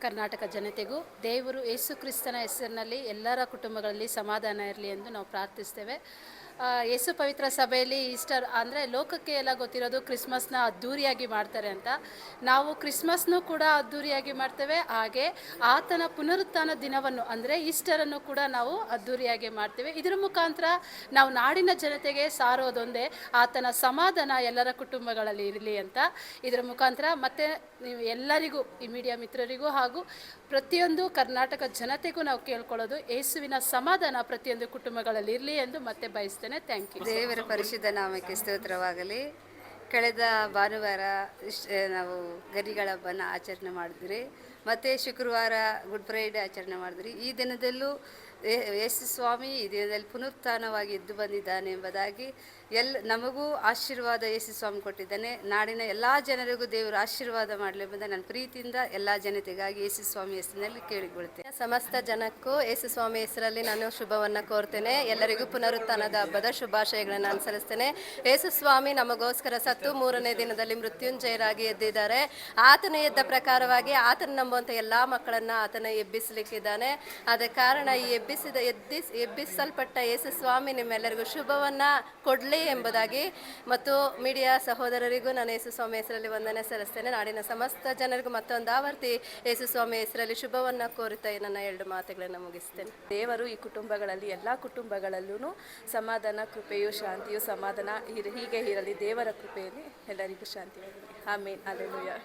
[SPEAKER 9] ಕರ್ನಾಟಕ ಜನತೆಗೂ. ದೇವರು ಯೇಸು ಕ್ರಿಸ್ತನ ಹೆಸರಿನಲ್ಲಿ ಎಲ್ಲರ ಕುಟುಂಬಗಳಲ್ಲಿ ಸಮಾಧಾನ ಇರಲಿ ಎಂದು ನಾವು ಪ್ರಾರ್ಥಿಸ್ತೇವೆ. ಯೇಸು ಪವಿತ್ರ ಸಭೆಯಲ್ಲಿ ಈಸ್ಟರ್ ಅಂದರೆ ಲೋಕಕ್ಕೆ ಎಲ್ಲ ಗೊತ್ತಿರೋದು ಕ್ರಿಸ್ಮಸ್ನ ಅದ್ಧೂರಿಯಾಗಿ ಮಾಡ್ತಾರೆ ಅಂತ. ನಾವು ಕ್ರಿಸ್ಮಸ್ನೂ ಕೂಡ ಅದ್ಧೂರಿಯಾಗಿ ಮಾಡ್ತೇವೆ. ಹಾಗೆ ಆತನ ಪುನರುತ್ಥಾನ ದಿನವನ್ನು ಅಂದರೆ ಈಸ್ಟರನ್ನು ಕೂಡ ನಾವು ಅದ್ಧೂರಿಯಾಗಿ ಮಾಡ್ತೇವೆ. ಇದರ ಮುಖಾಂತರ ನಾವು ನಾಡಿನ ಜನತೆಗೆ ಸಾರೋದೊಂದೇ ಆತನ ಸಮಾಧಾನ ಎಲ್ಲರ ಕುಟುಂಬಗಳಲ್ಲಿ ಇರಲಿ ಅಂತ. ಇದರ ಮುಖಾಂತರ ಮತ್ತು ನೀವು ಎಲ್ಲರಿಗೂ, ಈ ಮೀಡಿಯಾ ಮಿತ್ರರಿಗೂ ಹಾಗೂ ಪ್ರತಿಯೊಂದು ಕರ್ನಾಟಕ ಜನತೆಗೂ ನಾವು ಕೇಳ್ಕೊಳ್ಳೋದು ಯೇಸುವಿನ ಸಮಾಧಾನ ಪ್ರತಿಯೊಂದು ಕುಟುಂಬಗಳಲ್ಲಿ ಇರಲಿ ಎಂದು ಮತ್ತೆ ಬಯಸ್ತೇನೆ. Thank you.
[SPEAKER 10] ದೇವರ ಪರಿಶುದ್ಧ ನಾಮಕ್ಕೆ ಸ್ತೋತ್ರವಾಗಲಿ. ಕಳೆದ ಭಾನುವಾರ ನಾವು ಗರಿಗಳ ಹಬ್ಬನ ಆಚರಣೆ ಮಾಡಿದ್ರಿ, ಮತ್ತು ಶುಕ್ರವಾರ ಗುಡ್ ಫ್ರೈಡೆ ಆಚರಣೆ ಮಾಡಿದ್ರಿ. ಈ ದಿನದಲ್ಲೂ ಯೇಸು ಸ್ವಾಮಿ ಈ ದಿನದಲ್ಲಿ ಪುನರುತ್ಥಾನವಾಗಿ ಎದ್ದು ಬಂದಿದ್ದಾನೆ ಎಂಬುದಾಗಿ ನಮಗೂ ಆಶೀರ್ವಾದ ಯೇಸು ಸ್ವಾಮಿ ಕೊಟ್ಟಿದ್ದಾನೆ. ನಾಡಿನ ಎಲ್ಲ ಜನರಿಗೂ ದೇವರು ಆಶೀರ್ವಾದ ಮಾಡಲಿ ಎಂಬುದಾಗಿ ನಾನು ಪ್ರೀತಿಯಿಂದ ಎಲ್ಲ ಜನತೆಗಾಗಿ ಯೇಸು ಸ್ವಾಮಿ ಹೆಸರಿನಲ್ಲಿ ಕೇಳಿಕೊಳ್ತೇನೆ. ಸಮಸ್ತ ಜನಕ್ಕೂ ಯೇಸು ಸ್ವಾಮಿ ಹೆಸರಲ್ಲಿ ನಾನು ಶುಭವನ್ನು ಕೋರ್ತೇನೆ. ಎಲ್ಲರಿಗೂ ಪುನರುತ್ಥಾನದ ಹಬ್ಬದ ಶುಭಾಶಯಗಳನ್ನು ನಾನು ಸಲ್ಲಿಸ್ತೇನೆ. ಯೇಸು ಸ್ವಾಮಿ ನಮಗೋಸ್ಕರ ಸತ್ತು 3ನೇ ದಿನದಲ್ಲಿ ಮೃತ್ಯುಂಜಯರಾಗಿ ಎದ್ದಿದ್ದಾರೆ. ಆತನ ಎದ್ದ ಪ್ರಕಾರವಾಗಿ ಆತನ ನಂಬುವಂಥ ಎಲ್ಲ ಮಕ್ಕಳನ್ನು ಆತನ ಎಬ್ಬಿಸಲಿಕ್ಕಿದ್ದಾನೆ. ಆದ ಕಾರಣ ಈ ಎಬ್ಬಿಸಲ್ಪಟ್ಟ ಯೇಸು ಸ್ವಾಮಿ ನಿಮ್ಮೆಲ್ಲರಿಗೂ ಶುಭವನ್ನು ಕೊಡಲಿ ಎಂಬುದಾಗಿ ಮತ್ತು ಮೀಡಿಯಾ ಸಹೋದರರಿಗೂ ನಾನು ಯೇಸು ಸ್ವಾಮಿ ಹೆಸರಲ್ಲಿ ವಂದನೆ ಸಲ್ಲಿಸ್ತೇನೆ. ನಾಡಿನ ಸಮಸ್ತ ಜನರಿಗೂ ಮತ್ತೊಂದು ಆವರ್ತಿ ಯೇಸು ಸ್ವಾಮಿ ಹೆಸರಲ್ಲಿ ಶುಭವನ್ನು ಕೋರುತ್ತಾ ನನ್ನ 2 ಮಾತುಗಳನ್ನು ಮುಗಿಸ್ತೇನೆ.
[SPEAKER 11] ದೇವರು ಈ ಕುಟುಂಬಗಳಲ್ಲಿ ಎಲ್ಲ ಕುಟುಂಬಗಳಲ್ಲೂ ಸಮಾಧಾನ, ಕೃಪೆಯು, ಶಾಂತಿಯು, ಸಮಾಧಾನ ಹೀಗೆ ಇರಲಿ. ದೇವರ ಕೃಪೆಯಲ್ಲಿ ಎಲ್ಲರಿಗೂ ಶಾಂತಿಯಾಗಲಿ. ಆಮೇನ್. ಹಲ್ಲೆಲೂಯಾ.